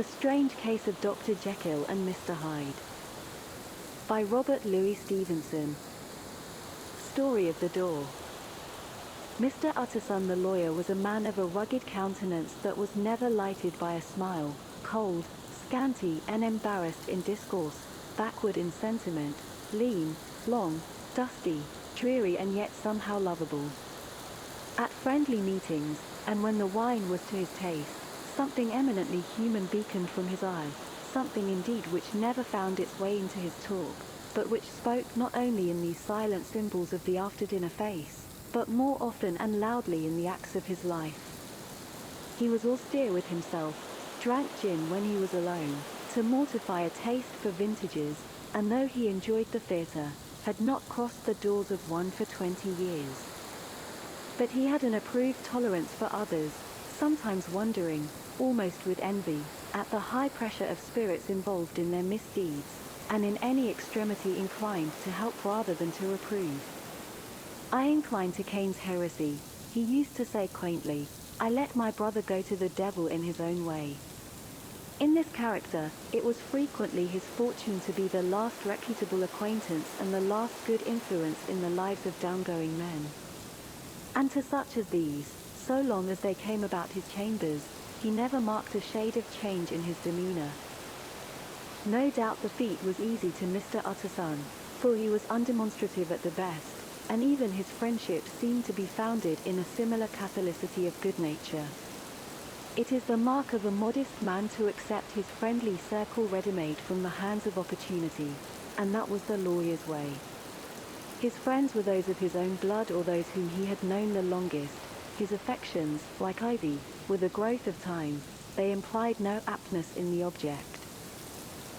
The Strange Case of Dr. Jekyll and Mr. Hyde. By Robert Louis Stevenson. Story of the Door. Mr. Utterson the lawyer was a man of a rugged countenance that was never lighted by a smile, cold, scanty and embarrassed in discourse, backward in sentiment, lean, long, dusty, dreary and yet somehow lovable. At friendly meetings, and when the wine was to his taste, something eminently human beaconed from his eye, something indeed which never found its way into his talk, but which spoke not only in these silent symbols of the after-dinner face, but more often and loudly in the acts of his life. He was austere with himself, drank gin when he was alone, to mortify a taste for vintages, and though he enjoyed the theatre, had not crossed the doors of one for 20 years. But he had an approved tolerance for others, sometimes wondering, almost with envy, at the high pressure of spirits involved in their misdeeds, and in any extremity inclined to help rather than to reprove. "I incline to Cain's heresy," he used to say quaintly. "I let my brother go to the devil in his own way." In this character, it was frequently his fortune to be the last reputable acquaintance and the last good influence in the lives of downgoing men. And to such as these, so long as they came about his chambers, he never marked a shade of change in his demeanor. No doubt the feat was easy to Mr. Utterson, for he was undemonstrative at the best, and even his friendship seemed to be founded in a similar catholicity of good nature. It is the mark of a modest man to accept his friendly circle ready-made from the hands of opportunity, and that was the lawyer's way. His friends were those of his own blood or those whom he had known the longest. His affections, like ivy, were the growth of time, they implied no aptness in the object.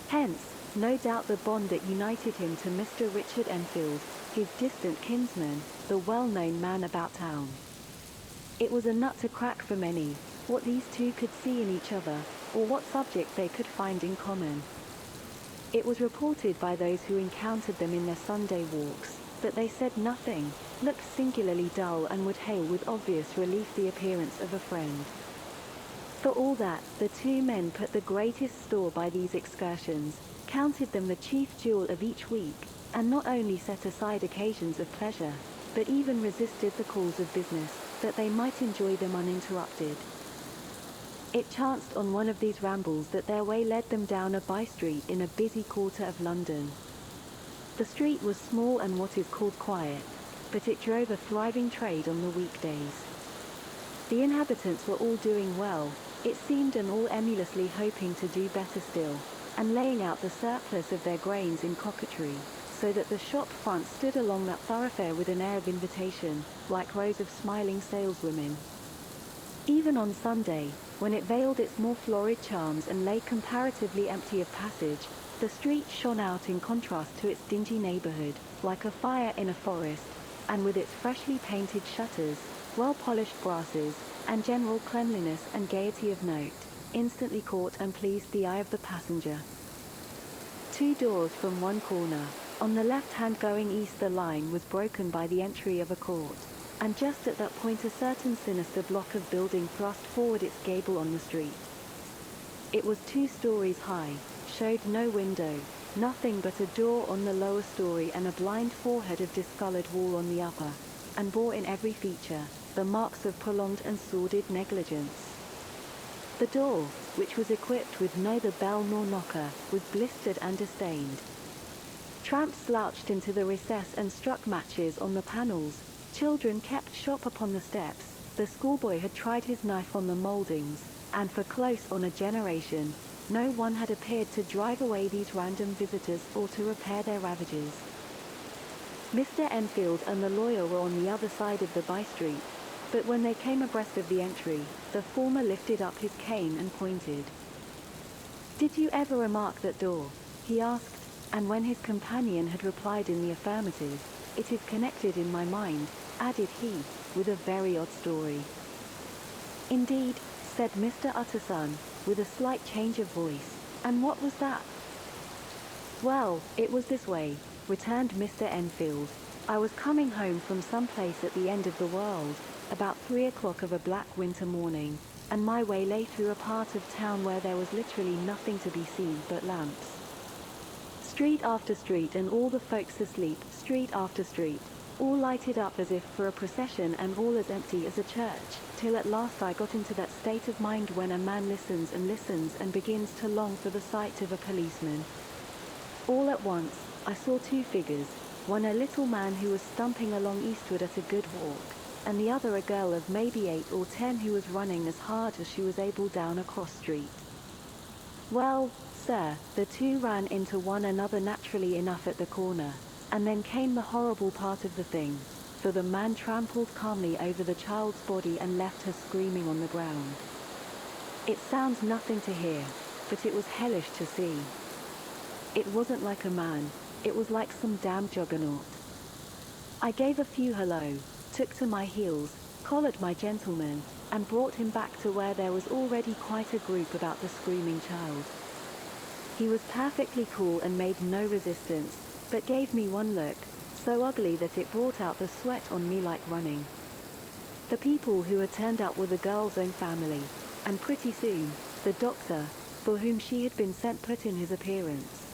Hence, no doubt the bond that united him to Mr. Richard Enfield, his distant kinsman, the well-known man about town. It was a nut to crack for many, what these two could see in each other, or what subject they could find in common. It was reported by those who encountered them in their Sunday walks, that they said nothing, looked singularly dull and would hail with obvious relief the appearance of a friend. For all that, the two men put the greatest store by these excursions, counted them the chief jewel of each week, and not only set aside occasions of pleasure, but even resisted the calls of business, that they might enjoy them uninterrupted. It chanced on one of these rambles that their way led them down a by-street in a busy quarter of London. The street was small and what is called quiet, but it drove a thriving trade on the weekdays. The inhabitants were all doing well, it seemed, and all emulously hoping to do better still, and laying out the surplus of their grains in coquetry, so that the shop front stood along that thoroughfare with an air of invitation, like rows of smiling saleswomen. Even on Sunday, when it veiled its more florid charms and lay comparatively empty of passage, the street shone out in contrast to its dingy neighborhood, like a fire in a forest, and with its freshly painted shutters, well-polished brasses, and general cleanliness and gaiety of note, instantly caught and pleased the eye of the passenger. Two doors from one corner, on the left hand going east, the line was broken by the entry of a court, and just at that point a certain sinister block of building thrust forward its gable on the street. It was 2 stories high, showed no window, nothing but a door on the lower story and a blind forehead of discolored wall on the upper, and bore in every feature the marks of prolonged and sordid negligence. The door, which was equipped with neither bell nor knocker, was blistered and distained. Tramps slouched into the recess and struck matches on the panels. Children kept shop upon the steps. The schoolboy had tried his knife on the mouldings, and for close on a generation, no one had appeared to drive away these random visitors or to repair their ravages. Mr. Enfield and the lawyer were on the other side of the by-street, but when they came abreast of the entry, the former lifted up his cane and pointed. "Did you ever remark that door?" he asked, and when his companion had replied in the affirmative, "It is connected in my mind," added he, with a very odd story. "Indeed," said Mr. Utterson, with a slight change of voice. "And what was that?" "Well, it was this way," returned Mr. Enfield. "I was coming home from some place at the end of the world, about 3 o'clock of a black winter morning, and my way lay through a part of town where there was literally nothing to be seen but lamps. Street after street, and all the folks asleep, street after street, all lighted up as if for a procession, and all as empty as a church, till at last I got into that state of mind when a man listens and begins to long for the sight of a policeman. All at once, I saw two figures, one a little man who was stumping along eastward at a good walk, and the other a girl of maybe 8 or 10 who was running as hard as she was able down a cross street. Well, sir, the two ran into one another naturally enough at the corner, and then came the horrible part of the thing, for the man trampled calmly over the child's body and left her screaming on the ground. It sounds nothing to hear, but it was hellish to see. It wasn't like a man, it was like some damn juggernaut. I gave a few hello, took to my heels, collared my gentleman, and brought him back to where there was already quite a group about the screaming child. He was perfectly cool and made no resistance, but gave me one look, so ugly that it brought out the sweat on me like running. The people who had turned up were the girl's own family, and pretty soon, the doctor, for whom she had been sent, put in his appearance.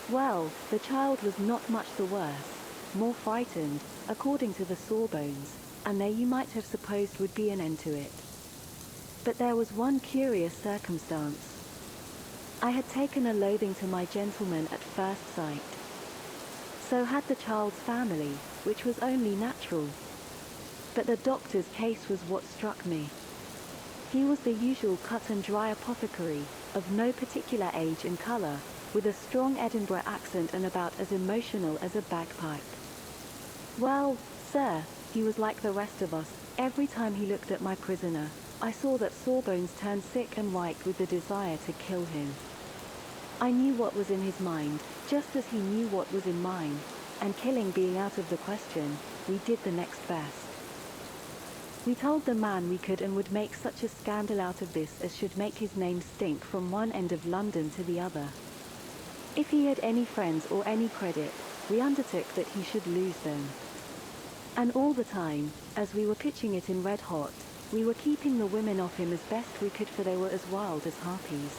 Well, the child was not much the worse, more frightened, according to the sawbones, and there you might have supposed would be an end to it. But there was one curious circumstance. I had taken a loathing to my gentleman at first sight. So had the child's family, which was only natural. But the doctor's case was what struck me. He was the usual cut-and-dry apothecary, of no particular age and colour, with a strong Edinburgh accent and about as emotional as a bagpipe. Well, sir, he was like the rest of us. Every time he looked at my prisoner, I saw that Sawbones turned sick and white with the desire to kill him. I knew what was in his mind, just as he knew what was in mine, and killing being out of the question, we did the next best. We told the man we could and would make such a scandal out of this as should make his name stink from one end of London to the other. If he had any friends or any credit, we undertook that he should lose them. And all the time, as we were pitching it in red hot, we were keeping the women off him as best we could, for they were as wild as harpies.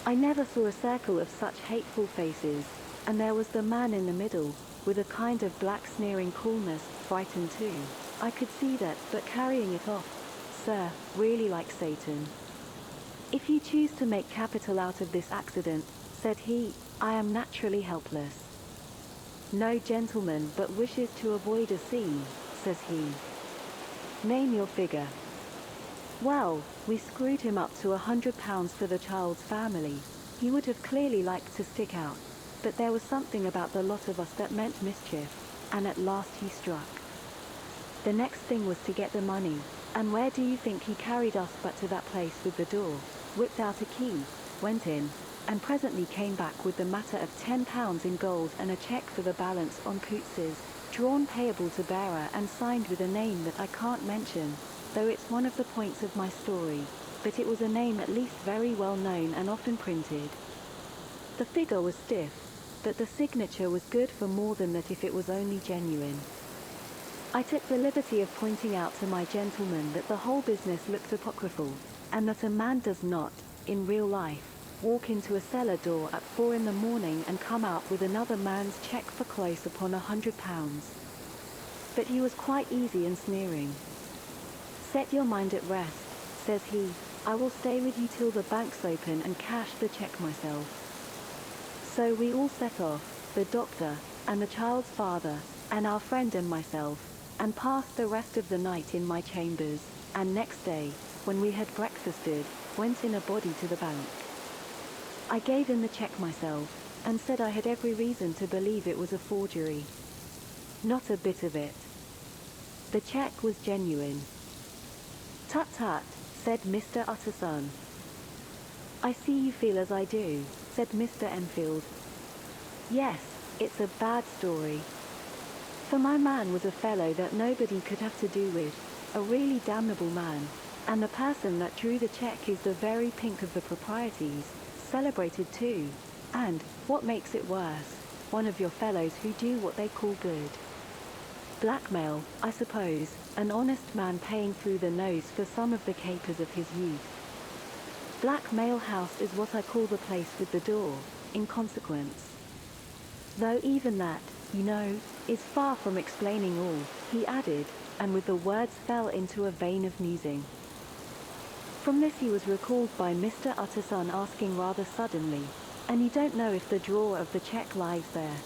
I never saw a circle of such hateful faces, and there was the man in the middle, with a kind of black sneering coolness, frightened too. I could see that, but carrying it off, sir, really like Satan. If you choose to make capital out of this accident, said he, I am naturally helpless. No gentleman but wishes to avoid a scene, says he. Name your figure. Well, we screwed him up to £100 for the child's family. He would have clearly liked to stick out, but there was something about the lot of us that meant mischief, and at last he struck. The next thing was to get the money, and where do you think he carried us but to that place with the door, whipped out a key, went in, and presently came back with the matter of £10 in gold and a cheque for the balance on Coutts's, drawn payable to bearer and signed with a name that I can't mention, though it's one of the points of my story, but it was a name at least very well known and often printed. The figure was stiff, but the signature was good for more than that if it was only genuine. I took the liberty of pointing out to my gentleman that the whole business looked apocryphal, and that a man does not, in real life, walk into a cellar door at 4 in the morning and come out with another man's cheque for close upon £100. But he was quite easy and sneering. Set your mind at rest, says he, I will stay with you till the bank's open and cash the cheque myself. So we all set off, the doctor, and the child's father, and our friend and myself, and passed the rest of the night in my chambers, and next day, when we had breakfasted, went in a body to the bank. I gave in the cheque myself, and said I had every reason to believe it was a forgery. Not a bit of it. The cheque was genuine. Tut tut, said Mr. Utterson. I see you feel as I do, said Mr. Enfield. Yes, it's a bad story. For my man was a fellow that nobody could have to do with, a really damnable man, and the person that drew the cheque is the very pink of the proprieties, celebrated too, and, what makes it worse, one of your fellows who do what they call good. Blackmail, I suppose, an honest man paying through the nose for some of the capers of his youth. Blackmail House is what I call the place with the door, in consequence. Though even that, you know, is far from explaining all, he added, and with the words fell into a vein of musing. From this he was recalled by Mr. Utterson asking rather suddenly, "And you don't know if the drawer of the cheque lies there?"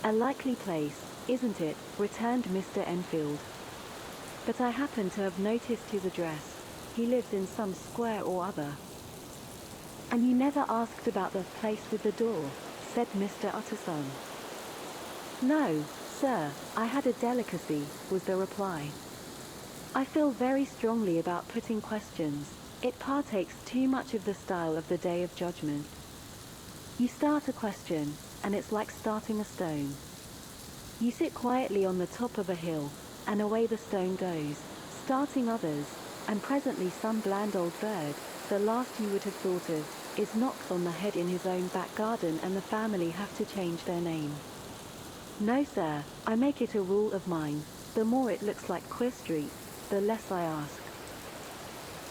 "A likely place, isn't it?" returned Mr. Enfield. "But I happen to have noticed his address. He lives in some square or other." "And you never asked about the place with the door?" said Mr. Utterson. "No, sir, I had a delicacy," was the reply. "I feel very strongly about putting questions. It partakes too much of the style of the Day of Judgment. You start a question, and it's like starting a stone. You sit quietly on the top of a hill, and away the stone goes, starting others, and presently some bland old bird, the last you would have thought of, is knocked on the head in his own back garden and the family have to change their name. No, sir, I make it a rule of mine. The more it looks like Queer Street, the less I ask."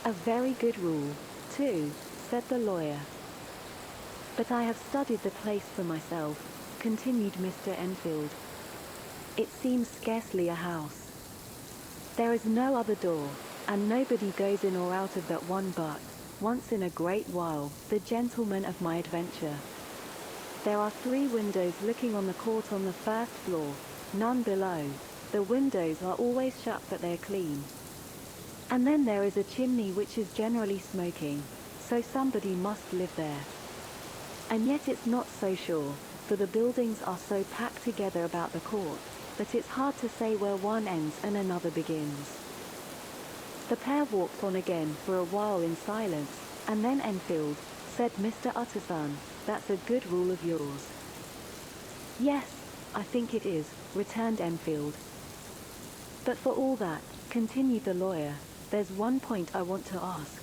"A very good rule, too," said the lawyer. "But I have studied the place for myself," continued Mr. Enfield. "It seems scarcely a house. There is no other door, and nobody goes in or out of that one but, once in a great while, the gentleman of my adventure. There are 3 windows looking on the court on the first floor, none below. The windows are always shut but they're clean. And then there is a chimney which is generally smoking, so somebody must live there. And yet it's not so sure, for the buildings are so packed together about the court, that it's hard to say where one ends and another begins." The pair walked on again for a while in silence, and then Enfield, said Mr. Utterson, "That's a good rule of yours." "Yes, I think it is," returned Enfield. "But for all that," continued the lawyer, "there's one point I want to ask.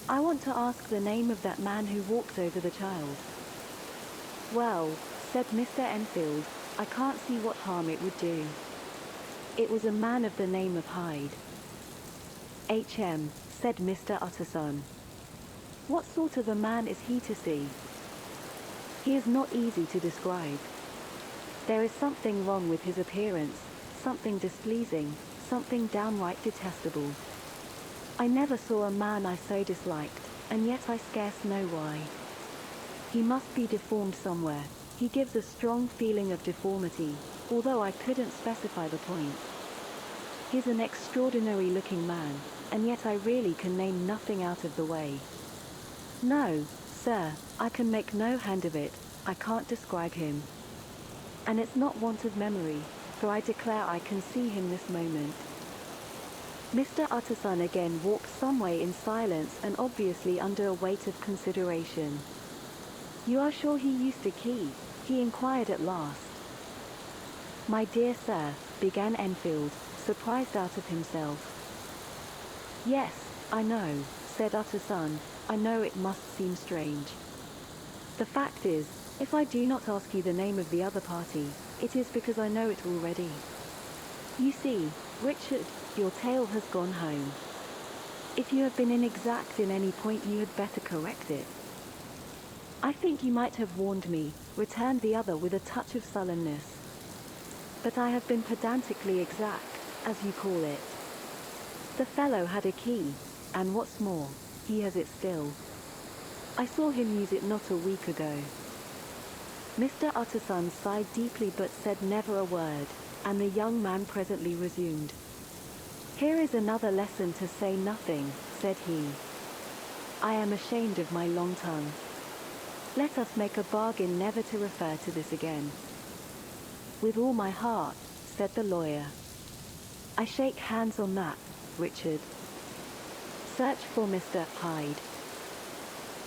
I want to ask the name of that man who walked over the child." "Well," said Mr. Enfield, "I can't see what harm it would do. It was a man of the name of Hyde." "H.M.," said Mr. Utterson. "What sort of a man is he to see?" "He is not easy to describe. There is something wrong with his appearance, something displeasing, something downright detestable. I never saw a man I so disliked, and yet I scarce know why. He must be deformed somewhere. He gives a strong feeling of deformity, although I couldn't specify the point. He's an extraordinary-looking man, and yet I really can name nothing out of the way. No, sir, I can make no hand of it, I can't describe him. And it's not want of memory, for I declare I can see him this moment." Mr. Utterson again walked some way in silence and obviously under a weight of consideration. "You are sure he used a key?" he inquired at last. "My dear sir," began Enfield, surprised out of himself. "Yes, I know," said Utterson, "I know it must seem strange. The fact is, if I do not ask you the name of the other party, it is because I know it already. You see, Richard, your tale has gone home. If you have been inexact in any point you had better correct it." "I think you might have warned me," returned the other with a touch of sullenness. "But I have been pedantically exact, as you call it. The fellow had a key, and what's more, he has it still. I saw him use it not a week ago." Mr. Utterson sighed deeply but said never a word, and the young man presently resumed. "Here is another lesson to say nothing," said he. "I am ashamed of my long tongue. Let us make a bargain never to refer to this again." "With all my heart," said the lawyer. "I shake hands on that, Richard. Search for Mr. Hyde."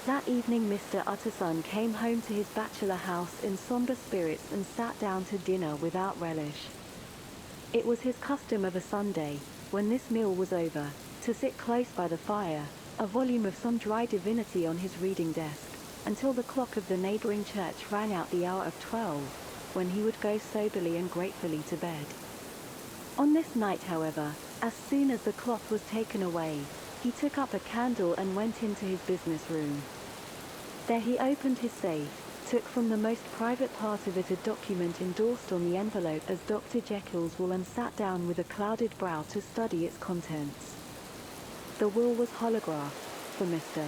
That evening Mr. Utterson came home to his bachelor house in somber spirits and sat down to dinner without relish. It was his custom of a Sunday, when this meal was over, to sit close by the fire, a volume of some dry divinity on his reading desk, until the clock of the neighboring church rang out the hour of 12, when he would go soberly and gratefully to bed. On this night, however, as soon as the cloth was taken away, he took up a candle and went into his business room. There he opened his safe, took from the most private part of it a document endorsed on the envelope as Dr. Jekyll's will, and sat down with a clouded brow to study its contents. The will was holographed, for Mr.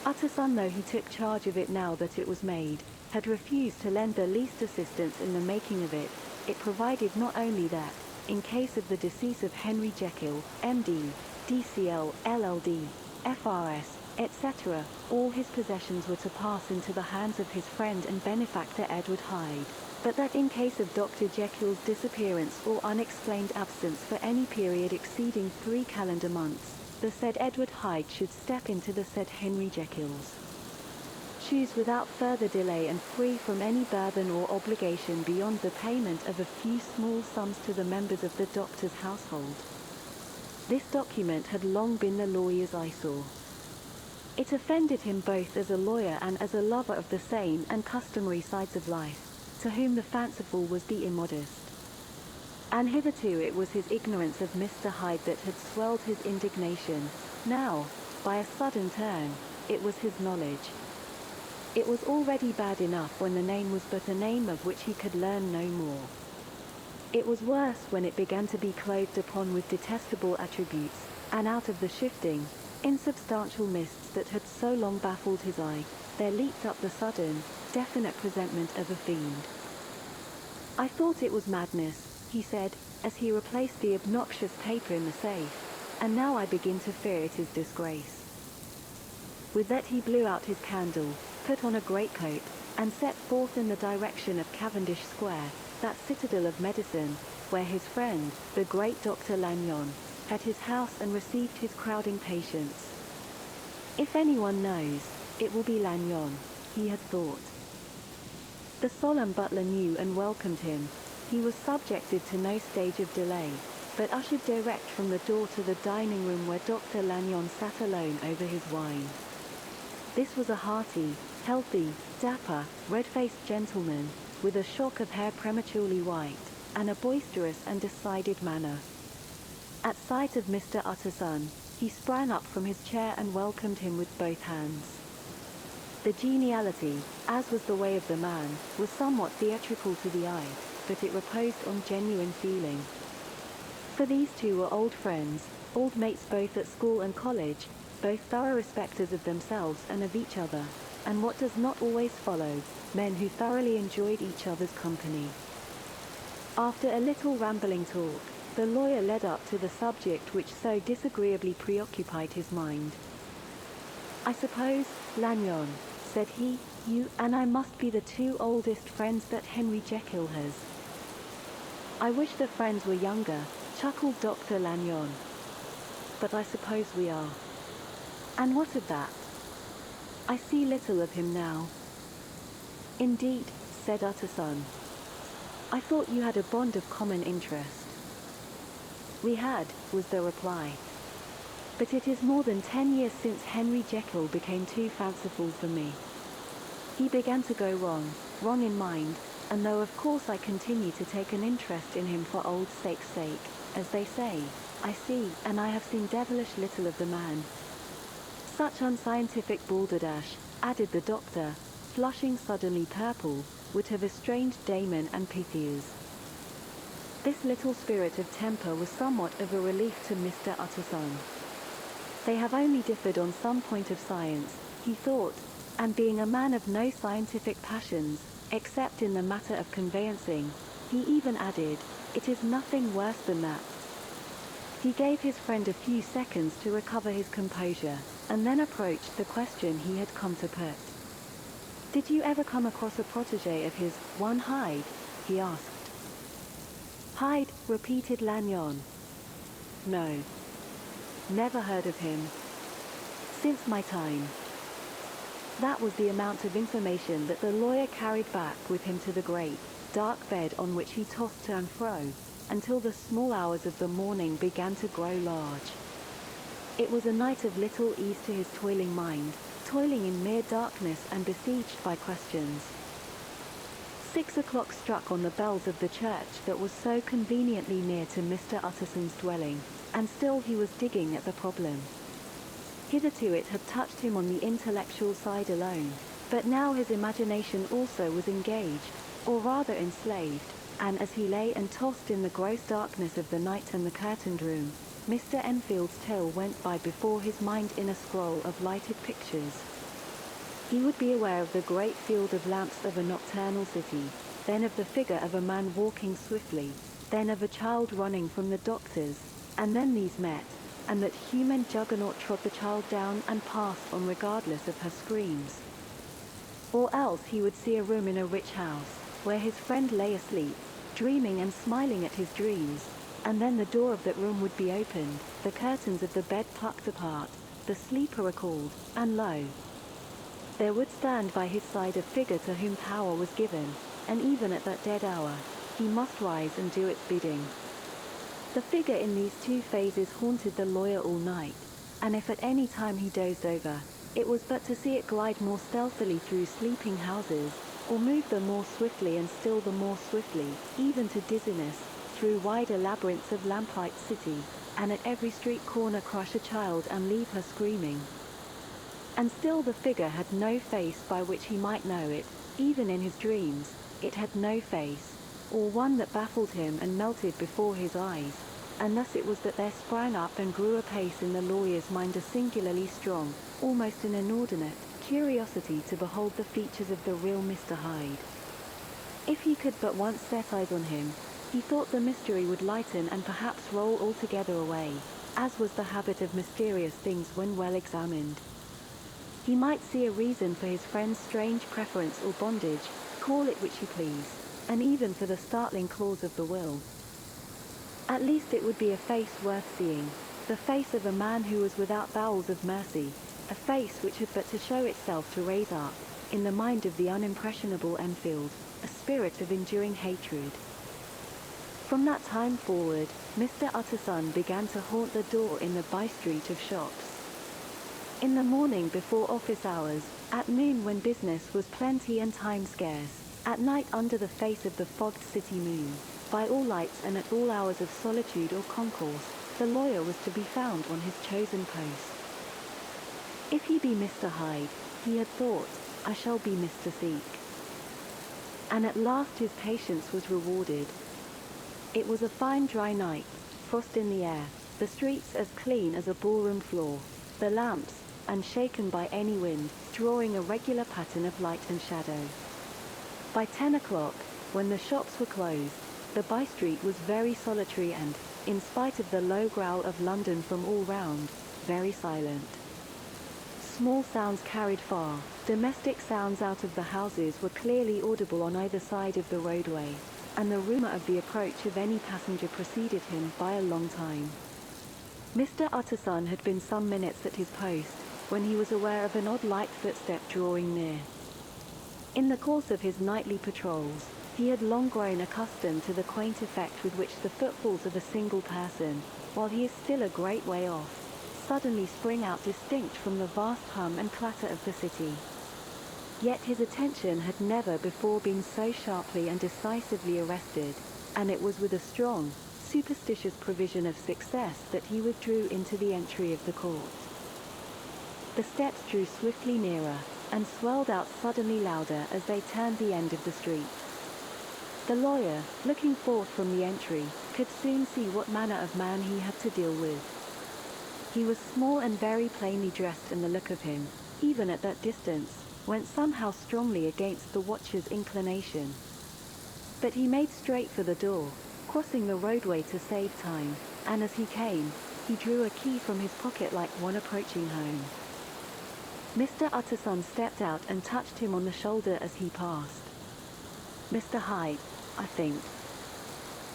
Utterson, though he took charge of it now that it was made, had refused to lend the least assistance in the making of it. It provided not only that, in case of the decease of Henry Jekyll, M.D., D.C.L., LL.D., F.R.S., etc., all his possessions were to pass into the hands of his friend and benefactor Edward Hyde, but that in case of Dr. Jekyll's disappearance or unexplained absence for any period exceeding 3 calendar months, the said Edward Hyde should step into the said Henry Jekyll's shoes without further delay and free from any burthen or obligation beyond the payment of a few small sums to the members of the doctor's household. This document had long been the lawyer's eyesore. It offended him both as a lawyer and as a lover of the sane and customary sides of life, to whom the fanciful was the immodest. And hitherto it was his ignorance of Mr. Hyde that had swelled his indignation. Now, by a sudden turn, it was his knowledge. It was already bad enough when the name was but a name of which he could learn no more. It was worse when it began to be clothed upon with detestable attributes, and out of the shifting, insubstantial mists that had so long baffled his eye, there leaped up the sudden, definite presentment of a fiend. "I thought it was madness," he said, as he replaced the obnoxious paper in the safe, "and now I begin to fear it is disgrace." With that he blew out his candle, put on a greatcoat, and set forth in the direction of Cavendish Square, that citadel of medicine, where his friend, the great Dr. Lanyon, had his house and received his crowding patients. If anyone knows, it will be Lanyon, he had thought. The solemn butler knew and welcomed him. He was subjected to no stage of delay, but ushered direct from the door to the dining room where Dr. Lanyon sat alone over his wine. This was a hearty, healthy, dapper, red-faced gentleman, with a shock of hair prematurely white, and a boisterous and decided manner. At sight of Mr. Utterson, he sprang up from his chair and welcomed him with both hands. The geniality, as was the way of the man, was somewhat theatrical to the eye, but it reposed on genuine feeling. For these two were old friends, old mates both at school and college, both thorough respecters of themselves and of each other, and what does not always follow, men who thoroughly enjoyed each other's company. After a little rambling talk, the lawyer led up to the subject which so disagreeably preoccupied his mind. "I suppose, Lanyon," said he, "you and I must be the two oldest friends that Henry Jekyll has." "I wish the friends were younger," chuckled Dr. Lanyon. "But I suppose we are." "And what of that?" "I see little of him now." "Indeed," said Utterson. "I thought you had a bond of common interest." "We had," was the reply. "But it is more than 10 years since Henry Jekyll became too fanciful for me. He began to go wrong in mind, and though of course I continue to take an interest in him for old sake's sake, as they say, I see, and I have seen devilish little of the man." "Such unscientific balderdash," added the doctor, flushing suddenly purple, "would have estranged Damon and Pythias." This little spirit of temper was somewhat of a relief to Mr. Utterson. They have only differed on some point of science, he thought, and being a man of no scientific passions, except in the matter of conveyancing, he even added, "It is nothing worse than that." He gave his friend a few seconds to recover his composure, and then approached the question he had come to put. "Did you ever come across a protégé of his, one Hyde?" he asked. "Hyde," repeated Lanyon. "No. Never heard of him. Since my time." That was the amount of information that the lawyer carried back with him to the great, dark bed on which he tossed to and fro, until the small hours of the morning began to grow large. It was a night of little ease to his toiling mind, toiling in mere darkness and besieged by questions. 6 o'clock struck on the bells of the church that was so conveniently near to Mr. Utterson's dwelling, and still he was digging at the problem. Hitherto it had touched him on the intellectual side alone, but now his imagination also was engaged, or rather enslaved, and as he lay and tossed in the gross darkness of the night and the curtained room, Mr. Enfield's tale went by before his mind in a scroll of lighted pictures. He would be aware of the great field of lamps of a nocturnal city, then of the figure of a man walking swiftly, then of a child running from the doctor's, and then these met, and that human juggernaut trod the child down and passed on regardless of her screams. Or else he would see a room in a rich house, where his friend lay asleep, dreaming and smiling at his dreams, and then the door of that room would be opened, the curtains of the bed plucked apart, the sleeper recalled, and lo! There would stand by his side a figure to whom power was given, and even at that dead hour, he must rise and do its bidding. The figure in these two phases haunted the lawyer all night, and if at any time he dozed over, it was but to see it glide more stealthily through sleeping houses, or move the more swiftly and still the more swiftly, even to dizziness, through wider labyrinths of lamplight city, and at every street corner crush a child and leave her screaming. And still the figure had no face by which he might know it, even in his dreams, it had no face, or one that baffled him and melted before his eyes, and thus it was that there sprang up and grew apace in the lawyer's mind a singularly strong, almost an inordinate, curiosity to behold the features of the real Mr. Hyde. If he could but once set eyes on him, he thought the mystery would lighten and perhaps roll altogether away, as was the habit of mysterious things when well examined. He might see a reason for his friend's strange preference or bondage, call it which you please, and even for the startling clause of the will. At least it would be a face worth seeing, the face of a man who was without bowels of mercy, a face which had but to show itself to raise up, in the mind of the unimpressionable Enfield, a spirit of enduring hatred. From that time forward, Mr. Utterson began to haunt the door in the by-street of shops. In the morning before office hours, at noon when business was plenty and time scarce, at night under the face of the fogged city moon, by all lights and at all hours of solitude or concourse, the lawyer was to be found on his chosen post. If he be Mr. Hyde, he had thought, I shall be Mr. Seek. And at last his patience was rewarded. It was a fine dry night, frost in the air, the streets as clean as a ballroom floor, the lamps, unshaken by any wind, drawing a regular pattern of light and shadow. By 10 o'clock, when the shops were closed, the by-street was very solitary and, in spite of the low growl of London from all round, very silent. Small sounds carried far, domestic sounds out of the houses were clearly audible on either side of the roadway, and the rumour of the approach of any passenger preceded him by a long time. Mr. Utterson had been some minutes at his post, when he was aware of an odd light footstep drawing near. In the course of his nightly patrols, he had long grown accustomed to the quaint effect with which the footfalls of a single person, while he is still a great way off, suddenly spring out distinct from the vast hum and clatter of the city. Yet his attention had never before been so sharply and decisively arrested, and it was with a strong, superstitious prevision of success that he withdrew into the entry of the court. The steps drew swiftly nearer, and swelled out suddenly louder as they turned the end of the street. The lawyer, looking forth from the entry, could soon see what manner of man he had to deal with. He was small and very plainly dressed, and the look of him, even at that distance, went somehow strongly against the watcher's inclination. But he made straight for the door, crossing the roadway to save time, and as he came, he drew a key from his pocket like one approaching home. Mr. Utterson stepped out and touched him on the shoulder as he passed. Mr. Hyde, I think.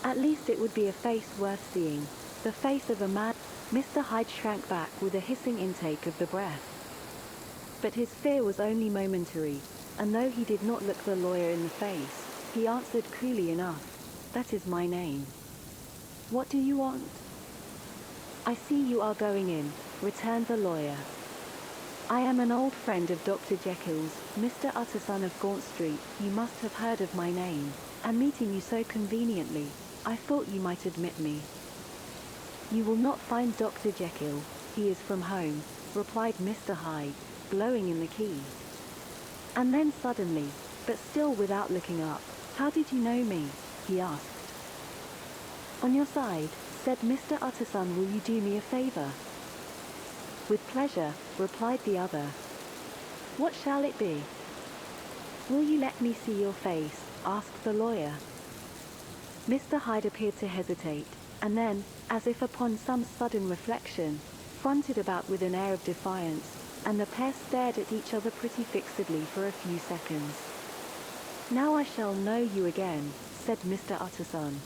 At least it would be a face worth seeing, the face of a man. Mr. Hyde shrank back with a hissing intake of the breath. But his fear was only momentary, and though he did not look the lawyer in the face, he answered coolly enough, "That is my name." "What do you want?" "I see you are going in," returned the lawyer. I am an old friend of Dr. Jekyll's, Mr. Utterson of Gaunt Street. You must have heard of my name, and meeting you so conveniently, I thought you might admit me. You will not find Dr. Jekyll. He is from home, replied Mr. Hyde, blowing in the key. And then suddenly, but still without looking up, how did you know me? He asked. On your side, said Mr. Utterson. Will you do me a favor? With pleasure, replied the other. What shall it be? Will you let me see your face? Asked the lawyer. Mr. Hyde appeared to hesitate, and then, as if upon some sudden reflection, fronted about with an air of defiance, and the pair stared at each other pretty fixedly for a few seconds. Now I shall know you again, said Mr. Utterson.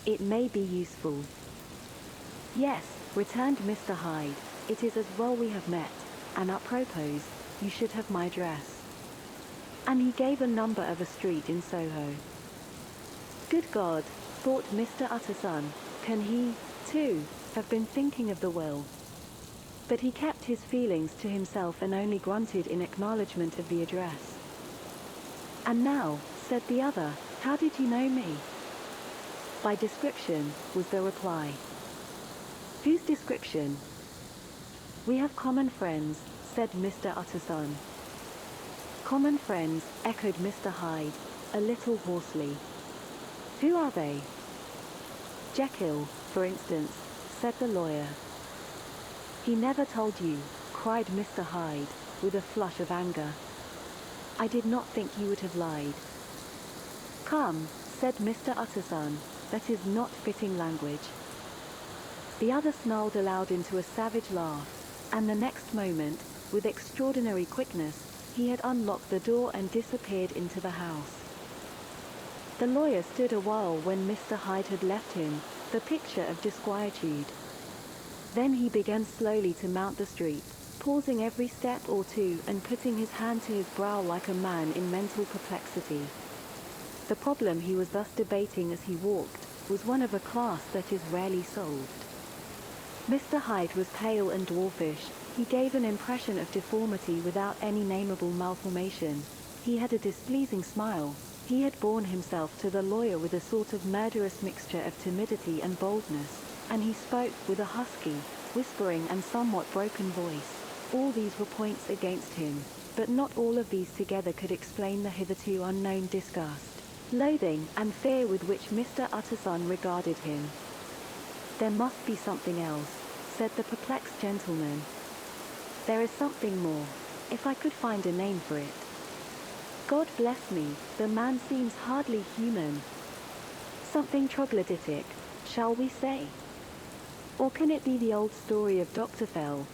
It may be useful. Yes, returned Mr. Hyde. It is as well we have met, and apropos, you should have my address. And he gave a number of a street in Soho. Good God, thought Mr. Utterson, can he, too, have been thinking of the will? But he kept his feelings to himself and only grunted in acknowledgement of the address. And now, said the other, how did you know me? By description, was the reply. Whose description? We have common friends, said Mr. Utterson. Common friends, echoed Mr. Hyde, a little hoarsely. Who are they? Jekyll, for instance, said the lawyer. He never told you, cried Mr. Hyde, with a flush of anger. I did not think you would have lied. Come, said Mr. Utterson, that is not fitting language. The other snarled aloud into a savage laugh, and the next moment, with extraordinary quickness, he had unlocked the door and disappeared into the house. The lawyer stood a while when Mr. Hyde had left him, the picture of disquietude. Then he began slowly to mount the street, pausing every step or two and putting his hand to his brow like a man in mental perplexity. The problem he was thus debating as he walked was one of a class that is rarely solved. Mr. Hyde was pale and dwarfish. He gave an impression of deformity without any nameable malformation. He had a displeasing smile. He had borne himself to the lawyer with a sort of murderous mixture of timidity and boldness, and he spoke with a husky, whispering and somewhat broken voice. All these were points against him, but not all of these together could explain the hitherto unknown disgust, loathing, and fear with which Mr. Utterson regarded him. There must be something else, said the perplexed gentleman. There is something more, if I could find a name for it. God bless me, the man seems hardly human. Something troglodytic, shall we say? Or can it be the old story of Dr. Fell?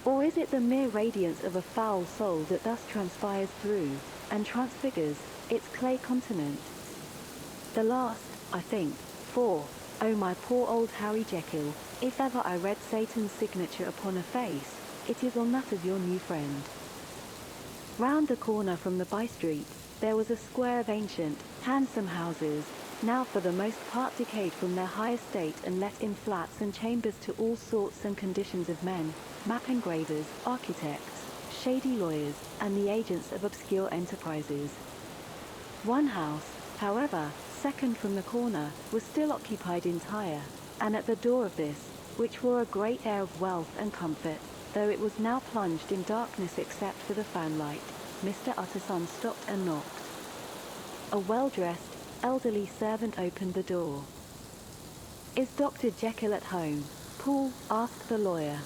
Or is it the mere radiance of a foul soul that thus transpires through, and transfigures, its clay continent? The last, I think, for, oh my poor old Harry Jekyll, if ever I read Satan's signature upon a face, it is on that of your new friend. Round the corner from the by-street, there was a square of ancient, handsome houses, now for the most part decayed from their high estate and let in flats and chambers to all sorts and conditions of men, map engravers, architects, shady lawyers, and the agents of obscure enterprises. One house, however, second from the corner, was still occupied entire, and at the door of this, which wore a great air of wealth and comfort, though it was now plunged in darkness except for the fanlight, Mr. Utterson stopped and knocked. A well-dressed, elderly servant opened the door. Is Dr. Jekyll at home, Poole? Asked the lawyer.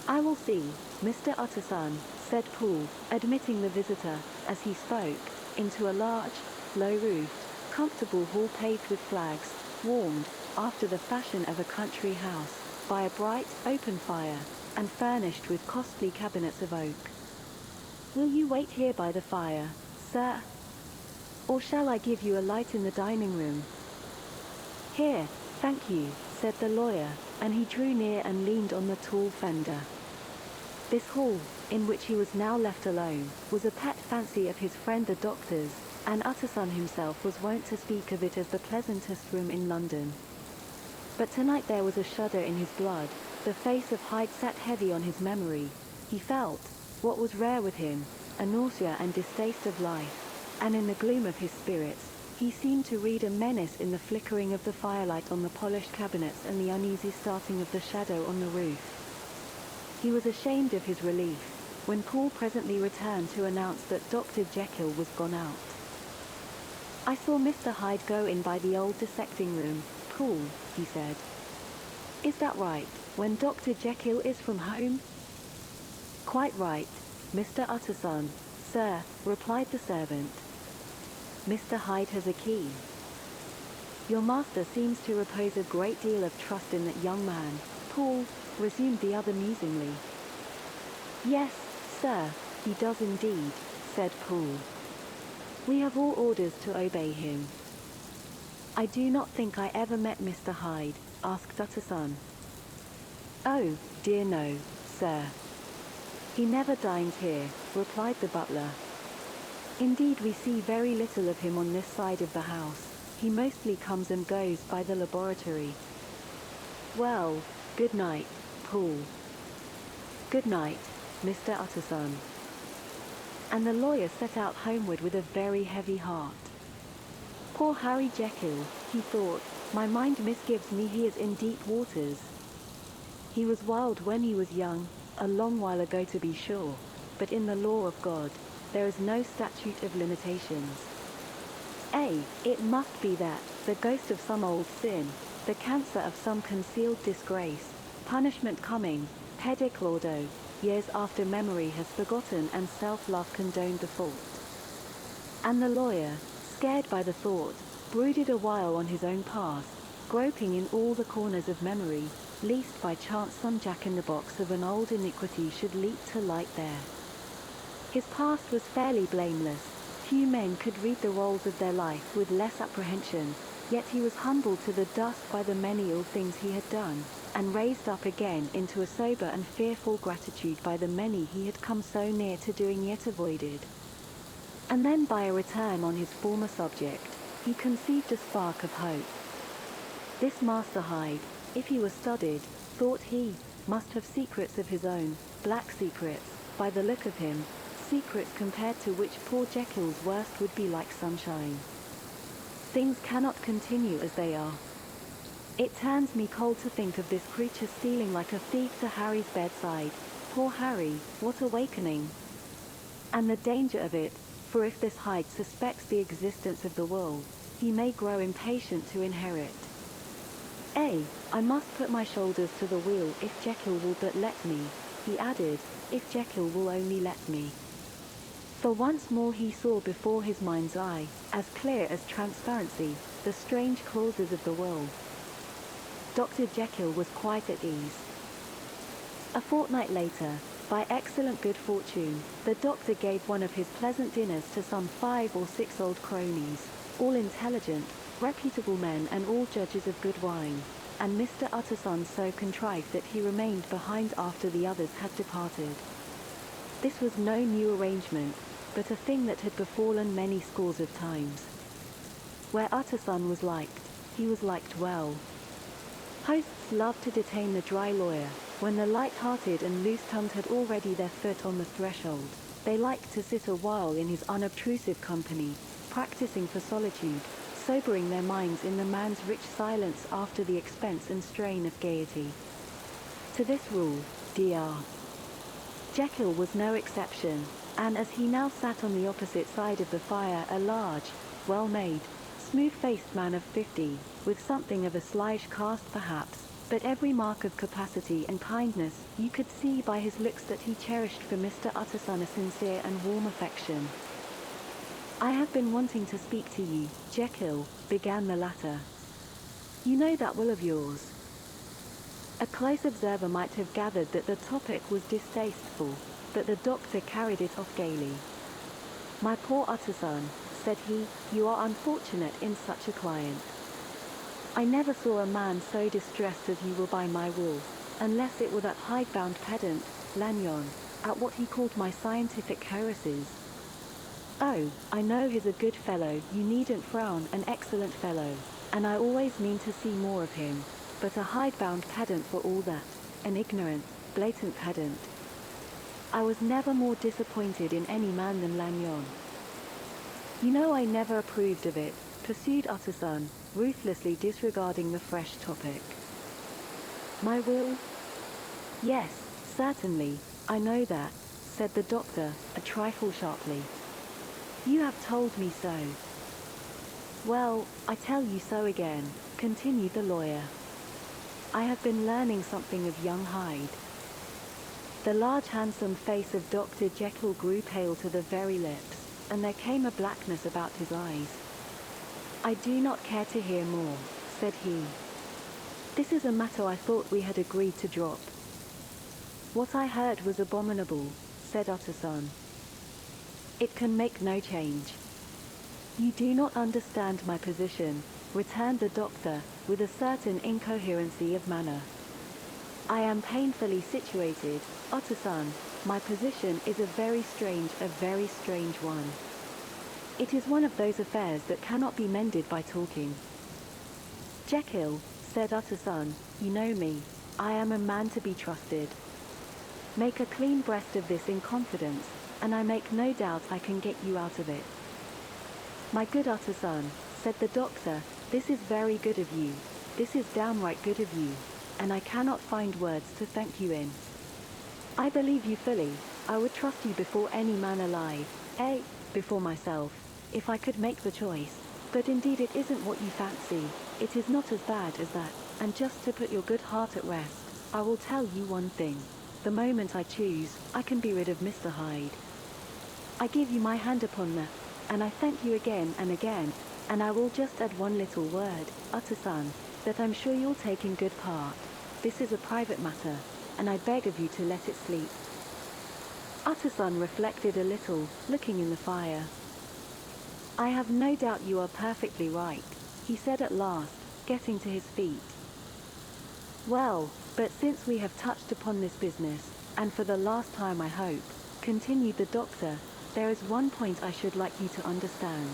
I will see, Mr. Utterson, said Poole, admitting the visitor, as he spoke, into a large, low-roofed, comfortable hall paved with flags, warmed, after the fashion of a country house, by a bright, open fire, and furnished with costly cabinets of oak. Will you wait here by the fire, sir? Or shall I give you a light in the dining room? Here, thank you, said the lawyer, and he drew near and leaned on the tall fender. This hall, in which he was now left alone, was a pet fancy of his friend the doctor's, and Utterson himself was wont to speak of it as the pleasantest room in London. But tonight there was a shudder in his blood, the face of Hyde sat heavy on his memory, He felt, what was rare with him, a nausea and distaste of life, and in the gloom of his spirits, he seemed to read a menace in the flickering of the firelight on the polished cabinets and the uneasy starting of the shadow on the roof. He was ashamed of his relief, when Paul presently returned to announce that Dr. Jekyll was gone out. "I saw Mr. Hyde go in by the old dissecting room, Paul," he said. "Is that right, when Dr. Jekyll is from home?" "Quite right, Mr. Utterson, sir," replied the servant. "Mr. Hyde has a key." "Your master seems to repose a great deal of trust in that young man, Paul," resumed the other musingly. "Yes, sir, he does indeed," said Paul. "We have all orders to obey him." "I do not think I ever met Mr. Hyde," asked Utterson. "Oh, dear no, sir. He never dines here," replied the butler. "Indeed, we see very little of him on this side of the house. He mostly comes and goes by the laboratory." "Well, good night, Paul." "Good night, Mr. Utterson." And the lawyer set out homeward with a very heavy heart. "Poor Harry Jekyll," he thought, "my mind misgives me he is in deep waters. He was wild when he was young, a long while ago to be sure, but in the law of God, there is no statute of limitations. It must be that, the ghost of some old sin, the cancer of some concealed disgrace, punishment coming, pediclordo, years after memory has forgotten and self-love condoned the fault." And the lawyer, scared by the thought, brooded a while on his own past, groping in all the corners of memory, lest by chance some jack-in-the-box of an old iniquity should leap to light there. His past was fairly blameless. Few men could read the rolls of their life with less apprehension, yet he was humbled to the dust by the many ill things he had done, and raised up again into a sober and fearful gratitude by the many he had come so near to doing yet avoided. And then by a return on his former subject, he conceived a spark of hope. This Master Hyde, if he were studied, thought he, must have secrets of his own, black secrets, by the look of him, secrets compared to which poor Jekyll's worst would be like sunshine. Things cannot continue as they are. It turns me cold to think of this creature stealing like a thief to Harry's bedside. Poor Harry, what awakening! And the danger of it, for if this Hyde suspects the existence of the world, he may grow impatient to inherit. I must put my shoulders to the wheel if Jekyll will but let me, he added, if Jekyll will only let me. For once more he saw before his mind's eye, as clear as transparency, the strange causes of the world. Dr. Jekyll was quite at ease. A fortnight later, by excellent good fortune, the doctor gave one of his pleasant dinners to some 5 or 6 old cronies, all intelligent, reputable men and all judges of good wine, and Mr. Utterson so contrived that he remained behind after the others had departed. This was no new arrangement, but a thing that had befallen many scores of times. Where Utterson was liked, he was liked well. Hosts loved to detain the dry lawyer. When the light-hearted and loose-tongued had already their foot on the threshold, they liked to sit a while in his unobtrusive company, practicing for solitude, sobering their minds in the man's rich silence after the expense and strain of gaiety. To this rule, Dr. Jekyll was no exception, and as he now sat on the opposite side of the fire, a large, well-made, smooth-faced man of 50, with something of a slyish cast perhaps, but every mark of capacity and kindness, you could see by his looks that he cherished for Mr. Utterson a sincere and warm affection. "I have been wanting to speak to you, Jekyll," began the latter. "You know that will of yours." A close observer might have gathered that the topic was distasteful, but the doctor carried it off gaily. "My poor Utterson," said he, "you are unfortunate in such a client. I never saw a man so distressed as you were by my will, unless it were that hide-bound pedant, Lanyon, at what he called my scientific heresies. Oh, I know he's a good fellow, you needn't frown, an excellent fellow, and I always mean to see more of him, but a hide-bound pedant for all that, an ignorant, blatant pedant. I was never more disappointed in any man than Lanyon. You know I never approved of it, pursued Utterson, ruthlessly disregarding the fresh topic. My will? Yes, certainly, I know that, said the doctor, a trifle sharply. You have told me so. Well, I tell you so again, continued the lawyer. I have been learning something of young Hyde. The large handsome face of Dr. Jekyll grew pale to the very lips, and there came a blackness about his eyes. I do not care to hear more, said he. This is a matter I thought we had agreed to drop. What I heard was abominable, said Utterson. It can make no change. You do not understand my position, returned the doctor, with a certain incoherency of manner. I am painfully situated, Utterson. My position is a very strange one. It is one of those affairs that cannot be mended by talking. Jekyll, said Utterson, you know me. I am a man to be trusted. Make a clean breast of this in confidence, and I make no doubt I can get you out of it. My good Utterson, said the doctor, this is very good of you. This is downright good of you, and I cannot find words to thank you in. I believe you fully. I would trust you before any man alive, before myself, if I could make the choice. But indeed it isn't what you fancy. It is not as bad as that, and just to put your good heart at rest, I will tell you one thing. The moment I choose, I can be rid of Mr. Hyde. I give you my hand upon that, and I thank you again and again, and I will just add one little word, Utterson, that I'm sure you'll take in good part. This is a private matter, and I beg of you to let it sleep. Utterson reflected a little, looking in the fire. I have no doubt you are perfectly right, he said at last, getting to his feet. Well, but since we have touched upon this business, and for the last time I hope, continued the doctor, there is one point I should like you to understand.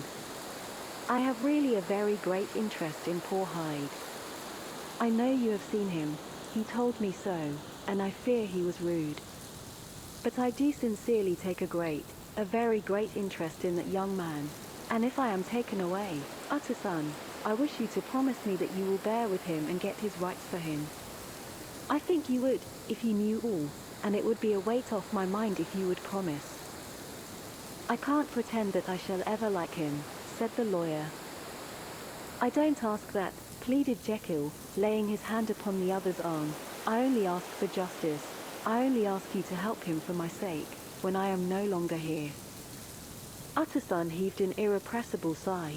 I have really a very great interest in poor Hyde. I know you have seen him, he told me so, and I fear he was rude. But I do sincerely take a very great interest in that young man, and if I am taken away, Utterson, I wish you to promise me that you will bear with him and get his rights for him. I think you would, if you knew all, and it would be a weight off my mind if you would promise. I can't pretend that I shall ever like him, said the lawyer. I don't ask that, pleaded Jekyll, laying his hand upon the other's arm. I only ask for justice. I only ask you to help him for my sake, when I am no longer here. Utterson heaved an irrepressible sigh.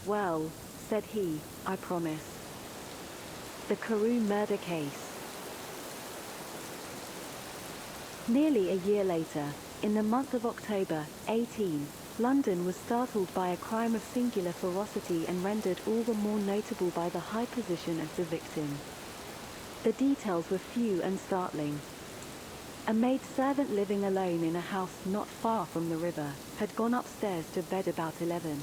Well, said he, I promise. The Carew murder case. Nearly a year later, in the month of October, 18, London was startled by a crime of singular ferocity and rendered all the more notable by the high position of the victim. The details were few and startling. A maid-servant living alone in a house not far from the river had gone upstairs to bed about 11.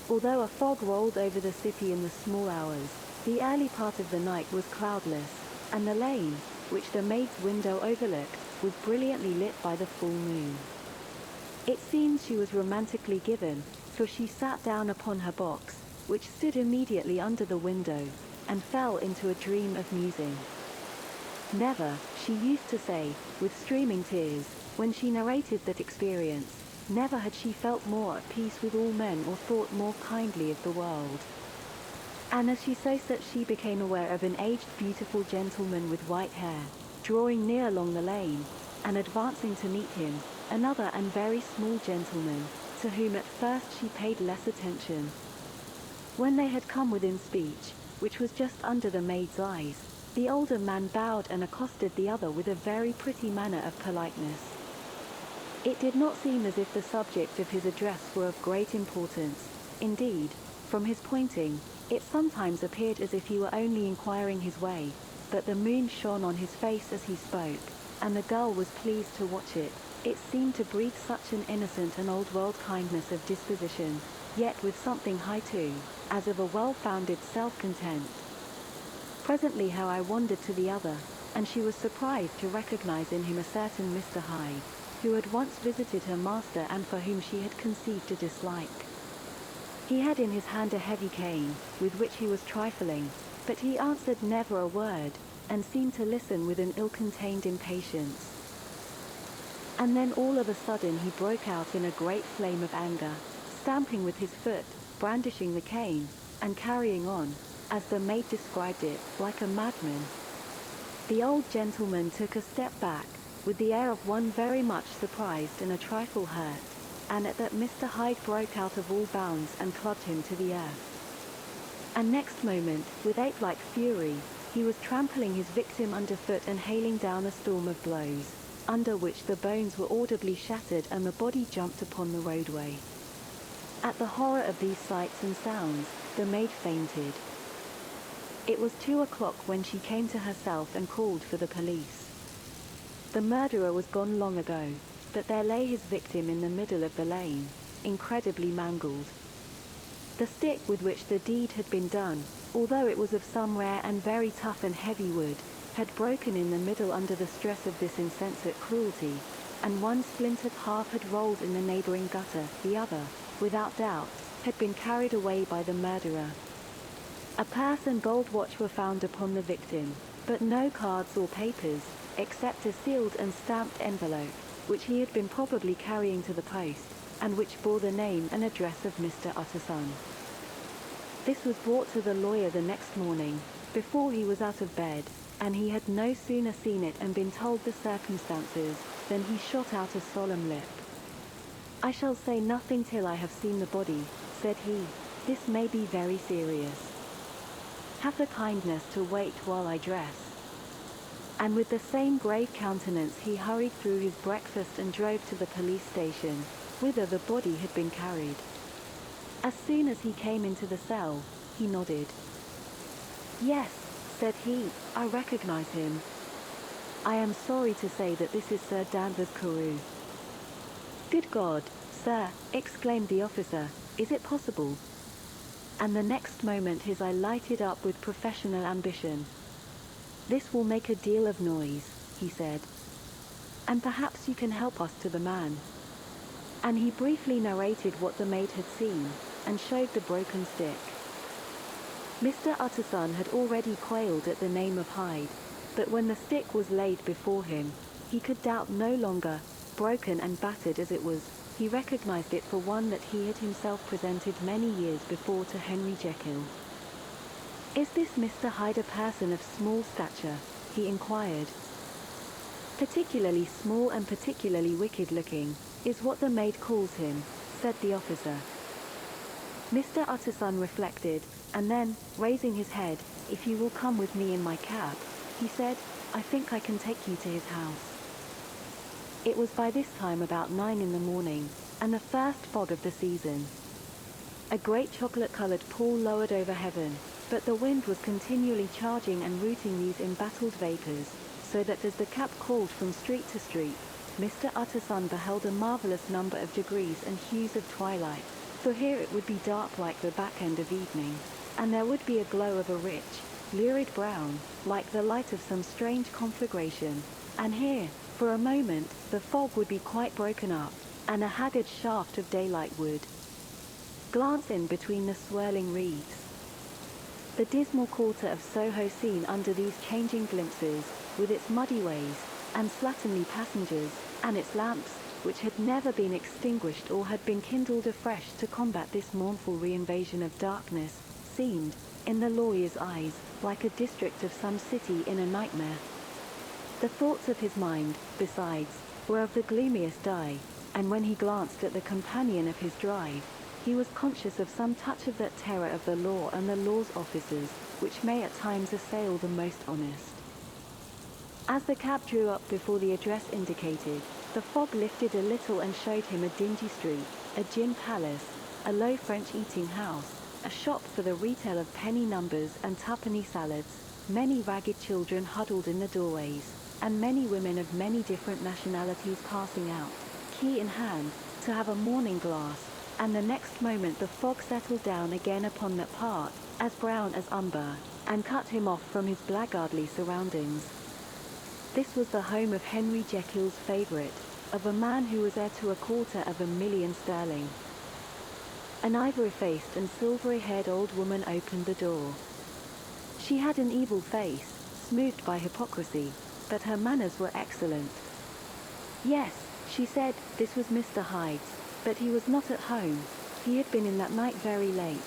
Although a fog rolled over the city in the small hours, the early part of the night was cloudless, and the lane, which the maid's window overlooked, was brilliantly lit by the full moon. It seemed she was romantically given, for she sat down upon her box, which stood immediately under the window, and fell into a dream of musing. Never, she used to say, with streaming tears, when she narrated that experience, never had she felt more at peace with all men or thought more kindly of the world. And as she so sat she became aware of an aged beautiful gentleman with white hair, drawing near along the lane, and advancing to meet him, another and very small gentleman, to whom at first she paid less attention. When they had come within speech, which was just under the maid's eyes, the older man bowed and accosted the other with a very pretty manner of politeness. It did not seem as if the subject of his address were of great importance. Indeed, from his pointing, it sometimes appeared as if he were only inquiring his way, but the moon shone on his face as he spoke, and the girl was pleased to watch it. It seemed to breathe such an innocent and old-world kindness of disposition, yet with something high too, as of a well-founded self-content. Presently how I wandered to the other, and she was surprised to recognize in him a certain Mr. Hyde, who had once visited her master and for whom she had conceived a dislike. He had in his hand a heavy cane, with which he was trifling, but he answered never a word, and seemed to listen with an ill-contained impatience. And then all of a sudden he broke out in a great flame of anger, stamping with his foot, brandishing the cane, and carrying on, as the maid described it, like a madman. The old gentleman took a step back, with the air of one very much surprised and a trifle hurt, and at that Mr. Hyde broke out of all bounds and clubbed him to the earth. And next moment, with ape-like fury, he was trampling his victim underfoot and hailing down a storm of blows, under which the bones were audibly shattered and the body jumped upon the roadway. At the horror of these sights and sounds, the maid fainted. It was 2 o'clock when she came to herself and called for the police. The murderer was gone long ago, but there lay his victim in the middle of the lane, incredibly mangled. The stick with which the deed had been done, although it was of some rare and very tough and heavy wood, had broken in the middle under the stress of this insensate cruelty, and one splintered half had rolled in the neighboring gutter, the other, without doubt, had been carried away by the murderer. A purse and gold watch were found upon the victim, but no cards or papers, except a sealed and stamped envelope, which he had been probably carrying to the post, and which bore the name and address of Mr. Utterson. This was brought to the lawyer the next morning, before he was out of bed, and he had no sooner seen it and been told the circumstances, than he shot out a solemn lip. "I shall say nothing till I have seen the body," said he. "This may be very serious. Have the kindness to wait while I dress." And with the same grave countenance he hurried through his breakfast and drove to the police station, whither the body had been carried. As soon as he came into the cell, he nodded. "Yes," said he, "I recognize him. I am sorry to say that this is Sir Danvers Carew." "Good God, sir," exclaimed the officer, "is it possible?" And the next moment his eye lighted up with professional ambition. "This will make a deal of noise," he said. "And perhaps you can help us to the man." And he briefly narrated what the maid had seen, and showed the broken stick. Mr. Utterson had already quailed at the name of Hyde, but when the stick was laid before him, he could doubt no longer. Broken and battered as it was, he recognized it for one that he had himself presented many years before to Henry Jekyll. "Is this Mr. Hyde a person of small stature?" he inquired. "Particularly small and particularly wicked-looking, is what the maid calls him," said the officer. Mr. Utterson reflected, and then, raising his head, "If you will come with me in my cab," he said, "I think I can take you to his house." It was by this time about 9 in the morning, and the first fog of the season. A great chocolate-colored pall lowered over heaven, but the wind was continually charging and rooting these embattled vapors, so that as the cab crawled from street to street, Mr. Utterson beheld a marvelous number of degrees and hues of twilight, for here it would be dark like the back end of evening, and there would be a glow of a rich, lurid brown, like the light of some strange conflagration, and here, for a moment, the fog would be quite broken up, and a haggard shaft of daylight would glance in between the swirling reeds. The dismal quarter of Soho seen under these changing glimpses, with its muddy ways, and slatternly passengers, and its lamps, which had never been extinguished or had been kindled afresh to combat this mournful reinvasion of darkness, seemed, in the lawyer's eyes, like a district of some city in a nightmare. The thoughts of his mind, besides, were of the gloomiest dye, and when he glanced at the companion of his drive, he was conscious of some touch of that terror of the law and the law's officers, which may at times assail the most honest. As the cab drew up before the address indicated, the fog lifted a little and showed him a dingy street, a gin palace, a low French eating house, a shop for the retail of penny numbers and twopenny salads, many ragged children huddled in the doorways, and many women of many different nationalities passing out, key in hand, to have a morning glass, and the next moment the fog settled down again upon that part, as brown as umber, and cut him off from his blackguardly surroundings. This was the home of Henry Jekyll's favorite, of a man who was heir to £250,000. An ivory-faced and silvery-haired old woman opened the door. She had an evil face, smoothed by hypocrisy, but her manners were excellent. Yes, she said, this was Mr. Hyde's, but he was not at home. He had been in that night very late,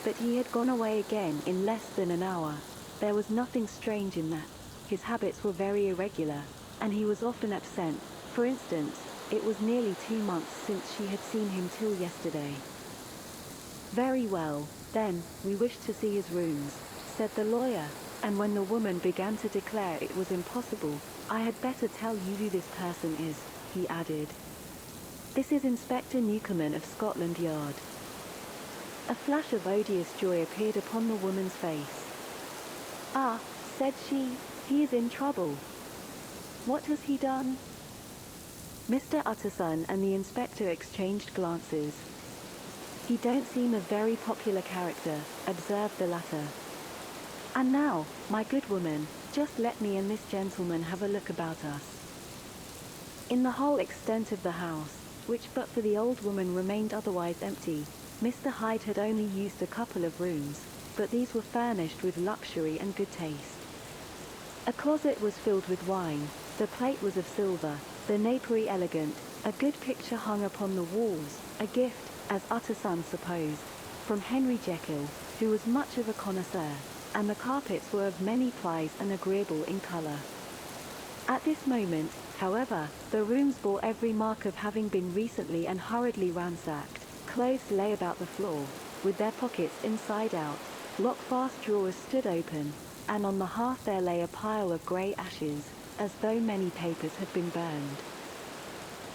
but he had gone away again in less than an hour. There was nothing strange in that. His habits were very irregular, and he was often absent. For instance, it was nearly 2 months since she had seen him till yesterday. Very well, then, we wish to see his rooms, said the lawyer, and when the woman began to declare it was impossible, I had better tell you who this person is, he added. This is Inspector Newcomen of Scotland Yard. A flash of odious joy appeared upon the woman's face. Ah, said she, he is in trouble. What has he done? Mr. Utterson and the inspector exchanged glances. He don't seem a very popular character, observed the latter. And now, my good woman, just let me and this gentleman have a look about us. In the whole extent of the house, which but for the old woman remained otherwise empty, Mr. Hyde had only used a couple of rooms, but these were furnished with luxury and good taste. A closet was filled with wine, the plate was of silver, the napery elegant, a good picture hung upon the walls, a gift, as Utterson supposed, from Henry Jekyll, who was much of a connoisseur, and the carpets were of many plies and agreeable in colour. At this moment, however, the rooms bore every mark of having been recently and hurriedly ransacked. Clothes lay about the floor, with their pockets inside out, lock-fast drawers stood open, and on the hearth there lay a pile of grey ashes, as though many papers had been burned.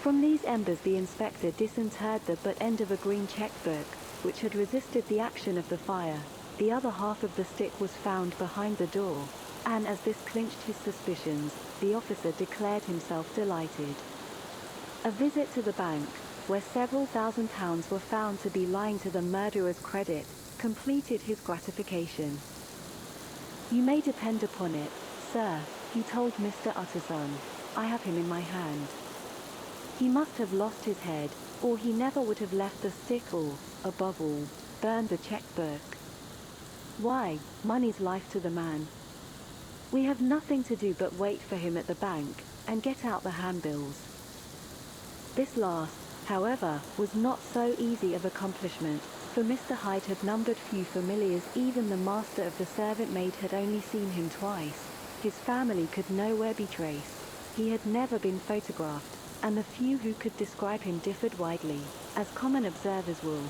From these embers the inspector disinterred the butt end of a green cheque-book, which had resisted the action of the fire. The other half of the stick was found behind the door, and as this clinched his suspicions, the officer declared himself delighted. A visit to the bank, where several £1,000s were found to be lying to the murderer's credit, completed his gratification. You may depend upon it, sir, he told Mr. Utterson, I have him in my hand. He must have lost his head, or he never would have left the stick or, above all, burned the cheque-book. Why, money's life to the man. We have nothing to do but wait for him at the bank, and get out the handbills. This last, however, was not so easy of accomplishment, for Mr. Hyde had numbered few familiars. Even the master of the servant maid had only seen him twice. His family could nowhere be traced. He had never been photographed, and the few who could describe him differed widely, as common observers will.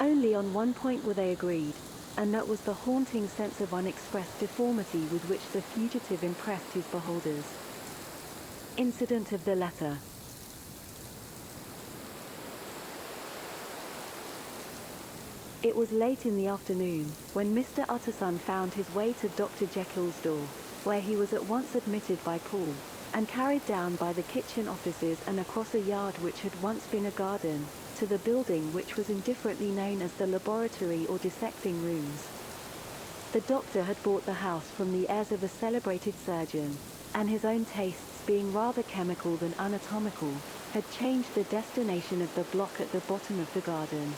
Only on one point were they agreed, and that was the haunting sense of unexpressed deformity with which the fugitive impressed his beholders. Incident of the letter. It was late in the afternoon, when Mr. Utterson found his way to Dr. Jekyll's door, where he was at once admitted by Paul, and carried down by the kitchen offices and across a yard which had once been a garden, to the building which was indifferently known as the laboratory or dissecting rooms. The doctor had bought the house from the heirs of a celebrated surgeon, and his own tastes being rather chemical than anatomical, had changed the destination of the block at the bottom of the garden.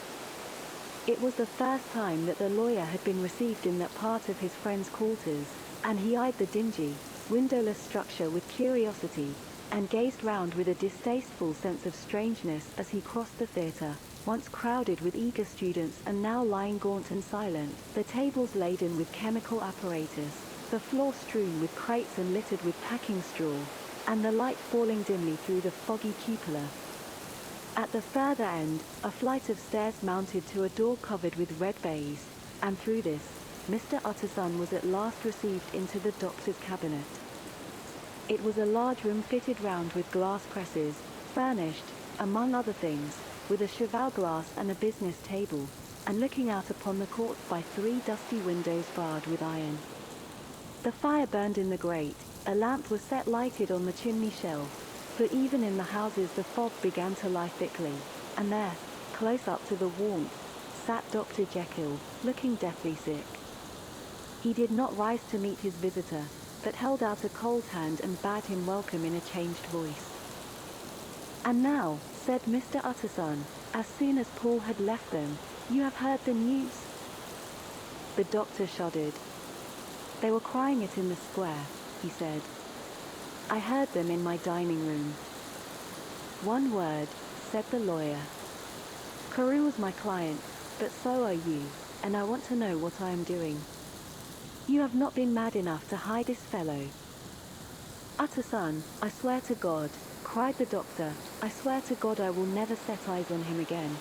It was the first time that the lawyer had been received in that part of his friend's quarters, and he eyed the dingy, windowless structure with curiosity, and gazed round with a distasteful sense of strangeness as he crossed the theatre, once crowded with eager students and now lying gaunt and silent, the tables laden with chemical apparatus, the floor strewn with crates and littered with packing straw, and the light falling dimly through the foggy cupola. At the further end, a flight of stairs mounted to a door covered with red baize, and through this, Mr. Utterson was at last received into the doctor's cabinet. It was a large room fitted round with glass presses, furnished, among other things, with a cheval glass and a business table, and looking out upon the court by 3 dusty windows barred with iron. The fire burned in the grate, a lamp was set lighted on the chimney shelf, for even in the houses the fog began to lie thickly, and there, close up to the warmth, sat Dr. Jekyll, looking deathly sick. He did not rise to meet his visitor, but held out a cold hand and bade him welcome in a changed voice. "And now," said Mr. Utterson, as soon as Paul had left them, "you have heard the news?" The doctor shuddered. "They were crying it in the square," he said. "I heard them in my dining room." "One word," said the lawyer. "Carew was my client, but so are you, and I want to know what I am doing. You have not been mad enough to hide this fellow." "Utterson, I swear to God," cried the doctor, "I swear to God I will never set eyes on him again.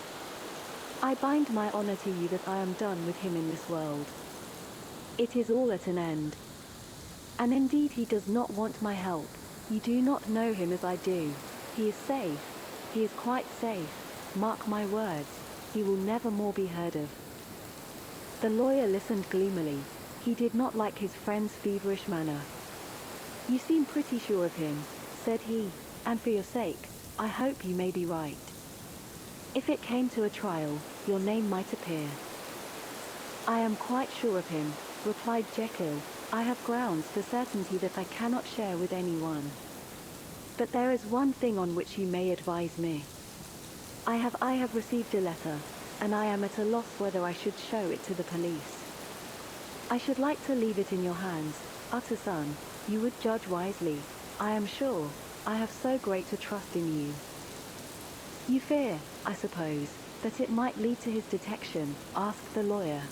I bind my honor to you that I am done with him in this world. It is all at an end. And indeed he does not want my help. You do not know him as I do. He is safe. He is quite safe. Mark my words, he will never more be heard of." The lawyer listened gloomily. He did not like his friend's feverish manner. "You seem pretty sure of him," said he, "and for your sake, I hope you may be right. If it came to a trial, your name might appear." "I am quite sure of him," replied Jekyll. "I have grounds for certainty that I cannot share with anyone. But there is one thing on which you may advise me. I have received a letter, and I am at a loss whether I should show it to the police. I should like to leave it in your hands, Utterson. You would judge wisely, I am sure. I have so great a trust in you." "You fear, I suppose, that it might lead to his detection?" asked the lawyer.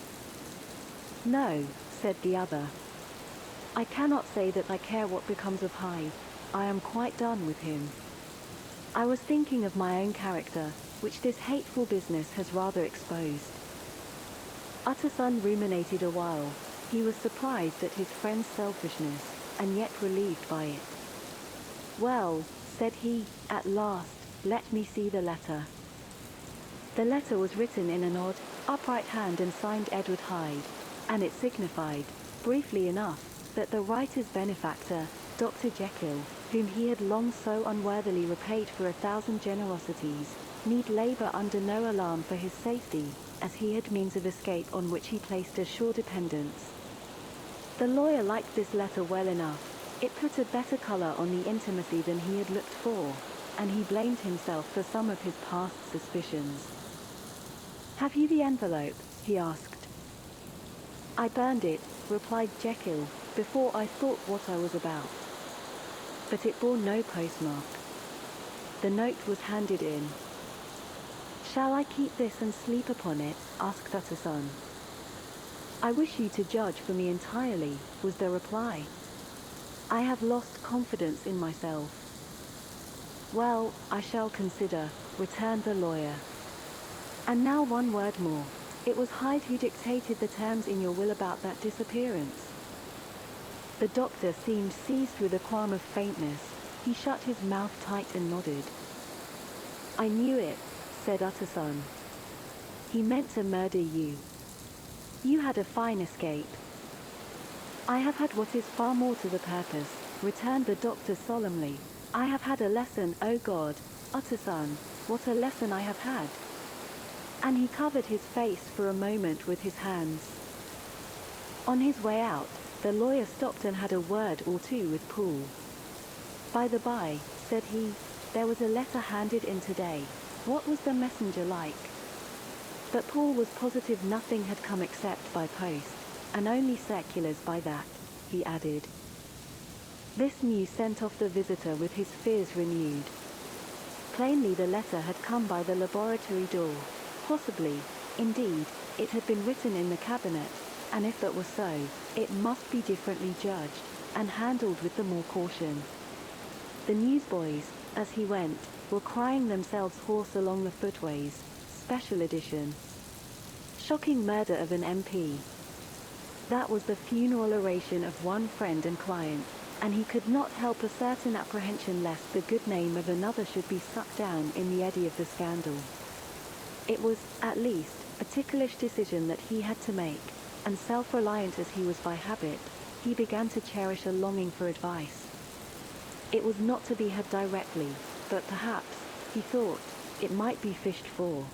"No," said the other. "I cannot say that I care what becomes of Hyde. I am quite done with him. I was thinking of my own character, which this hateful business has rather exposed." Utterson ruminated a while. He was surprised at his friend's selfishness, and yet relieved by it. "Well," said he, at last, "let me see the letter." The letter was written in an odd, upright hand and signed Edward Hyde, and it signified, briefly enough, that the writer's benefactor, Dr. Jekyll, whom he had long so unworthily repaid for 1,000 generosities, need labor under no alarm for his safety, as he had means of escape on which he placed a sure dependence. The lawyer liked this letter well enough. It put a better color on the intimacy than he had looked for, and he blamed himself for some of his past suspicions. "Have you the envelope?" he asked. "I burned it," replied Jekyll, "before I thought what I was about. But it bore no postmark. The note was handed in." "Shall I keep this and sleep upon it?" asked Utterson. "I wish you to judge for me entirely," was the reply. "I have lost confidence in myself." "Well, I shall consider," returned the lawyer. "And now one word more. It was Hyde who dictated the terms in your will about that disappearance?" The doctor seemed seized with a qualm of faintness. He shut his mouth tight and nodded. "I knew it," said Utterson. "He meant to murder you. You had a fine escape." "I have had what is far more to the purpose," returned the doctor solemnly. "I have had a lesson, oh God, Utterson, what a lesson I have had." And he covered his face for a moment with his hands. On his way out, the lawyer stopped and had a word or two with Paul. "By the by," said he, "there was a letter handed in today. What was the messenger like?" But Paul was positive nothing had come except by post, and only circulars by that, he added. This news sent off the visitor with his fears renewed. Plainly the letter had come by the laboratory door. Possibly, indeed, it had been written in the cabinet, and if that were so, it must be differently judged, and handled with the more caution. The newsboys, as he went, were crying themselves hoarse along the footways. Special edition. Shocking murder of an MP. That was the funeral oration of one friend and client, and he could not help a certain apprehension lest the good name of another should be sucked down in the eddy of the scandal. It was, at least, a ticklish decision that he had to make, and self-reliant as he was by habit, he began to cherish a longing for advice. It was not to be had directly, but perhaps, he thought, it might be fished for.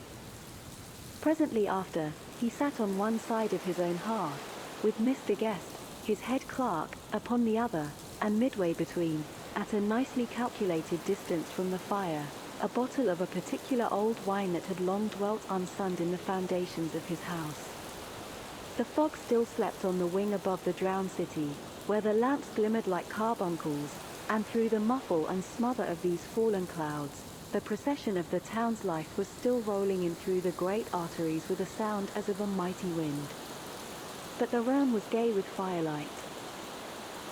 Presently after, he sat on one side of his own hearth, with Mr. Guest, his head clerk, upon the other, and midway between, at a nicely calculated distance from the fire, a bottle of a particular old wine that had long dwelt unsunned in the foundations of his house. The fog still slept on the wing above the drowned city, where the lamps glimmered like carbuncles, and through the muffle and smother of these fallen clouds, the procession of the town's life was still rolling in through the great arteries with a sound as of a mighty wind. But the realm was gay with firelight.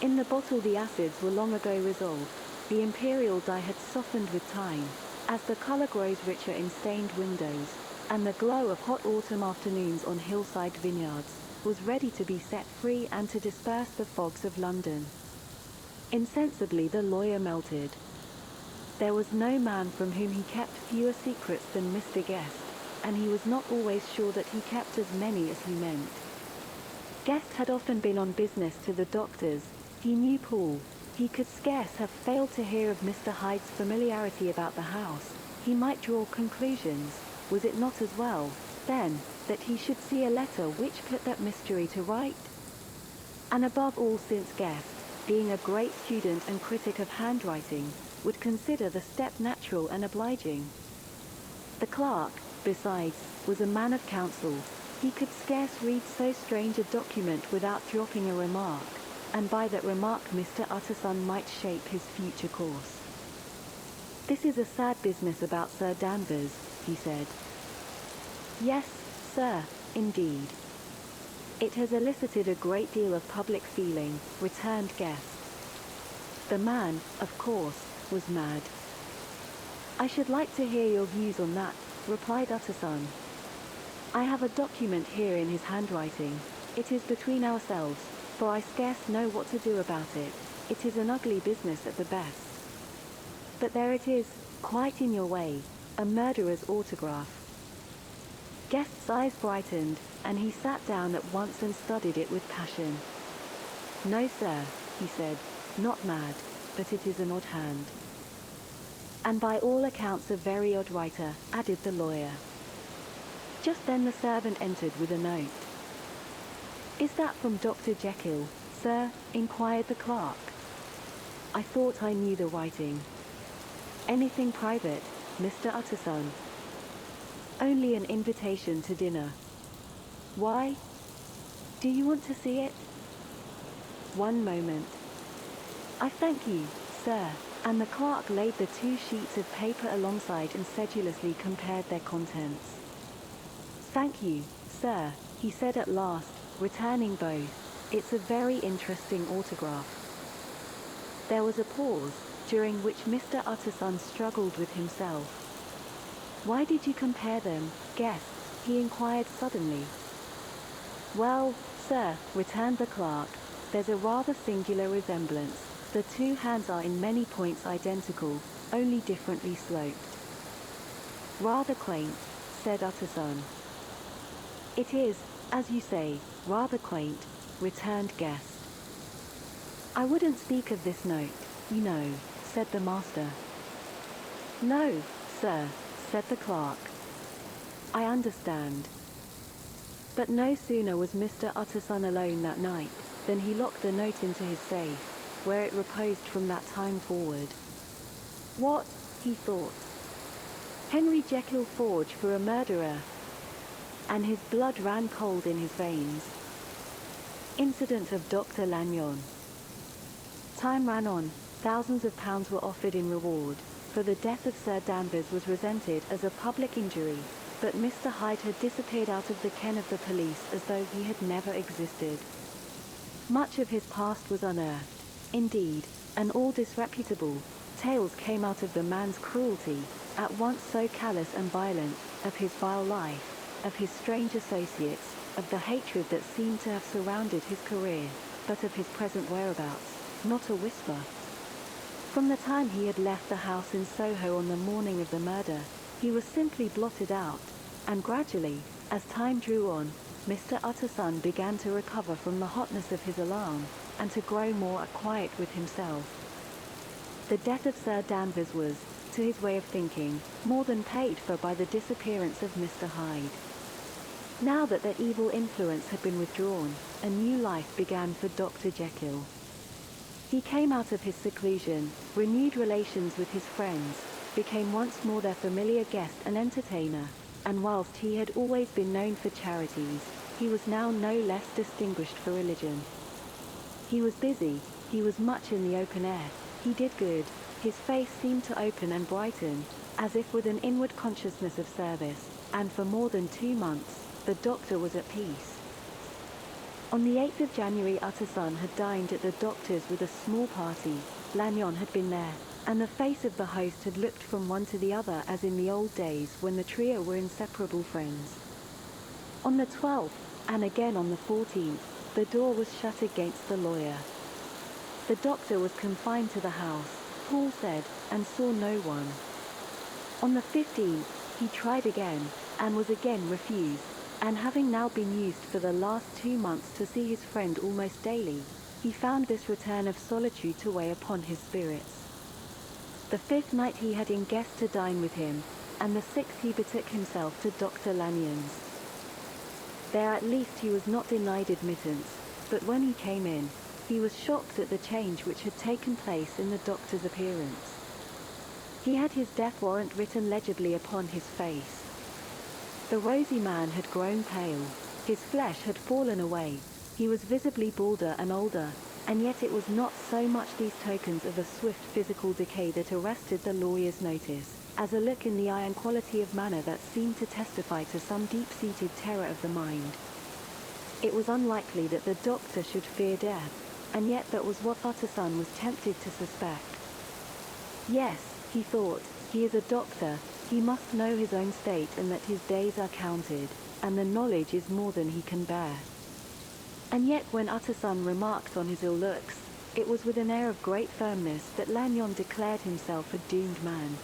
In the bottle the acids were long ago resolved, the imperial dye had softened with time, as the color grows richer in stained windows, and the glow of hot autumn afternoons on hillside vineyards was ready to be set free and to disperse the fogs of London. Insensibly the lawyer melted. There was no man from whom he kept fewer secrets than Mr. Guest, and he was not always sure that he kept as many as he meant. Guest had often been on business to the doctor's. He knew Paul. He could scarce have failed to hear of Mr. Hyde's familiarity about the house. He might draw conclusions. Was it not as well, then, that he should see a letter which put that mystery to right? And above all, since Guest, being a great student and critic of handwriting, would consider the step natural and obliging. The clerk, besides, was a man of counsel. He could scarce read so strange a document without dropping a remark, and by that remark Mr. Utterson might shape his future course. "This is a sad business about Sir Danvers," he said. "Yes, sir, indeed. It has elicited a great deal of public feeling," returned Guest. "The man, of course, was mad." "I should like to hear your views on that," replied Utterson. "I have a document here in his handwriting. It is between ourselves, for I scarce know what to do about it. It is an ugly business at the best. But there it is, quite in your way, a murderer's autograph." Guest's eyes brightened, and he sat down at once and studied it with passion. "No, sir," he said, "not mad, but it is an odd hand." "And by all accounts a very odd writer," added the lawyer. Just then the servant entered with a note. "Is that from Dr. Jekyll, sir?" inquired the clerk. "I thought I knew the writing." "Anything private, Mr. Utterson?" "Only an invitation to dinner." "Why? Do you want to see it?" "One moment." "I thank you, sir," and the clerk laid the 2 sheets of paper alongside and sedulously compared their contents. "Thank you, sir," he said at last, returning both. "It's a very interesting autograph." There was a pause, during which Mr. Utterson struggled with himself. "Why did you compare them, Guest?" he inquired suddenly. "Well, sir," returned the clerk, "there's a rather singular resemblance. The 2 hands are in many points identical, only differently sloped." "Rather quaint," said Utterson. "It is, as you say, rather quaint," returned Guest. "I wouldn't speak of this note, you know," said the master. "No, sir," said the clerk. "I understand." But no sooner was Mr. Utterson alone that night, than he locked the note into his safe, where it reposed from that time forward. What, he thought, Henry Jekyll forged for a murderer? And his blood ran cold in his veins. Incident of Dr. Lanyon. Time ran on. Thousands of pounds were offered in reward, for the death of Sir Danvers was resented as a public injury, but Mr. Hyde had disappeared out of the ken of the police as though he had never existed. Much of his past was unearthed. Indeed, and all disreputable tales came out of the man's cruelty, at once so callous and violent, of his vile life, of his strange associates, of the hatred that seemed to have surrounded his career, but of his present whereabouts, not a whisper. From the time he had left the house in Soho on the morning of the murder, he was simply blotted out, and gradually, as time drew on, Mr. Utterson began to recover from the hotness of his alarm, and to grow more at quiet with himself. The death of Sir Danvers was, to his way of thinking, more than paid for by the disappearance of Mr. Hyde. Now that that evil influence had been withdrawn, a new life began for Dr. Jekyll. He came out of his seclusion, renewed relations with his friends, became once more their familiar guest and entertainer, and whilst he had always been known for charities, he was now no less distinguished for religion. He was busy, he was much in the open air, he did good, his face seemed to open and brighten, as if with an inward consciousness of service, and for more than 2 months, the doctor was at peace. On the 8th of January, Utterson had dined at the doctor's with a small party. Lanyon had been there, and the face of the host had looked from one to the other as in the old days when the trio were inseparable friends. On the 12th, and again on the 14th, the door was shut against the lawyer. The doctor was confined to the house, Paul said, and saw no one. On the 15th, he tried again, and was again refused, and having now been used for the last 2 months to see his friend almost daily, he found this return of solitude to weigh upon his spirits. The 5th night he had in guests to dine with him, and the 6th he betook himself to Dr. Lanyon's. There at least he was not denied admittance, but when he came in, he was shocked at the change which had taken place in the doctor's appearance. He had his death warrant written legibly upon his face. The rosy man had grown pale, his flesh had fallen away, he was visibly balder and older, and yet it was not so much these tokens of a swift physical decay that arrested the lawyer's notice, as a look in the eye and quality of manner that seemed to testify to some deep-seated terror of the mind. It was unlikely that the doctor should fear death, and yet that was what Utterson was tempted to suspect. Yes, he thought, he is a doctor, he must know his own state and that his days are counted, and the knowledge is more than he can bear. And yet when Utterson remarked on his ill looks, it was with an air of great firmness that Lanyon declared himself a doomed man.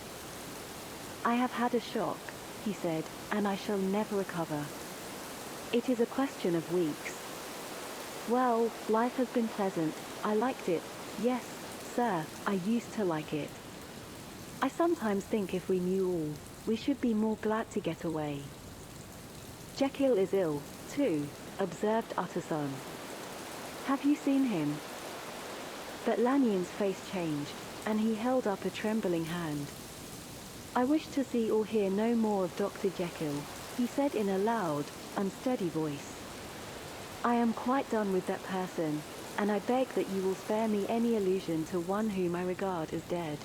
"I have had a shock," he said, "and I shall never recover. It is a question of weeks. Well, life has been pleasant, I liked it, yes, sir, I used to like it. I sometimes think if we knew all, we should be more glad to get away." "Jekyll is ill, too," observed Utterson. "Have you seen him?" But Lanyon's face changed, and he held up a trembling hand. "I wish to see or hear no more of Dr. Jekyll," he said in a loud, unsteady voice. "I am quite done with that person, and I beg that you will spare me any allusion to one whom I regard as dead."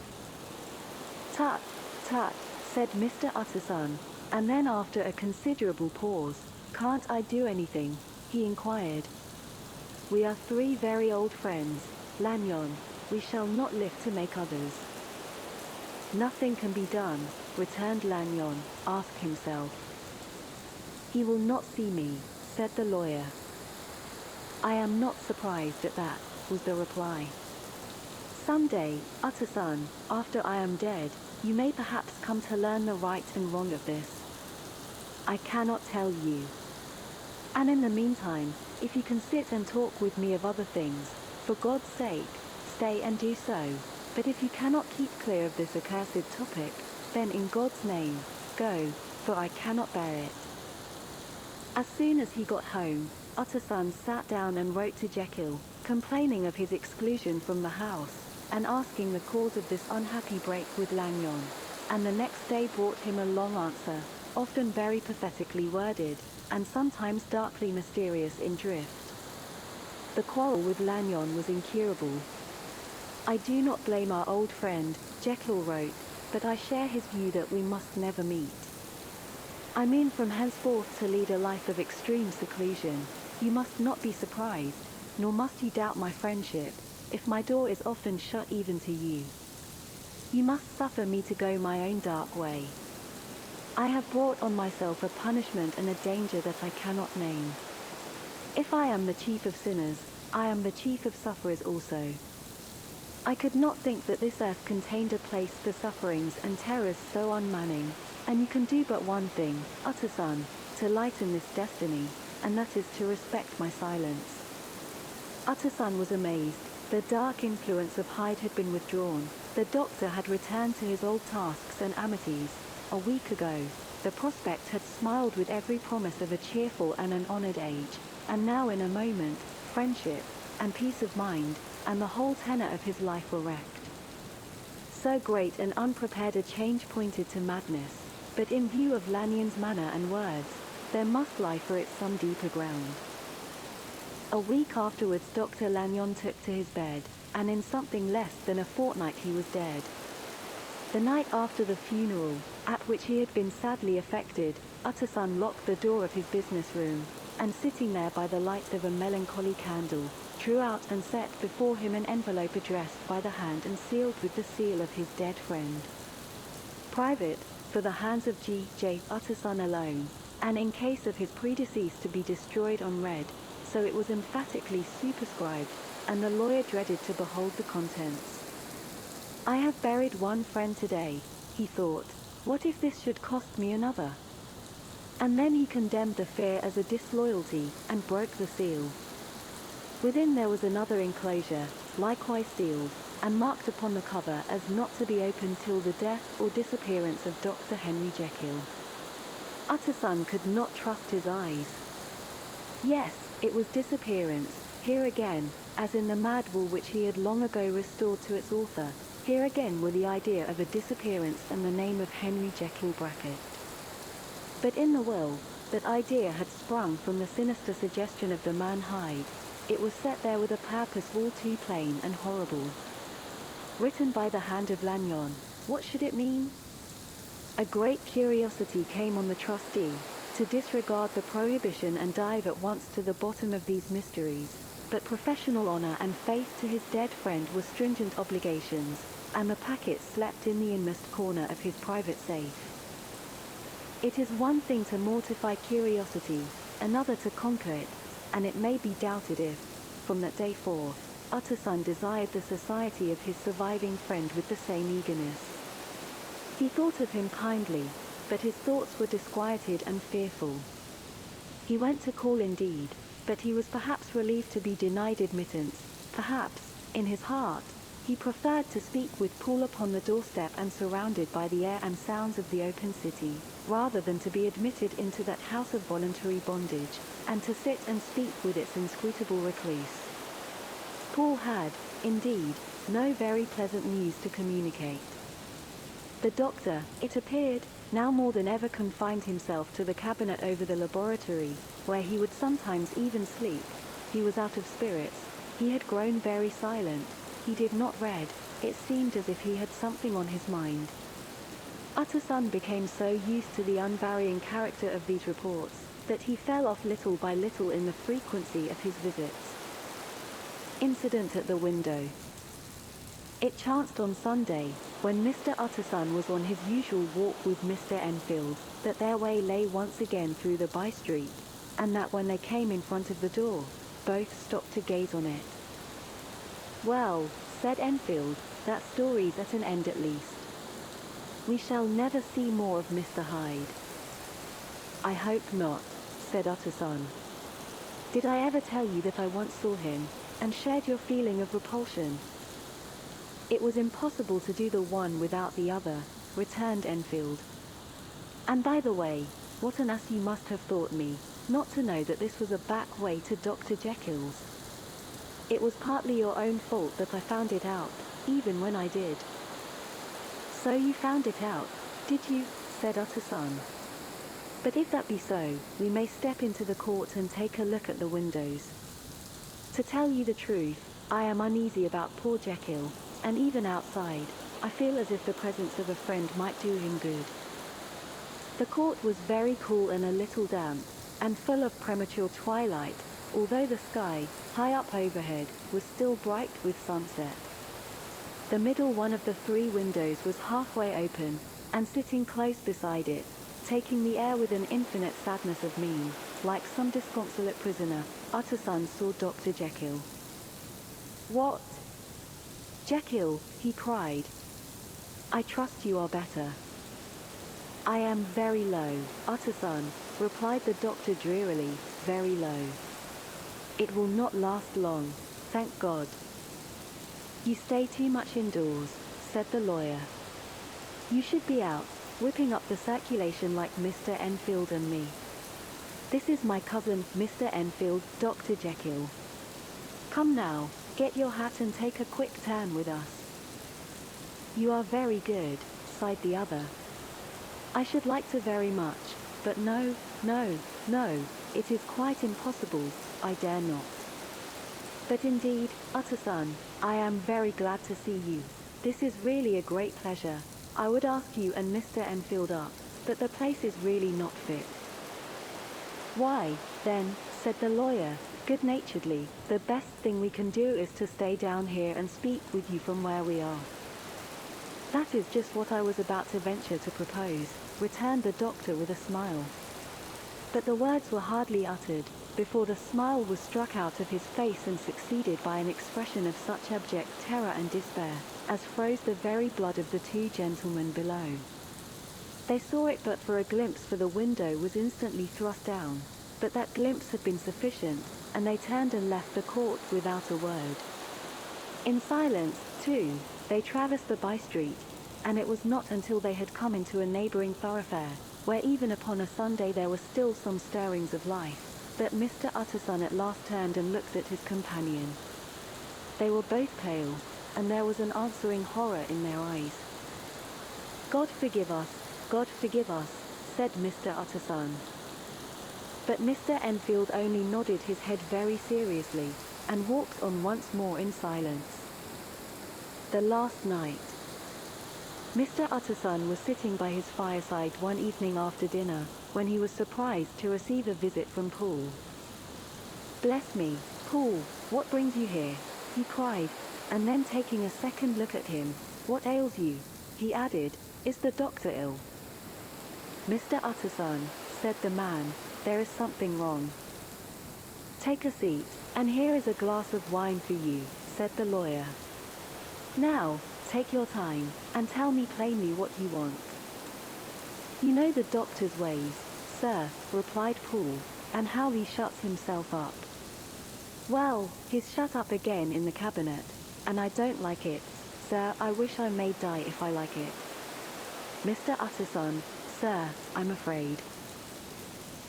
"Tut, tut," said Mr. Utterson, and then after a considerable pause, "Can't I do anything?" he inquired. "We are 3 very old friends, Lanyon, we shall not live to make others." "Nothing can be done," returned Lanyon, "ask himself." "He will not see me," said the lawyer. "I am not surprised at that," was the reply. "Some day, Utterson, after I am dead, you may perhaps come to learn the right and wrong of this. I cannot tell you. And in the meantime, if you can sit and talk with me of other things, for God's sake, stay and do so, but if you cannot keep clear of this accursed topic, then in God's name, go, for I cannot bear it." As soon as he got home, Utterson sat down and wrote to Jekyll, complaining of his exclusion from the house, and asking the cause of this unhappy break with Lanyon, and the next day brought him a long answer, often very pathetically worded, and sometimes darkly mysterious in drift. The quarrel with Lanyon was incurable. "I do not blame our old friend," Jekyll wrote, "but I share his view that we must never meet. I mean from henceforth to lead a life of extreme seclusion. You must not be surprised, nor must you doubt my friendship, if my door is often shut even to you. You must suffer me to go my own dark way. I have brought on myself a punishment and a danger that I cannot name. If I am the chief of sinners, I am the chief of sufferers also. I could not think that this earth contained a place for sufferings and terrors so unmanning, and you can do but one thing, Utterson, to lighten this destiny, and that is to respect my silence." Utterson was amazed. The dark influence of Hyde had been withdrawn. The doctor had returned to his old tasks and amities. A week ago, The prospect had smiled with every promise of a cheerful and an honored age, and now in a moment, friendship, and peace of mind, and the whole tenor of his life were wrecked. So great and unprepared a change pointed to madness, but in view of Lanyon's manner and words, there must lie for it some deeper ground. A week afterwards Dr. Lanyon took to his bed, and in something less than a fortnight he was dead. The night after the funeral, at which he had been sadly affected, Utterson locked the door of his business room, and sitting there by the light of a melancholy candle, drew out and set before him an envelope addressed by the hand and sealed with the seal of his dead friend. Private, for the hands of G.J. Utterson alone, and in case of his predeceased to be destroyed unread, so it was emphatically superscribed, and the lawyer dreaded to behold the contents. I have buried one friend today, he thought. What if this should cost me another? And then he condemned the fear as a disloyalty, and broke the seal. Within there was another enclosure, likewise sealed, and marked upon the cover as not to be opened till the death or disappearance of Dr. Henry Jekyll. Utterson could not trust his eyes. Yes, it was disappearance, here again, as in the mad wool which he had long ago restored to its author. Here again were the idea of a disappearance and the name of Henry Jekyll Brackett. But in the will, that idea had sprung from the sinister suggestion of the man Hyde. It was set there with a purpose all too plain and horrible. Written by the hand of Lanyon, what should it mean? A great curiosity came on the trustee, to disregard the prohibition and dive at once to the bottom of these mysteries, but professional honor and faith to his dead friend were stringent obligations, and the packet slept in the inmost corner of his private safe. It is one thing to mortify curiosity, another to conquer it, and it may be doubted if, from that day forth, Utterson desired the society of his surviving friend with the same eagerness. He thought of him kindly, but his thoughts were disquieted and fearful. He went to call indeed, but he was perhaps relieved to be denied admittance. Perhaps, in his heart, he preferred to speak with Paul upon the doorstep and surrounded by the air and sounds of the open city, rather than to be admitted into that house of voluntary bondage, and to sit and speak with its inscrutable recluse. Paul had, indeed, no very pleasant news to communicate. The doctor, it appeared, now more than ever confined himself to the cabinet over the laboratory, where he would sometimes even sleep. He was out of spirits. He had grown very silent. He did not read. It seemed as if he had something on his mind. Utterson became so used to the unvarying character of these reports, that he fell off little by little in the frequency of his visits. Incident at the window. It chanced on Sunday, when Mr. Utterson was on his usual walk with Mr. Enfield, that their way lay once again through the by-street, and that when they came in front of the door, both stopped to gaze on it. "Well," said Enfield, "that story's at an end at least. We shall never see more of Mr. Hyde." "I hope not," said Utterson. "Did I ever tell you that I once saw him, and shared your feeling of repulsion?" "It was impossible to do the one without the other," returned Enfield. "And by the way, what an ass you must have thought me, not to know that this was a back way to Dr. Jekyll's. It was partly your own fault that I found it out, even when I did." "So you found it out, did you?" said Utterson. "But if that be so, we may step into the court and take a look at the windows. To tell you the truth, I am uneasy about poor Jekyll, and even outside, I feel as if the presence of a friend might do him good." The court was very cool and a little damp, and full of premature twilight, although the sky, high up overhead, was still bright with sunset. The middle one of the three windows was halfway open, and sitting close beside it, taking the air with an infinite sadness of mien, like some disconsolate prisoner, Utterson saw Dr. Jekyll. "What? Jekyll," he cried. "I trust you are better." "I am very low, Utterson," replied the doctor drearily, "very low. It will not last long, thank God." "You stay too much indoors," said the lawyer. "You should be out, whipping up the circulation like Mr. Enfield and me. This is my cousin, Mr. Enfield, Dr. Jekyll. Come now, get your hat and take a quick turn with us. You are very good, sighed the other. I should like to very much, but no, it is quite impossible, I dare not. But indeed, Utterson, I am very glad to see you. This is really a great pleasure. I would ask you and Mr. Enfield up, but the place is really not fit. Why, then, said the lawyer, good-naturedly, the best thing we can do is to stay down here and speak with you from where we are. That is just what I was about to venture to propose, returned the doctor with a smile. But the words were hardly uttered, before the smile was struck out of his face and succeeded by an expression of such abject terror and despair, as froze the very blood of the two gentlemen below. They saw it but for a glimpse, for the window was instantly thrust down, but that glimpse had been sufficient, and they turned and left the court without a word. In silence, too, they traversed the by-street, and it was not until they had come into a neighbouring thoroughfare, where even upon a Sunday there were still some stirrings of life, that Mr. Utterson at last turned and looked at his companion. They were both pale, and there was an answering horror in their eyes. God forgive us, said Mr. Utterson. But Mr. Enfield only nodded his head very seriously, and walked on once more in silence. The last night. Mr. Utterson was sitting by his fireside one evening after dinner, when he was surprised to receive a visit from Paul. Bless me, Paul, what brings you here? He cried, and then taking a second look at him, what ails you? He added, is the doctor ill? Mr. Utterson, said the man, there is something wrong. Take a seat, and here is a glass of wine for you, said the lawyer. Now, take your time, and tell me plainly what you want. You know the doctor's ways, sir, replied Paul, and how he shuts himself up. Well, he's shut up again in the cabinet, and I don't like it, sir. I wish I may die if I like it. Mr. Utterson, sir, I'm afraid.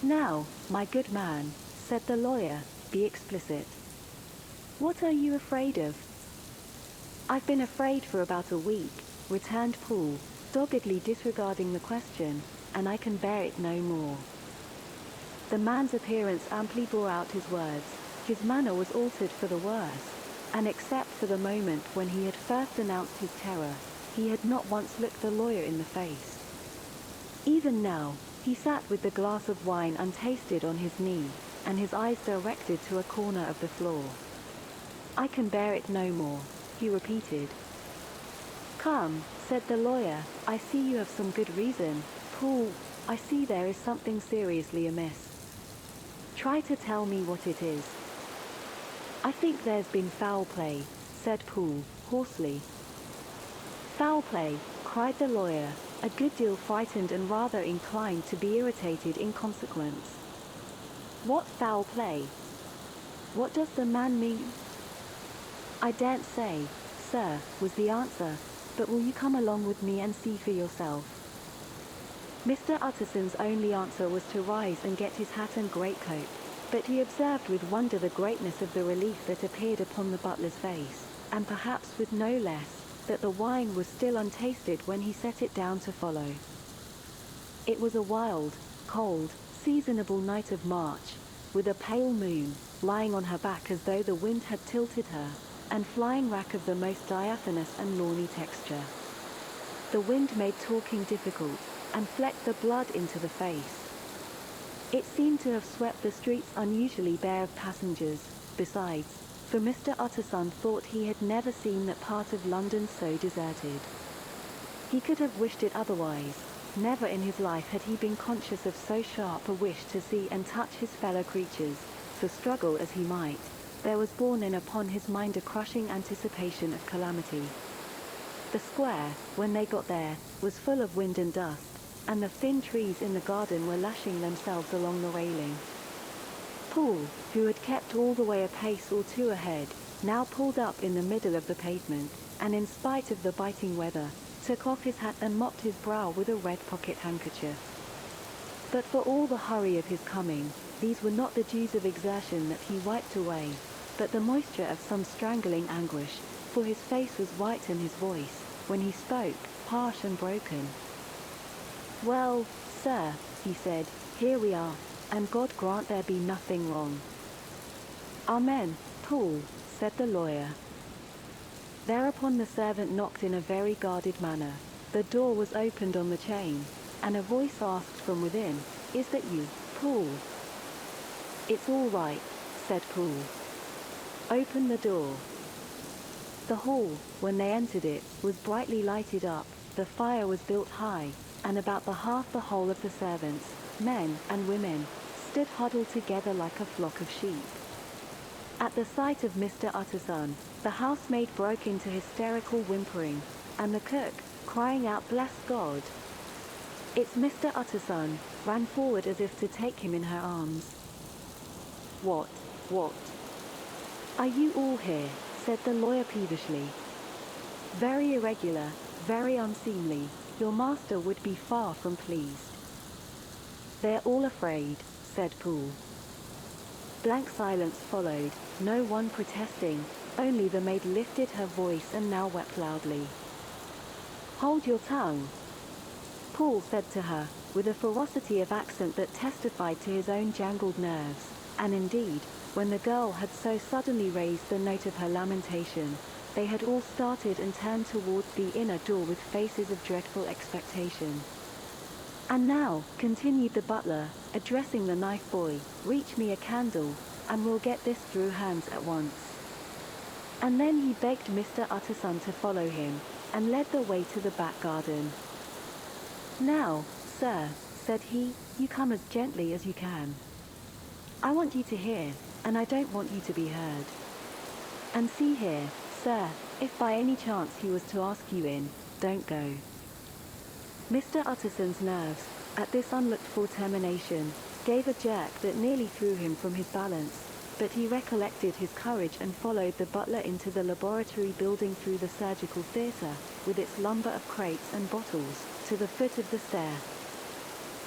Now, my good man, said the lawyer, be explicit. What are you afraid of? I've been afraid for about a week, returned Paul, doggedly disregarding the question, and I can bear it no more. The man's appearance amply bore out his words. His manner was altered for the worse, and except for the moment when he had first announced his terror, he had not once looked the lawyer in the face. Even now, he sat with the glass of wine untasted on his knee, and his eyes directed to a corner of the floor. I can bear it no more, he repeated. Come, said the lawyer, I see you have some good reason. Paul, I see there is something seriously amiss. Try to tell me what it is. I think there's been foul play, said Paul, hoarsely. Foul play, cried the lawyer, a good deal frightened and rather inclined to be irritated in consequence. What foul play? What does the man mean? I daren't say, sir, was the answer, but will you come along with me and see for yourself? Mr. Utterson's only answer was to rise and get his hat and greatcoat, but he observed with wonder the greatness of the relief that appeared upon the butler's face, and perhaps with no less, that the wine was still untasted when he set it down to follow. It was a wild, cold, seasonable night of March, with a pale moon, lying on her back as though the wind had tilted her, and flying rack of the most diaphanous and lawny texture. The wind made talking difficult, and flecked the blood into the face. It seemed to have swept the streets unusually bare of passengers, besides, for Mr. Utterson thought he had never seen that part of London so deserted. He could have wished it otherwise. Never in his life had he been conscious of so sharp a wish to see and touch his fellow creatures, for struggle as he might, there was borne in upon his mind a crushing anticipation of calamity. The square, when they got there, was full of wind and dust, and the thin trees in the garden were lashing themselves along the railing. Paul, who had kept all the way a pace or two ahead, now pulled up in the middle of the pavement, and in spite of the biting weather, took off his hat and mopped his brow with a red pocket handkerchief. But for all the hurry of his coming, these were not the dews of exertion that he wiped away, but the moisture of some strangling anguish, for his face was white and his voice, when he spoke, harsh and broken. "Well, sir," he said, "here we are, and God grant there be nothing wrong." "Amen, Paul," said the lawyer. Thereupon the servant knocked in a very guarded manner. The door was opened on the chain, and a voice asked from within, "Is that you, Paul?" "It's all right," said Paul. "Open the door." The hall, when they entered it, was brightly lighted up, the fire was built high, and about the whole of the servants, men and women, stood huddled together like a flock of sheep. At the sight of Mr. Utterson, the housemaid broke into hysterical whimpering, and the cook, crying out, "Bless God! It's Mr. Utterson," ran forward as if to take him in her arms. What? Are you all here?" said the lawyer peevishly. "Very irregular, very unseemly. Your master would be far from pleased." "They're all afraid," said Paul. Blank silence followed, no one protesting, only the maid lifted her voice and now wept loudly. "Hold your tongue," Paul said to her, with a ferocity of accent that testified to his own jangled nerves, and indeed, when the girl had so suddenly raised the note of her lamentation, they had all started and turned towards the inner door with faces of dreadful expectation. "And now," continued the butler, addressing the knife boy, "reach me a candle, and we'll get this through hands at once." And then he begged Mr. Utterson to follow him, and led the way to the back garden. "Now, sir," said he, "you come as gently as you can. I want you to hear, and I don't want you to be heard. And see here, sir, if by any chance he was to ask you in, don't go." Mr. Utterson's nerves, at this unlooked-for termination, gave a jerk that nearly threw him from his balance, but he recollected his courage and followed the butler into the laboratory building through the surgical theatre, with its lumber of crates and bottles, to the foot of the stair.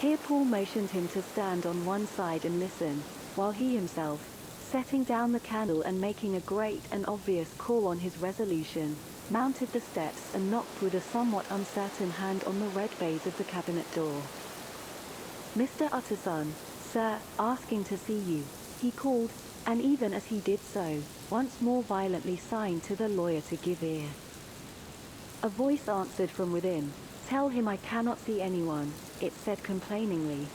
Here Paul motioned him to stand on one side and listen, while he himself, setting down the candle and making a great and obvious call on his resolution, mounted the steps and knocked with a somewhat uncertain hand on the red baize of the cabinet door. "Mr. Utterson, sir, asking to see you," he called, and even as he did so, once more violently signed to the lawyer to give ear. A voice answered from within, "Tell him I cannot see anyone," it said complainingly.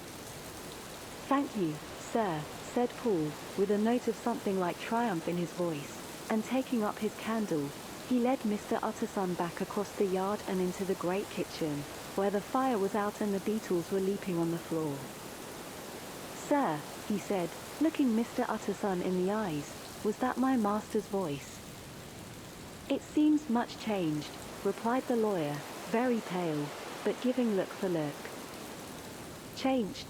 "Thank you, sir," said Paul, with a note of something like triumph in his voice, and taking up his candle, he led Mr. Utterson back across the yard and into the great kitchen, where the fire was out and the beetles were leaping on the floor. "Sir," he said, looking Mr. Utterson in the eyes, "was that my master's voice?" "It seems much changed," replied the lawyer, very pale, but giving look for look. "Changed?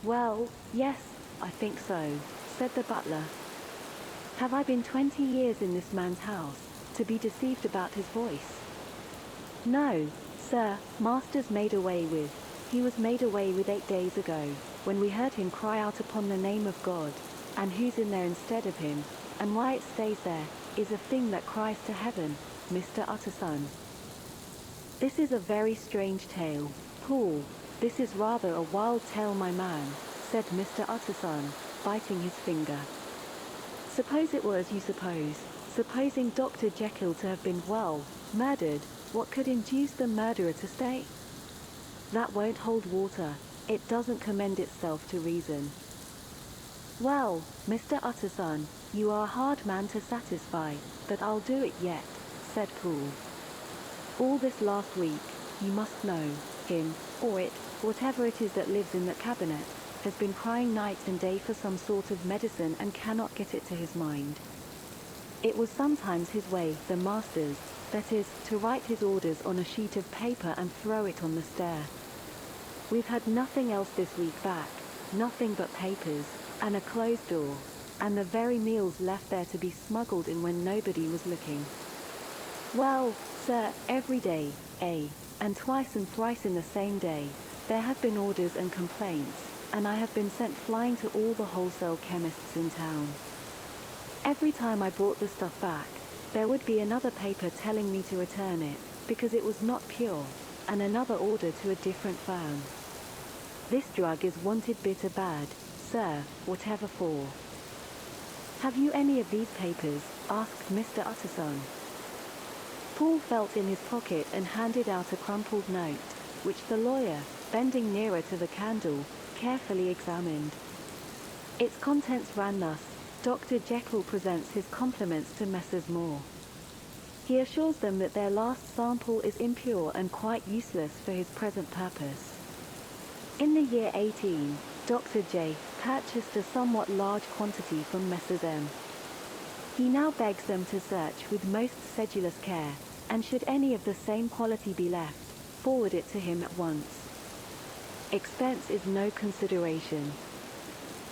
Well, yes, I think so," said the butler. "Have I been 20 years in this man's house, to be deceived about his voice? No, sir, master's made away with. He was made away with 8 days ago, when we heard him cry out upon the name of God, and who's in there instead of him, and why it stays there, is a thing that cries to heaven, Mr. Utterson." "This is a very strange tale, Paul, this is rather a wild tale, my man," said Mr. Utterson, biting his finger. "Suppose it were as you suppose, supposing Dr. Jekyll to have been, well, murdered, what could induce the murderer to stay? That won't hold water, it doesn't commend itself to reason." "Well, Mr. Utterson, you are a hard man to satisfy, but I'll do it yet," said Paul. "All this last week, you must know, him, or it, whatever it is that lives in that cabinet, has been crying night and day for some sort of medicine and cannot get it to his mind. It was sometimes his way, the master's, that is, to write his orders on a sheet of paper and throw it on the stair. We've had nothing else this week back, nothing but papers, and a closed door, and the very meals left there to be smuggled in when nobody was looking. Well, sir, every day, and twice and thrice in the same day, there have been orders and complaints, and I have been sent flying to all the wholesale chemists in town. Every time I brought the stuff back, there would be another paper telling me to return it, because it was not pure, and another order to a different firm. This drug is wanted bitter bad, sir, whatever for. Have you any of these papers? Asked Mr. Utterson. Paul felt in his pocket and handed out a crumpled note, which the lawyer, bending nearer to the candle, carefully examined. Its contents ran thus: Dr. Jekyll presents his compliments to Messrs. Moore. He assures them that their last sample is impure and quite useless for his present purpose. In the year 18, Dr. J. purchased a somewhat large quantity from Messrs. M. He now begs them to search with most sedulous care, and should any of the same quality be left, forward it to him at once. Expense is no consideration.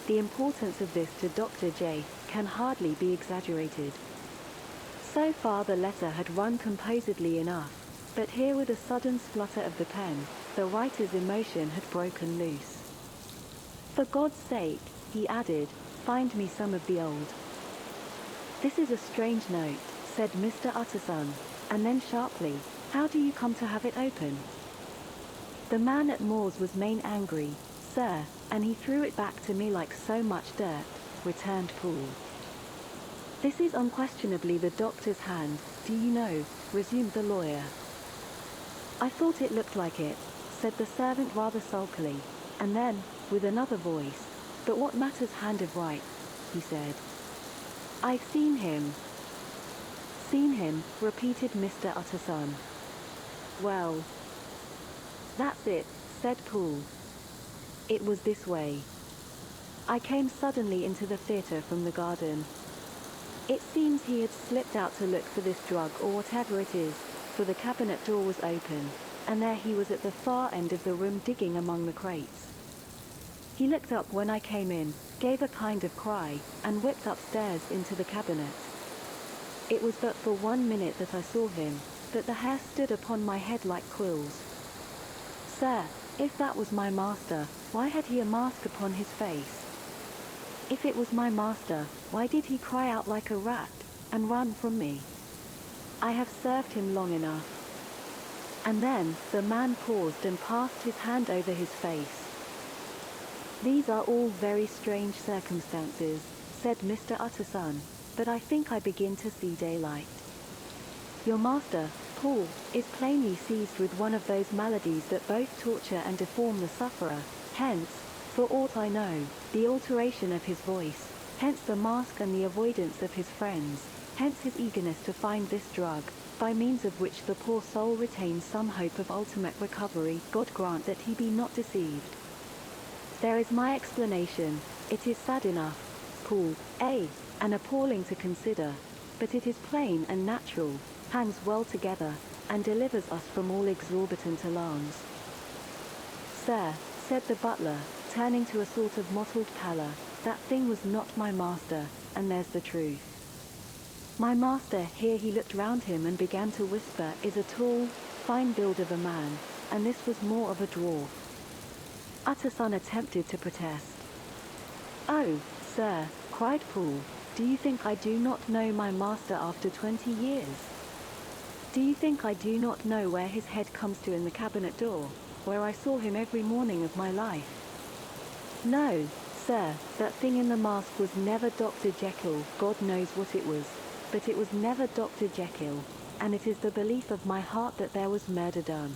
The importance of this to Dr. J. can hardly be exaggerated. So far the letter had run composedly enough, but here with a sudden splutter of the pen, the writer's emotion had broken loose. For God's sake, he added, find me some of the old. This is a strange note, said Mr. Utterson, and then sharply, how do you come to have it open? The man at Moore's was main angry, sir, and he threw it back to me like so much dirt, returned Paul. This is unquestionably the doctor's hand, do you know, resumed the lawyer. I thought it looked like it, said the servant rather sulkily, and then, with another voice, but what matters hand of right, he said. I've seen him. Seen him, repeated Mr. Utterson. Well, that's it, said Paul. It was this way. I came suddenly into the theatre from the garden. It seems he had slipped out to look for this drug or whatever it is, for the cabinet door was open, and there he was at the far end of the room digging among the crates. He looked up when I came in, gave a kind of cry, and whipped upstairs into the cabinet. It was but for 1 minute that I saw him, but the hair stood upon my head like quills. Sir, if that was my master, why had he a mask upon his face? If it was my master, why did he cry out like a rat, and run from me? I have served him long enough. And then, the man paused and passed his hand over his face. These are all very strange circumstances, said Mr. Utterson, but I think I begin to see daylight. Your master, Paul, is plainly seized with one of those maladies that both torture and deform the sufferer, hence, for aught I know, the alteration of his voice, hence the mask and the avoidance of his friends, hence his eagerness to find this drug, by means of which the poor soul retains some hope of ultimate recovery. God grant that he be not deceived. There is my explanation. It is sad enough, Paul, and appalling to consider, but it is plain and natural, hangs well together, and delivers us from all exorbitant alarms. Sir, said the butler, turning to a sort of mottled pallor, that thing was not my master, and there's the truth. My master, here he looked round him and began to whisper, is a tall, fine build of a man, and this was more of a dwarf. Utterson attempted to protest. Oh, sir, cried Paul, do you think I do not know my master after 20 years? Do you think I do not know where his head comes to in the cabinet door, where I saw him every morning of my life? No, sir, that thing in the mask was never Dr. Jekyll, God knows what it was, but it was never Dr. Jekyll, and it is the belief of my heart that there was murder done.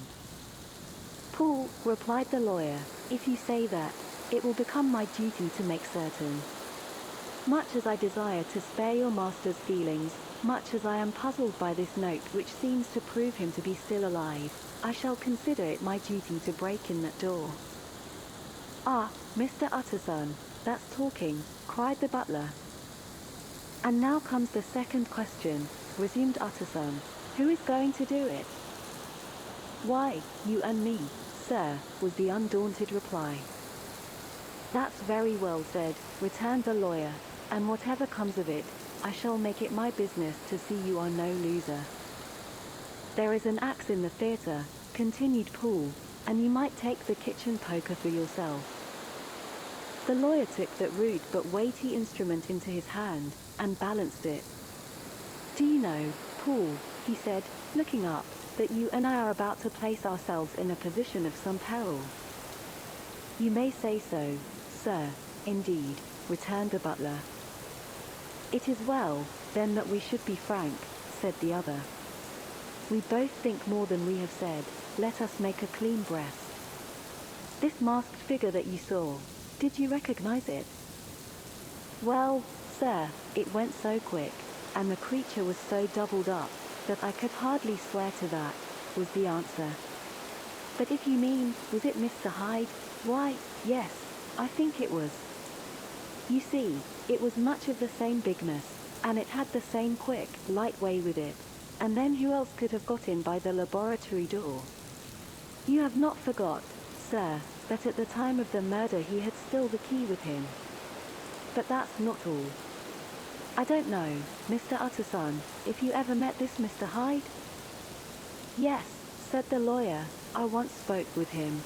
Paul, replied the lawyer, if you say that, it will become my duty to make certain. Much as I desire to spare your master's feelings, much as I am puzzled by this note which seems to prove him to be still alive, I shall consider it my duty to break in that door. Ah, Mr. Utterson, that's talking, cried the butler. And now comes the second question, resumed Utterson, who is going to do it? Why, you and me, sir, was the undaunted reply. That's very well said, returned the lawyer, and whatever comes of it, I shall make it my business to see you are no loser. There is an axe in the theatre, continued Poole, and you might take the kitchen poker for yourself. The lawyer took that rude but weighty instrument into his hand, and balanced it. Do you know, Poole, he said, looking up, that you and I are about to place ourselves in a position of some peril? You may say so, sir, indeed, returned the butler. It is well, then, that we should be frank, said the other. We both think more than we have said. Let us make a clean breast. This masked figure that you saw, did you recognize it? Well, sir, it went so quick, and the creature was so doubled up, that I could hardly swear to that, was the answer. But if you mean, was it Mr. Hyde? Why, yes, I think it was. You see, it was much of the same bigness, and it had the same quick, light way with it. And then who else could have got in by the laboratory door? You have not forgot, sir, that at the time of the murder he had still the key with him. But that's not all. I don't know, Mr. Utterson, if you ever met this Mr. Hyde? Yes, said the lawyer, I once spoke with him.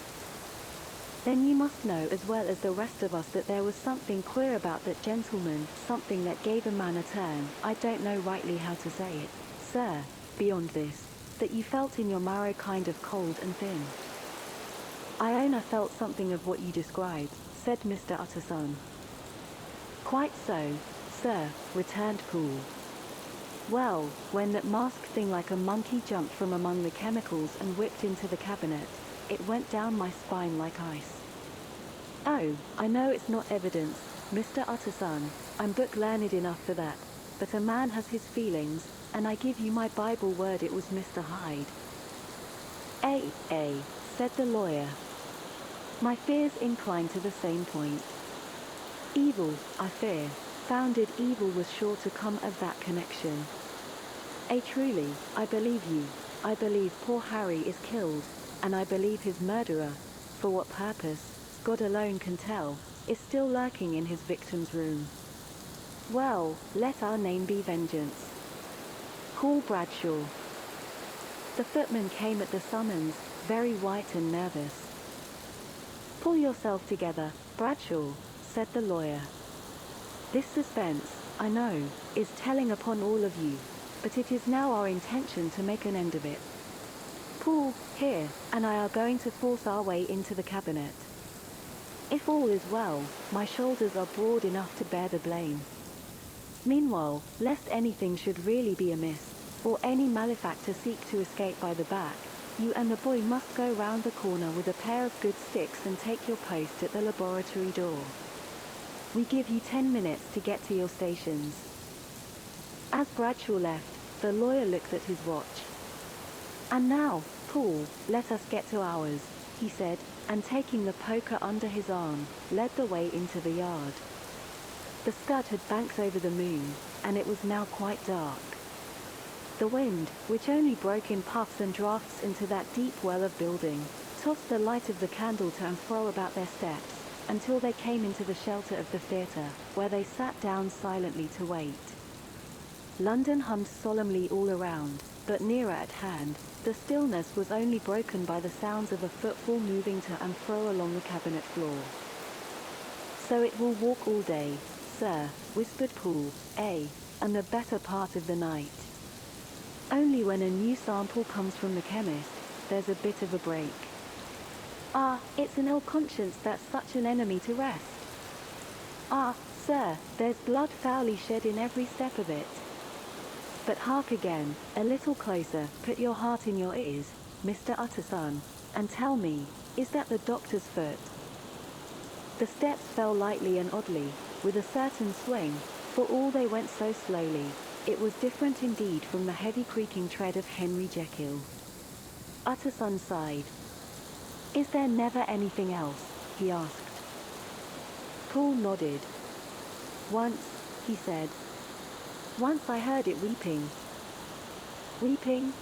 Then you must know as well as the rest of us that there was something queer about that gentleman, something that gave a man a turn, I don't know rightly how to say it, sir, beyond this, that you felt in your marrow kind of cold and thin. I own I felt something of what you described, said Mr. Utterson. Quite so, sir, returned Poole. Well, when that masked thing like a monkey jumped from among the chemicals and whipped into the cabinet, it went down my spine like ice. Oh, I know it's not evidence, Mr. Utterson, I'm book learned enough for that, but a man has his feelings, and I give you my Bible word it was Mr. Hyde. Said the lawyer. My fears incline to the same point. Evil, I fear, founded evil was sure to come of that connection. Truly, I believe you. I believe poor Harry is killed, and I believe his murderer, for what purpose, God alone can tell, is still lurking in his victim's room. Well, let our name be Vengeance. Call Bradshaw. The footman came at the summons, very white and nervous. Pull yourself together, Bradshaw, said the lawyer. This suspense, I know, is telling upon all of you, but it is now our intention to make an end of it. Poole, here, and I are going to force our way into the cabinet. If all is well, my shoulders are broad enough to bear the blame. Meanwhile, lest anything should really be amiss, or any malefactor seek to escape by the back, you and the boy must go round the corner with a pair of good sticks and take your post at the laboratory door. We give you 10 minutes to get to your stations. As Bradshaw left, the lawyer looked at his watch. And now, Poole, let us get to ours, he said, and taking the poker under his arm, led the way into the yard. The scud had banked over the moon, and it was now quite dark. The wind, which only broke in puffs and draughts into that deep well of building, tossed the light of the candle to and fro about their steps, until they came into the shelter of the theatre, where they sat down silently to wait. London hummed solemnly all around, but nearer at hand, the stillness was only broken by the sounds of a footfall moving to and fro along the cabinet floor. So it will walk all day, sir, whispered Poole, and the better part of the night. Only when a new sample comes from the chemist, there's a bit of a break. Ah, it's an ill conscience that's such an enemy to rest. Ah, sir, there's blood foully shed in every step of it. But hark again, a little closer, put your heart in your ears, Mr. Utterson, and tell me, is that the doctor's foot? The steps fell lightly and oddly, with a certain swing, for all they went so slowly. It was different indeed from the heavy creaking tread of Henry Jekyll. Utterson sighed. Is there never anything else? He asked. Poole nodded. Once, he said. Once I heard it weeping. Weeping?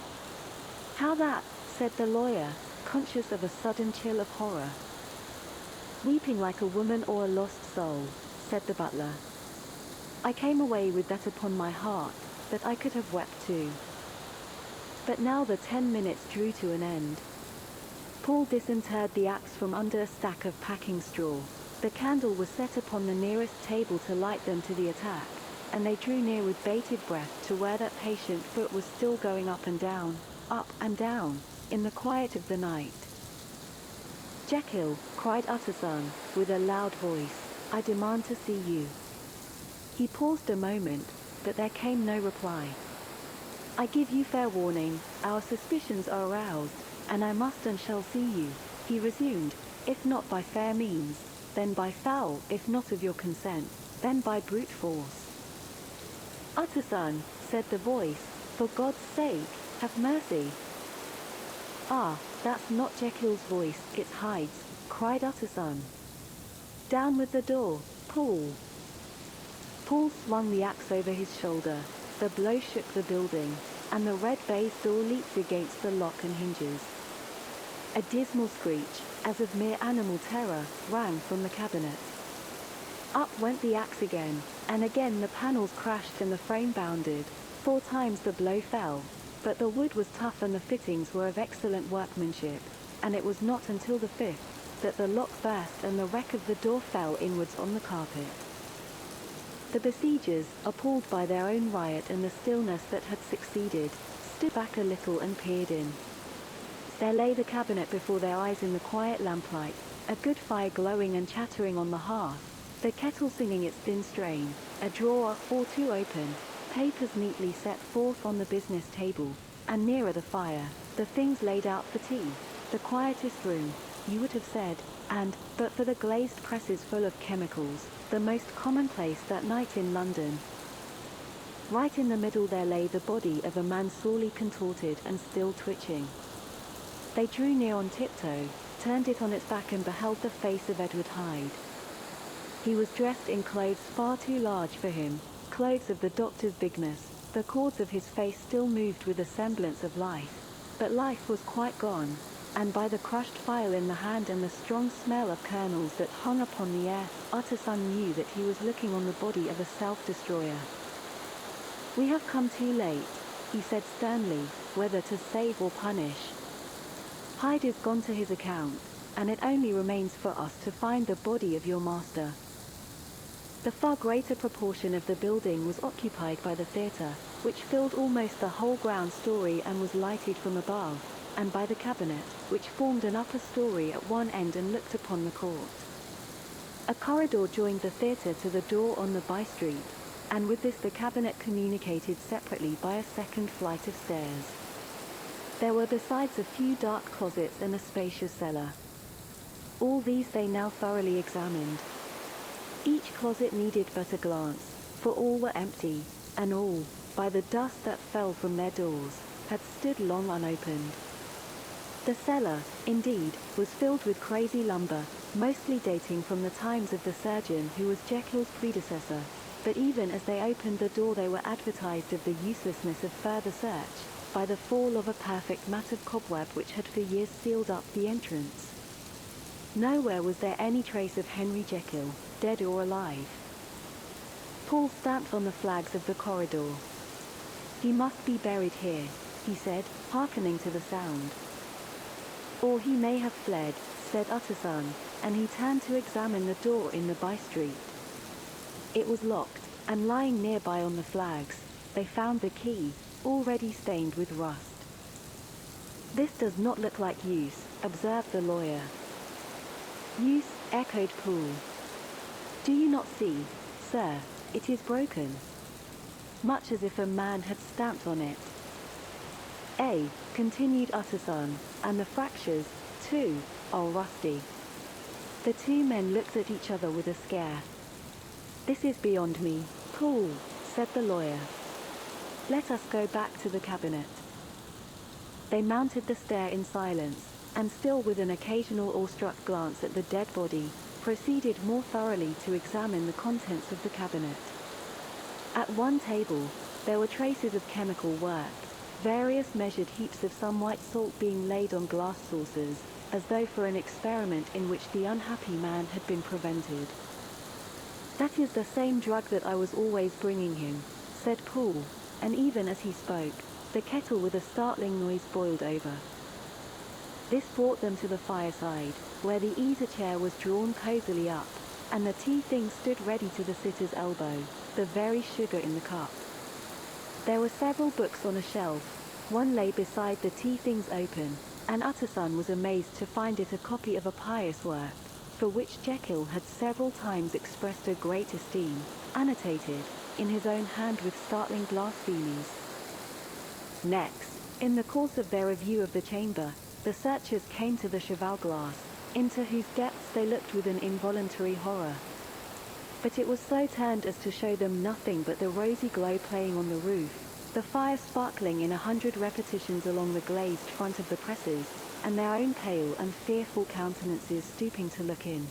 How that? Said the lawyer, conscious of a sudden chill of horror. Weeping like a woman or a lost soul, said the butler. I came away with that upon my heart, that I could have wept too. But now the 10 minutes drew to an end. Paul disinterred the axe from under a stack of packing straw. The candle was set upon the nearest table to light them to the attack, and they drew near with bated breath to where that patient foot was still going up and down, in the quiet of the night. "Jekyll," cried Utterson, with a loud voice, "I demand to see you." He paused a moment, but there came no reply. "I give you fair warning, our suspicions are aroused, and I must and shall see you," he resumed, "if not by fair means, then by foul, if not of your consent, then by brute force." "Utterson," said the voice, "for God's sake, have mercy." "Ah, that's not Jekyll's voice, it's Hyde's," cried Utterson. "Down with the door, Paul." Paul swung the axe over his shoulder. The blow shook the building, and the red baize door leaped against the lock and hinges. A dismal screech, as of mere animal terror, rang from the cabinet. Up went the axe again, and again the panels crashed and the frame bounded. 4 times the blow fell, but the wood was tough and the fittings were of excellent workmanship, and it was not until the 5th that the lock burst and the wreck of the door fell inwards on the carpet. The besiegers, appalled by their own riot and the stillness that had succeeded, stood back a little and peered in. There lay the cabinet before their eyes in the quiet lamplight, a good fire glowing and chattering on the hearth, the kettle singing its thin strain, a drawer or 2 open, papers neatly set forth on the business table, and nearer the fire, the things laid out for tea, the quietest room, you would have said, and, but for the glazed presses full of chemicals, the most commonplace that night in London. Right in the middle there lay the body of a man sorely contorted and still twitching. They drew near on tiptoe, turned it on its back and beheld the face of Edward Hyde. He was dressed in clothes far too large for him, clothes of the doctor's bigness. The cords of his face still moved with a semblance of life, but life was quite gone, and by the crushed file in the hand and the strong smell of kernels that hung upon the air, Utterson knew that he was looking on the body of a self-destroyer. "We have come too late," he said sternly, "whether to save or punish. Hyde is gone to his account, and it only remains for us to find the body of your master." The far greater proportion of the building was occupied by the theatre, which filled almost the whole ground story and was lighted from above, and by the cabinet, which formed an upper story at one end and looked upon the court. A corridor joined the theatre to the door on the by-street, and with this the cabinet communicated separately by a second flight of stairs. There were besides a few dark closets and a spacious cellar. All these they now thoroughly examined. Each closet needed but a glance, for all were empty, and all, by the dust that fell from their doors, had stood long unopened. The cellar, indeed, was filled with crazy lumber, mostly dating from the times of the surgeon who was Jekyll's predecessor, but even as they opened the door they were advertised of the uselessness of further search, by the fall of a perfect mat of cobweb which had for years sealed up the entrance. Nowhere was there any trace of Henry Jekyll, dead or alive. Paul stamped on the flags of the corridor. "He must be buried here," he said, hearkening to the sound. "Or he may have fled," said Utterson, and he turned to examine the door in the by-street. It was locked, and lying nearby on the flags, they found the key, already stained with rust. "This does not look like use," observed the lawyer. "Use," echoed Paul. "Do you not see, sir, it is broken? Much as if a man had stamped on it." Continued Utterson, "and the fractures, too, are rusty." The 2 men looked at each other with a scare. "This is beyond me, Paul," said the lawyer. "Let us go back to the cabinet." They mounted the stair in silence, and still with an occasional awestruck glance at the dead body, proceeded more thoroughly to examine the contents of the cabinet. At one table, there were traces of chemical work, various measured heaps of some white salt being laid on glass saucers, as though for an experiment in which the unhappy man had been prevented. "That is the same drug that I was always bringing him," said Paul, and even as he spoke, The kettle with a startling noise boiled over. This brought them to the fireside, where the easy chair was drawn cosily up, and the tea things stood ready to the sitter's elbow, the very sugar in the cup. There were several books on a shelf. One lay beside the tea things open, and Utterson was amazed to find it a copy of a pious work, for which Jekyll had several times expressed a great esteem, annotated, in his own hand with startling blasphemies. Next, in the course of their review of the chamber, the searchers came to the cheval glass, into whose depths they looked with an involuntary horror. But it was so turned as to show them nothing but the rosy glow playing on the roof, the fire sparkling in 100 repetitions along the glazed front of the presses, and their own pale and fearful countenances stooping to look in.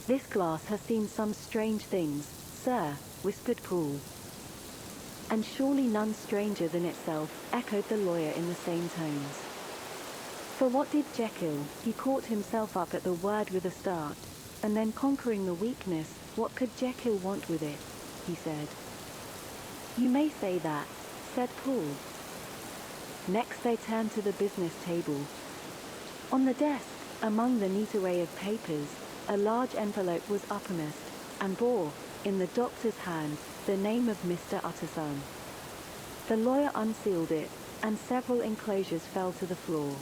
"This glass has seen some strange things, sir," whispered Poole. "And surely none stranger than itself," echoed the lawyer in the same tones. For what did Jekyll? He caught himself up at the word with a start, and then conquering the weakness, what could Jekyll want with it? He said. "You may say that," said Poole. Next they turned to the business table. On the desk, among the neat array of papers, a large envelope was uppermost, and bore, in the doctor's hand, the name of Mr. Utterson. The lawyer unsealed it, and several enclosures fell to the floor.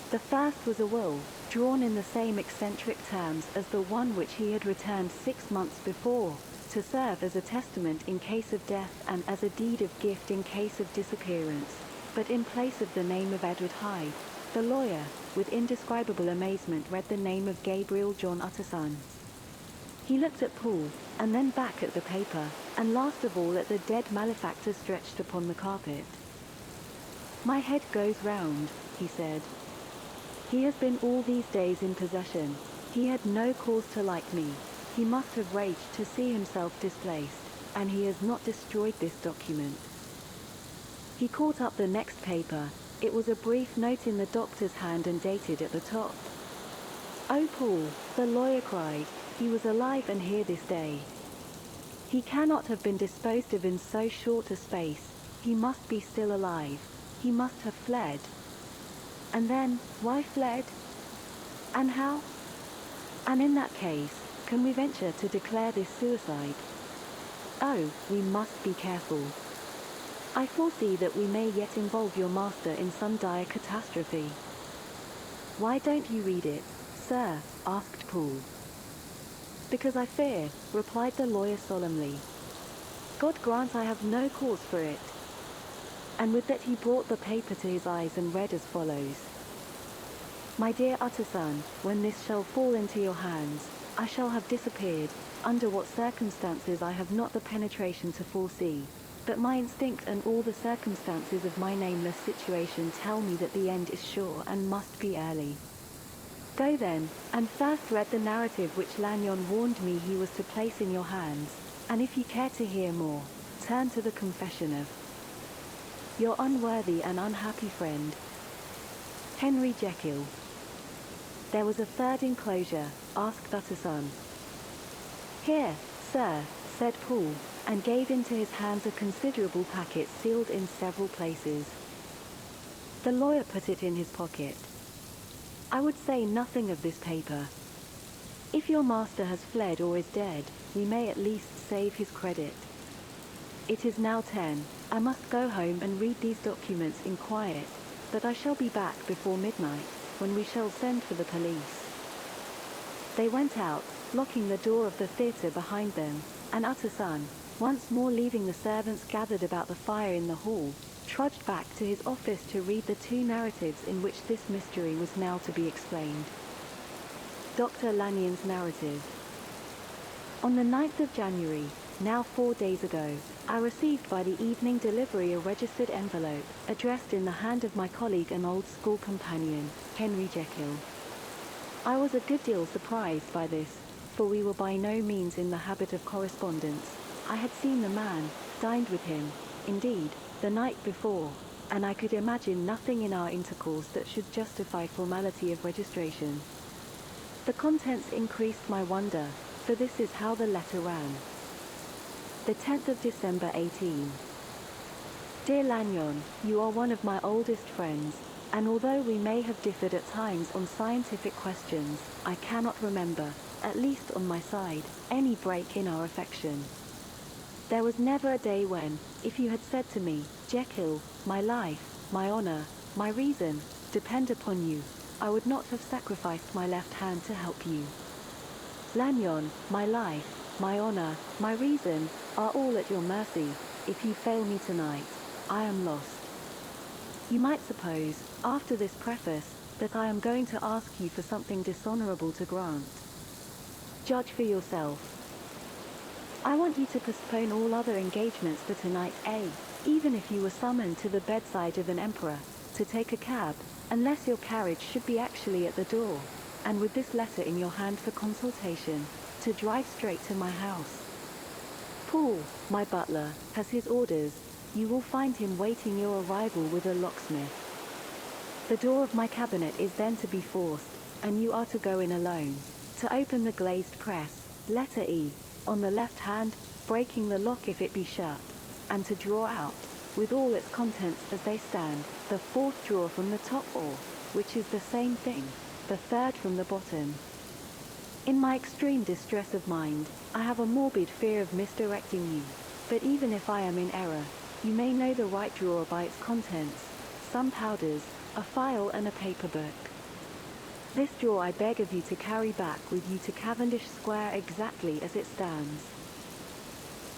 The first was a will, drawn in the same eccentric terms as the one which he had returned 6 months before, to serve as a testament in case of death and as a deed of gift in case of disappearance, but in place of the name of Edward Hyde. The lawyer, with indescribable amazement, read the name of Gabriel John Utterson. He looked at Poole, and then back at the paper, and last of all at the dead malefactor stretched upon the carpet. "My head goes round," he said. "He has been all these days in possession. He had no cause to like me. He must have raged to see himself displaced, and he has not destroyed this document." He caught up the next paper. It was a brief note in the doctor's hand and dated at the top. "Oh, Poole," the lawyer cried, "he was alive and here this day. He cannot have been disposed of in so short a space. He must be still alive. He must have fled. And then, why fled? And how? And in that case, can we venture to declare this suicide? Oh, we must be careful. I foresee that we may yet involve your master in some dire catastrophe." "Why don't you read it, sir?" asked Poole. "Because I fear," replied the lawyer solemnly. "God grant I have no cause for it." And with that he brought the paper to his eyes and read as follows. "My dear Utterson, when this shall fall into your hands, I shall have disappeared, under what circumstances I have not the penetration to foresee, but my instinct and all the circumstances of my nameless situation tell me that the end is sure and must be early. Go then, and first read the narrative which Lanyon warned me he was to place in your hands, and if you care to hear more, turn to the confession of your unworthy and unhappy friend, Henry Jekyll." "There was a third enclosure?" asked Utterson. "Here, sir," said Poole, and gave into his hands a considerable packet sealed in several places. The lawyer put it in his pocket. "I would say nothing of this paper. If your master has fled or is dead, we may at least save his credit. It is now 10. I must go home and read these documents in quiet, but I shall be back before midnight, when we shall send for the police." They went out, locking the door of the theatre behind them, and Utterson, once more leaving the servants gathered about the fire in the hall, trudged back to his office to read the 2 narratives in which this mystery was now to be explained. Dr. Lanyon's narrative. "On the 9th of January, now 4 days ago, I received by the evening delivery a registered envelope, addressed in the hand of my colleague and old school companion, Henry Jekyll. I was a good deal surprised by this, for we were by no means in the habit of correspondence. I had seen the man, dined with him, indeed, the night before, and I could imagine nothing in our intercourse that should justify formality of registration. The contents increased my wonder, for this is how the letter ran. The 10th of December 18. Dear Lanyon, you are one of my oldest friends, and although we may have differed at times on scientific questions, I cannot remember, at least on my side, any break in our affection. There was never a day when, if you had said to me, Jekyll, my life, my honor, my reason, depend upon you, I would not have sacrificed my left hand to help you. Lanyon, my life, my honor, my reason, are all at your mercy. If you fail me tonight, I am lost. You might suppose, after this preface, that I am going to ask you for something dishonorable to grant. Judge for yourself. I want you to postpone all other engagements for tonight, even if you were summoned to the bedside of an emperor, to take a cab, unless your carriage should be actually at the door, and with this letter in your hand for consultation, to drive straight to my house. Paul, my butler, has his orders. You will find him waiting your arrival with a locksmith. The door of my cabinet is then to be forced, and you are to go in alone, to open the glazed press, letter E, on the left hand, breaking the lock if it be shut, and to draw out, with all its contents as they stand, the fourth drawer from the top or, which is the same thing, the third from the bottom. In my extreme distress of mind, I have a morbid fear of misdirecting you, but even if I am in error, you may know the right drawer by its contents, some powders, a file and a paper book. This drawer I beg of you to carry back with you to Cavendish Square exactly as it stands.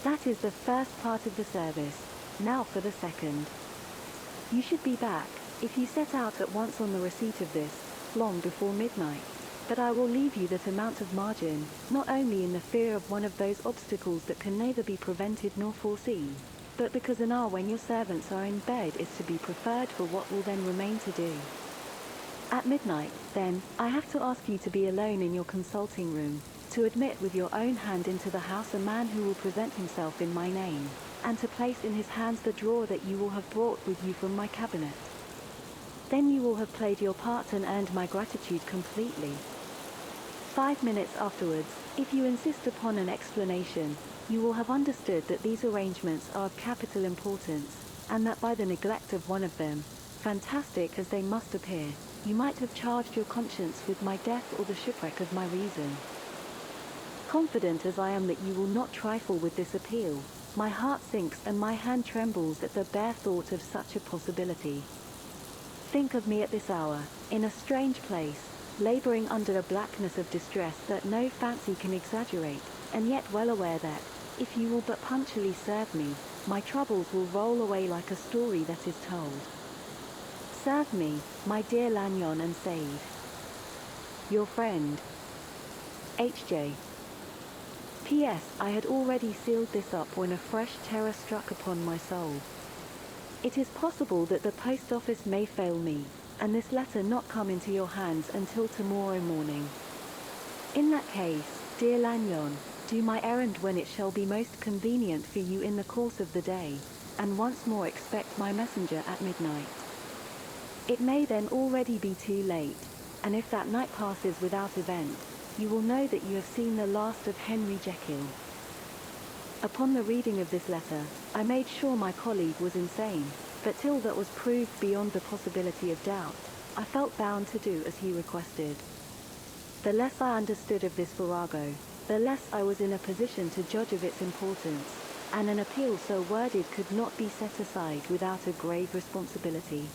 That is the first part of the service. Now for the second. You should be back, if you set out at once on the receipt of this, long before midnight. But I will leave you that amount of margin, not only in the fear of one of those obstacles that can neither be prevented nor foreseen, but because an hour when your servants are in bed is to be preferred for what will then remain to do. At midnight, then, I have to ask you to be alone in your consulting room, to admit with your own hand into the house a man who will present himself in my name, and to place in his hands the drawer that you will have brought with you from my cabinet. Then you will have played your part and earned my gratitude completely. 5 minutes afterwards, if you insist upon an explanation, you will have understood that these arrangements are of capital importance, and that by the neglect of one of them, fantastic as they must appear, you might have charged your conscience with my death or the shipwreck of my reason. Confident as I am that you will not trifle with this appeal, my heart sinks and my hand trembles at the bare thought of such a possibility. Think of me at this hour, in a strange place, laboring under a blackness of distress that no fancy can exaggerate, and yet well aware that, if you will but punctually serve me, my troubles will roll away like a story that is told. Serve me, my dear Lanyon, and save. Your friend, H.J. P.S. I had already sealed this up when a fresh terror struck upon my soul. It is possible that the post office may fail me, and this letter not come into your hands until tomorrow morning. In that case, dear Lanyon, do my errand when it shall be most convenient for you in the course of the day, and once more expect my messenger at midnight. It may then already be too late, and if that night passes without event, you will know that you have seen the last of Henry Jekyll. Upon the reading of this letter, I made sure my colleague was insane, but till that was proved beyond the possibility of doubt, I felt bound to do as he requested. The less I understood of this farrago, the less I was in a position to judge of its importance, and an appeal so worded could not be set aside without a grave responsibility.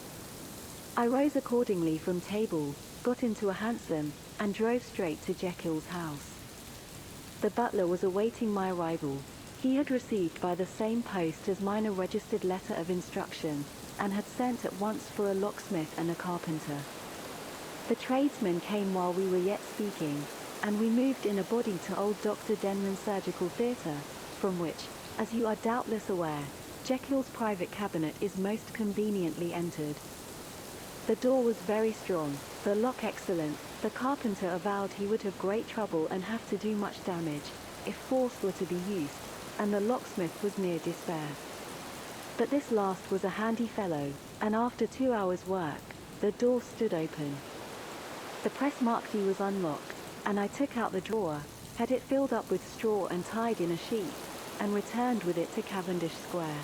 I rose accordingly from table, got into a hansom, and drove straight to Jekyll's house. The butler was awaiting my arrival. He had received by the same post as mine a registered letter of instruction, and had sent at once for a locksmith and a carpenter. The tradesmen came while we were yet speaking, and we moved in a body to old Dr. Denman's surgical theatre, from which, as you are doubtless aware, Jekyll's private cabinet is most conveniently entered. The door was very strong, the lock excellent. The carpenter avowed he would have great trouble and have to do much damage, if force were to be used, and the locksmith was near despair. But this last was a handy fellow, and after 2 hours' work, the door stood open. The press marquee was unlocked, and I took out the drawer, had it filled up with straw and tied in a sheet, and returned with it to Cavendish Square.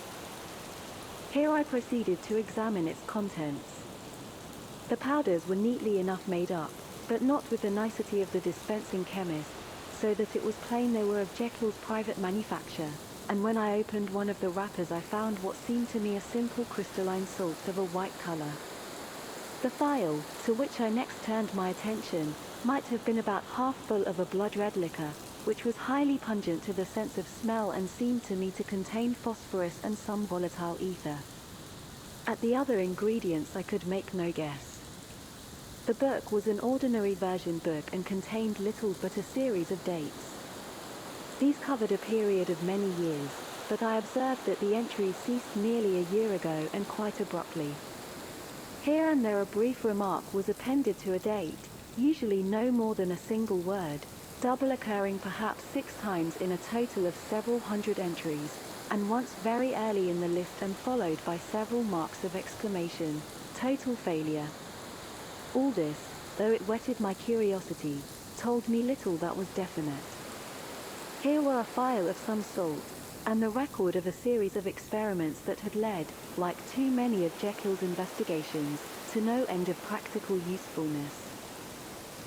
Here I proceeded to examine its contents. The powders were neatly enough made up, but not with the nicety of the dispensing chemist, so that it was plain they were of Jekyll's private manufacture, and when I opened one of the wrappers I found what seemed to me a simple crystalline salt of a white color. The phial, to which I next turned my attention, might have been about half full of a blood-red liquor, which was highly pungent to the sense of smell and seemed to me to contain phosphorus and some volatile ether. At the other ingredients I could make no guess. The book was an ordinary version book and contained little but a series of dates. These covered a period of many years, but I observed that the entries ceased nearly a year ago and quite abruptly. Here and there a brief remark was appended to a date, usually no more than a single word, double occurring perhaps 6 times in a total of several hundred entries, and once very early in the list and followed by several marks of exclamation, total failure. All this, though it whetted my curiosity, told me little that was definite. Here were a phial of some salt, and the record of a series of experiments that had led, like too many of Jekyll's investigations, to no end of practical usefulness.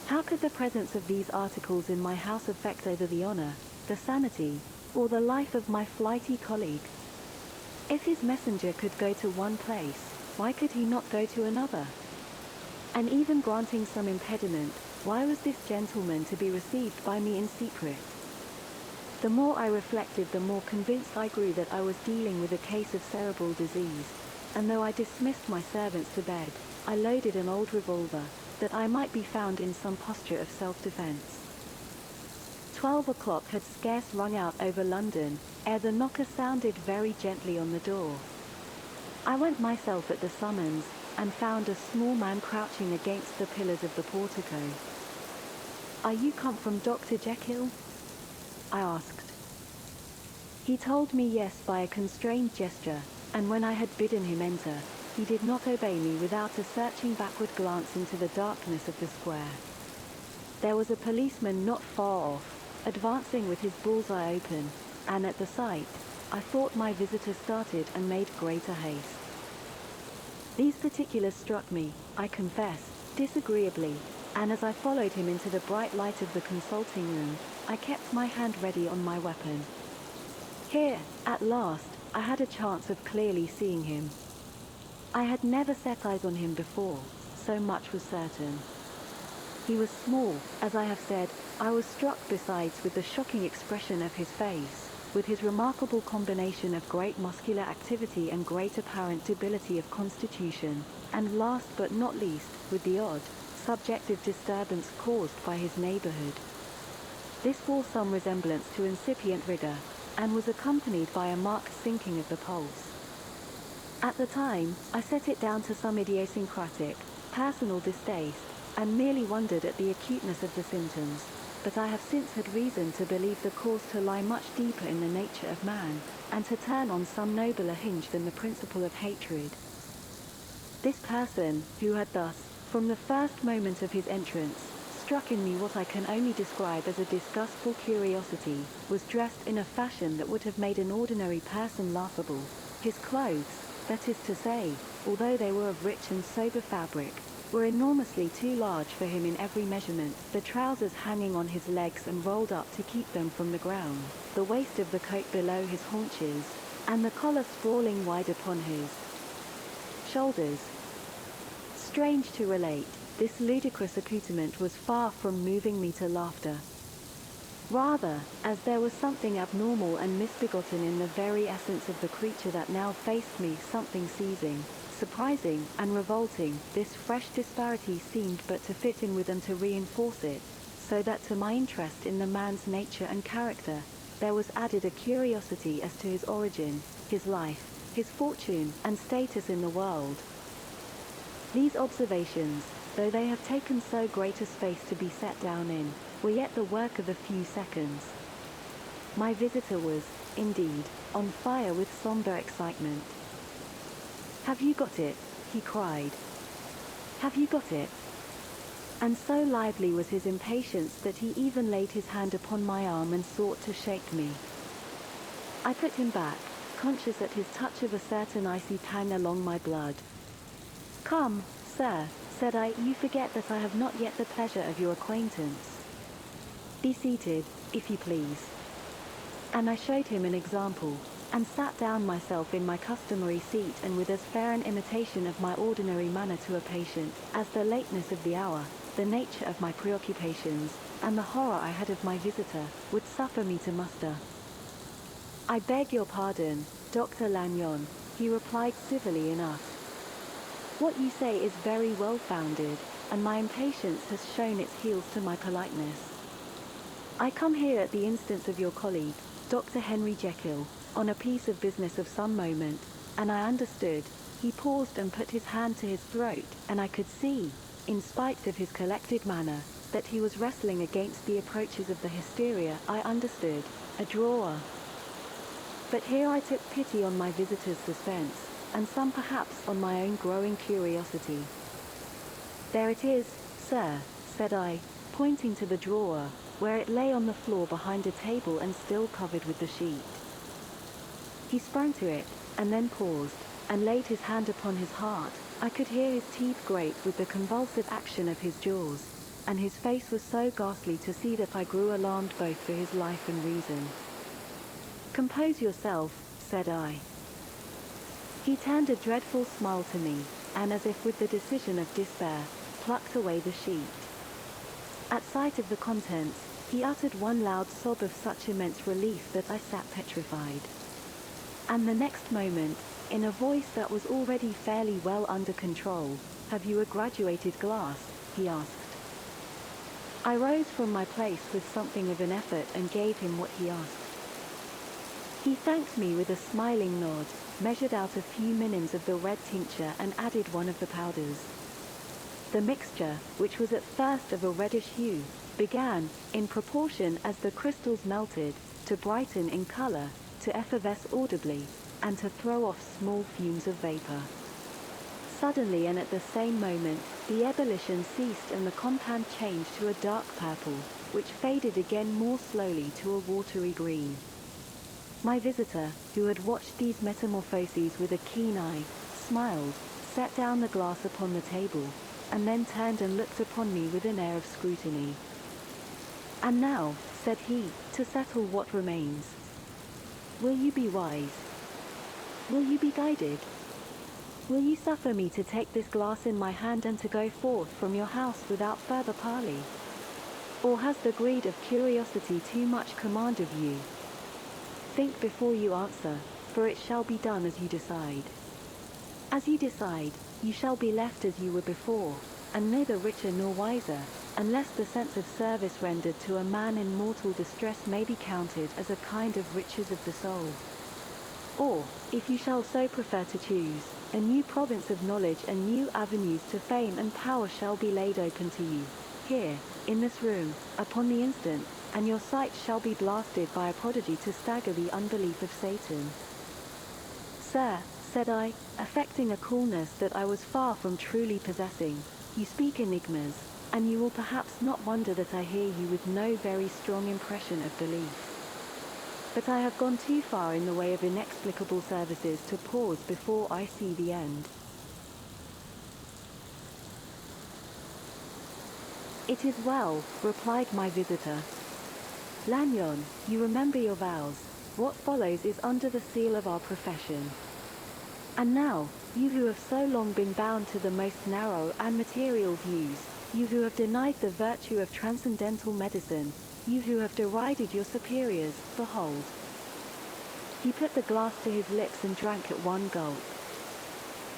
How could the presence of these articles in my house affect either the honor, the sanity, or the life of my flighty colleague? If his messenger could go to one place, why could he not go to another? And even granting some impediment, why was this gentleman to be received by me in secret? The more I reflected, the more convinced I grew that I was dealing with a case of cerebral disease, and though I dismissed my servants to bed, I loaded an old revolver, that I might be found in some posture of self-defense. 12 o'clock had scarce rung out over London, ere the knocker sounded very gently on the door. I went myself at the summons, and found a small man crouching against the pillars of the portico. "Are you come from Dr. Jekyll?" I asked. He told me yes by a constrained gesture, and when I had bidden him enter, he did not obey me without a searching backward glance into the darkness of the square. There was a policeman not far off, advancing with his bull's-eye open, and at the sight, I thought my visitor started and made greater haste. These particulars struck me, I confess, disagreeably, and as I followed him into the bright light of the consulting room, I kept my hand ready on my weapon. Here, at last, I had a chance of clearly seeing him. I had never set eyes on him before, so much was certain. He was small, as I have said. I was struck besides with the shocking expression of his face, with his remarkable combination of great muscular activity and great apparent debility of constitution, and last but not least, with the odd, subjective disturbance caused by his neighborhood. This bore some resemblance to incipient rigor, and was accompanied by a marked sinking of the pulse. At the time, I set it down to some idiosyncratic, personal distaste, and merely wondered at the acuteness of the symptoms, but I have since had reason to believe the cause to lie much deeper in the nature of man, and to turn on some nobler hinge than the principle of hatred. This person, who had thus, from the first moment of his entrance, struck in me what I can only describe as a disgustful curiosity, was dressed in a fashion that would have made an ordinary person laughable. His clothes, that is to say, although they were of rich and sober fabric, were enormously too large for him in every measurement, the trousers hanging on his legs and rolled up to keep them from the ground, the waist of the coat below his haunches, and the collar sprawling wide upon his shoulders. Strange to relate, this ludicrous accoutrement was far from moving me to laughter. Rather, as there was something abnormal and misbegotten in the very essence of the creature that now faced me, something seizing, surprising, and revolting, this fresh disparity seemed but to fit in with and to reinforce it, so that to my interest in the man's nature and character, there was added a curiosity as to his origin, his life, his fortune, and status in the world. These observations, though they have taken so great a space to be set down in, were yet the work of a few seconds. My visitor was, indeed, on fire with somber excitement. "Have you got it?" he cried. "Have you got it?" And so lively was his impatience that he even laid his hand upon my arm and sought to shake me. I put him back, conscious at his touch of a certain icy pang along my blood. "Come, sir," said I, "you forget that I have not yet the pleasure of your acquaintance. Be seated, if you please." And I showed him an example, and sat down myself in my customary seat, and with as fair an imitation of my ordinary manner to a patient, as the lateness of the hour, the nature of my preoccupations, and the horror I had of my visitor, would suffer me to muster. "I beg your pardon, Dr. Lanyon," he replied civilly enough. "What you say is very well-founded, and my impatience has shown its heels to my politeness. I come here at the instance of your colleague, Dr. Henry Jekyll, on a piece of business of some moment, and I understood." He paused and put his hand to his throat, and I could see, in spite of his collected manner, that he was wrestling against the approaches of the hysteria. I understood, a drawer. But here I took pity on my visitor's suspense, and some perhaps on my own growing curiosity. "There it is, sir," said I, pointing to the drawer, where it lay on the floor behind a table and still covered with the sheet. He sprang to it, and then paused, and laid his hand upon his heart. I could hear his teeth grate with the convulsive action of his jaws, and his face was so ghastly to see that I grew alarmed both for his life and reason. "Compose yourself," said I. He turned a dreadful smile to me, and as if with the decision of despair, plucked away the sheet. At sight of the contents, he uttered one loud sob of such immense relief that I sat petrified. And the next moment, in a voice that was already fairly well under control, "Have you a graduated glass?" he asked. I rose from my place with something of an effort and gave him what he asked. He thanked me with a smiling nod, measured out a few minims of the red tincture and added one of the powders. The mixture, which was at first of a reddish hue, began, in proportion as the crystals melted, to brighten in color, to effervesce audibly, and to throw off small fumes of vapor. Suddenly and at the same moment, the ebullition ceased and the compound changed to a dark purple, which faded again more slowly to a watery green. My visitor, who had watched these metamorphoses with a keen eye, smiled, set down the glass upon the table, and then turned and looked upon me with an air of scrutiny. "And now," said he, "to settle what remains. Will you be wise? Will you be guided? Will you suffer me to take this glass in my hand and to go forth from your house without further parley? Or has the greed of curiosity too much command of you? Think before you answer, for it shall be done as you decide. As you decide, you shall be left as you were before, and neither richer nor wiser, unless the sense of service rendered to a man in mortal distress may be counted as a kind of riches of the soul. Or, if you shall so prefer to choose, a new province of knowledge and new avenues to fame and power shall be laid open to you, here, in this room, upon the instant, and your sight shall be blasted by a prodigy to stagger the unbelief of Satan." "Sir," said I, affecting a coolness that I was far from truly possessing, "you speak enigmas, and you will perhaps not wonder that I hear you with no very strong impression of belief. But I have gone too far in the way of inexplicable services to pause before I see the end." "It is well," replied my visitor. "Lanyon, you remember your vows. What follows is under the seal of our profession. And now, you who have so long been bound to the most narrow and material views, you who have denied the virtue of transcendental medicine, you who have derided your superiors, behold." He put the glass to his lips and drank at one gulp.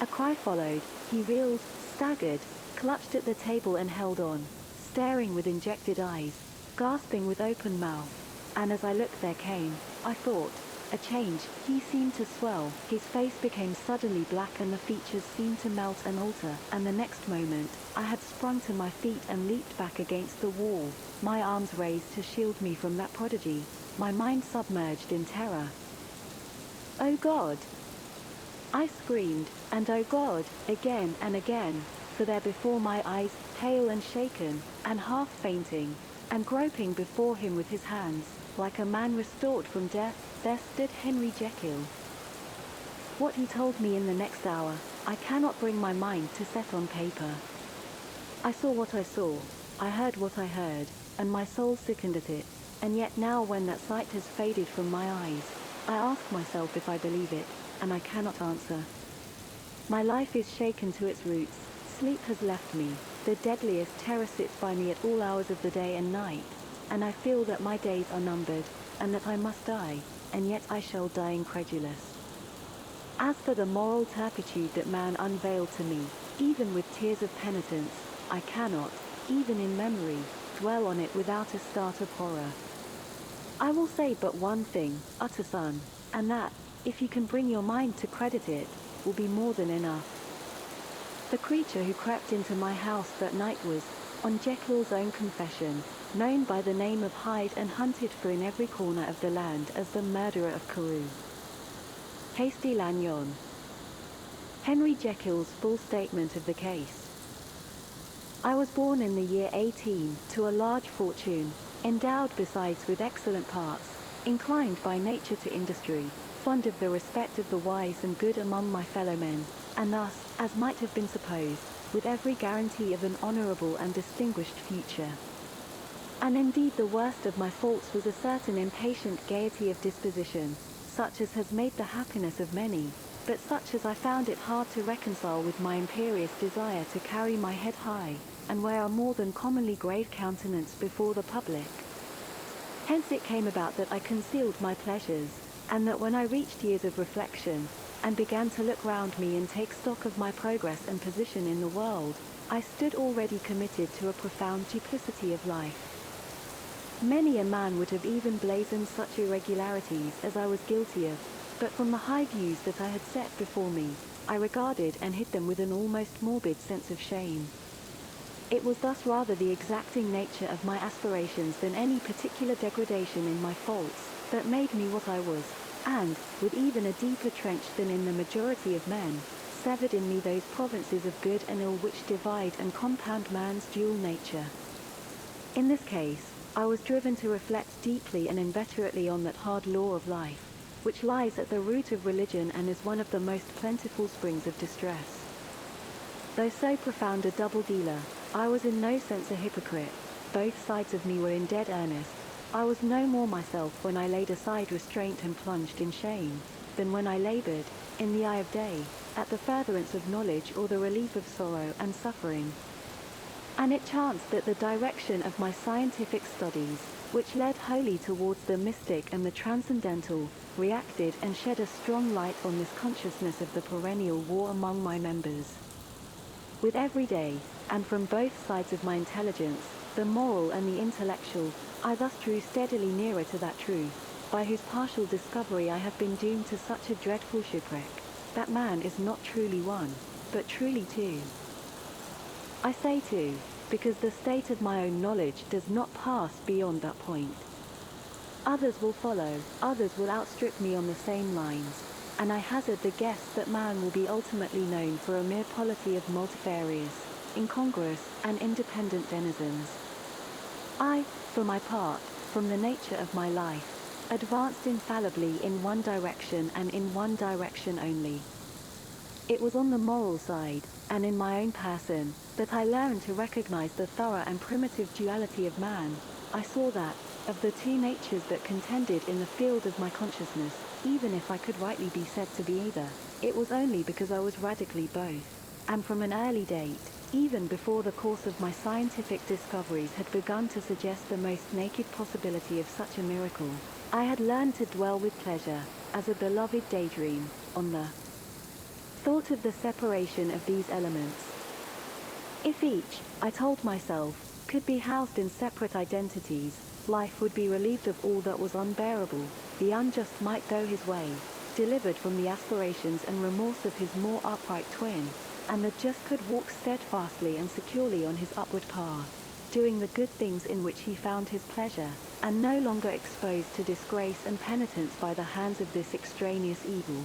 A cry followed. He reeled, staggered, clutched at the table and held on, staring with injected eyes, gasping with open mouth, and as I looked there came, I thought, a change. He seemed to swell, his face became suddenly black and the features seemed to melt and alter, and the next moment, I had sprung to my feet and leaped back against the wall, my arms raised to shield me from that prodigy, my mind submerged in terror. "Oh God!" I screamed, and "Oh God!" again and again, for there before my eyes, pale and shaken, and half fainting, and groping before him with his hands, like a man restored from death, there stood Henry Jekyll. What he told me in the next hour, I cannot bring my mind to set on paper. I saw what I saw, I heard what I heard, and my soul sickened at it, and yet now when that sight has faded from my eyes, I ask myself if I believe it, and I cannot answer. My life is shaken to its roots, sleep has left me, the deadliest terror sits by me at all hours of the day and night, and I feel that my days are numbered, and that I must die, and yet I shall die incredulous. As for the moral turpitude that man unveiled to me, even with tears of penitence, I cannot, even in memory, dwell on it without a start of horror. I will say but one thing, utter son, and that, if you can bring your mind to credit it, will be more than enough. The creature who crept into my house that night was, on Jekyll's own confession, known by the name of Hyde and hunted for in every corner of the land as the murderer of Carew. Hasty Lanyon. Henry Jekyll's full statement of the case. I was born in the year 18, to a large fortune, endowed besides with excellent parts, inclined by nature to industry, fond of the respect of the wise and good among my fellow men, and thus, as might have been supposed, with every guarantee of an honorable and distinguished future. And indeed the worst of my faults was a certain impatient gaiety of disposition, such as has made the happiness of many, but such as I found it hard to reconcile with my imperious desire to carry my head high, and wear a more than commonly grave countenance before the public. Hence it came about that I concealed my pleasures, and that when I reached years of reflection, and began to look round me and take stock of my progress and position in the world, I stood already committed to a profound duplicity of life. Many a man would have even blazoned such irregularities as I was guilty of, but from the high views that I had set before me, I regarded and hid them with an almost morbid sense of shame. It was thus rather the exacting nature of my aspirations than any particular degradation in my faults that made me what I was, and, with even a deeper trench than in the majority of men, severed in me those provinces of good and ill which divide and compound man's dual nature. In this case, I was driven to reflect deeply and inveterately on that hard law of life, which lies at the root of religion and is one of the most plentiful springs of distress. Though so profound a double-dealer, I was in no sense a hypocrite. Both sides of me were in dead earnest. I was no more myself when I laid aside restraint and plunged in shame, than when I labored, in the eye of day, at the furtherance of knowledge or the relief of sorrow and suffering. And it chanced that the direction of my scientific studies, which led wholly towards the mystic and the transcendental, reacted and shed a strong light on this consciousness of the perennial war among my members. With every day, and from both sides of my intelligence, the moral and the intellectual, I thus drew steadily nearer to that truth, by whose partial discovery I have been doomed to such a dreadful shipwreck, that man is not truly one, but truly two. I say two, because the state of my own knowledge does not pass beyond that point. Others will follow, others will outstrip me on the same lines, and I hazard the guess that man will be ultimately known for a mere polity of multifarious, incongruous, and independent denizens. I, for my part, from the nature of my life, advanced infallibly in one direction and in one direction only. It was on the moral side, and in my own person, that I learned to recognize the thorough and primitive duality of man. I saw that, of the two natures that contended in the field of my consciousness, even if I could rightly be said to be either, it was only because I was radically both, and from an early date, even before the course of my scientific discoveries had begun to suggest the most naked possibility of such a miracle, I had learned to dwell with pleasure, as a beloved daydream, on the thought of the separation of these elements. If each, I told myself, could be housed in separate identities, life would be relieved of all that was unbearable. The unjust might go his way, delivered from the aspirations and remorse of his more upright twin, and the just could walk steadfastly and securely on his upward path, doing the good things in which he found his pleasure, and no longer exposed to disgrace and penitence by the hands of this extraneous evil.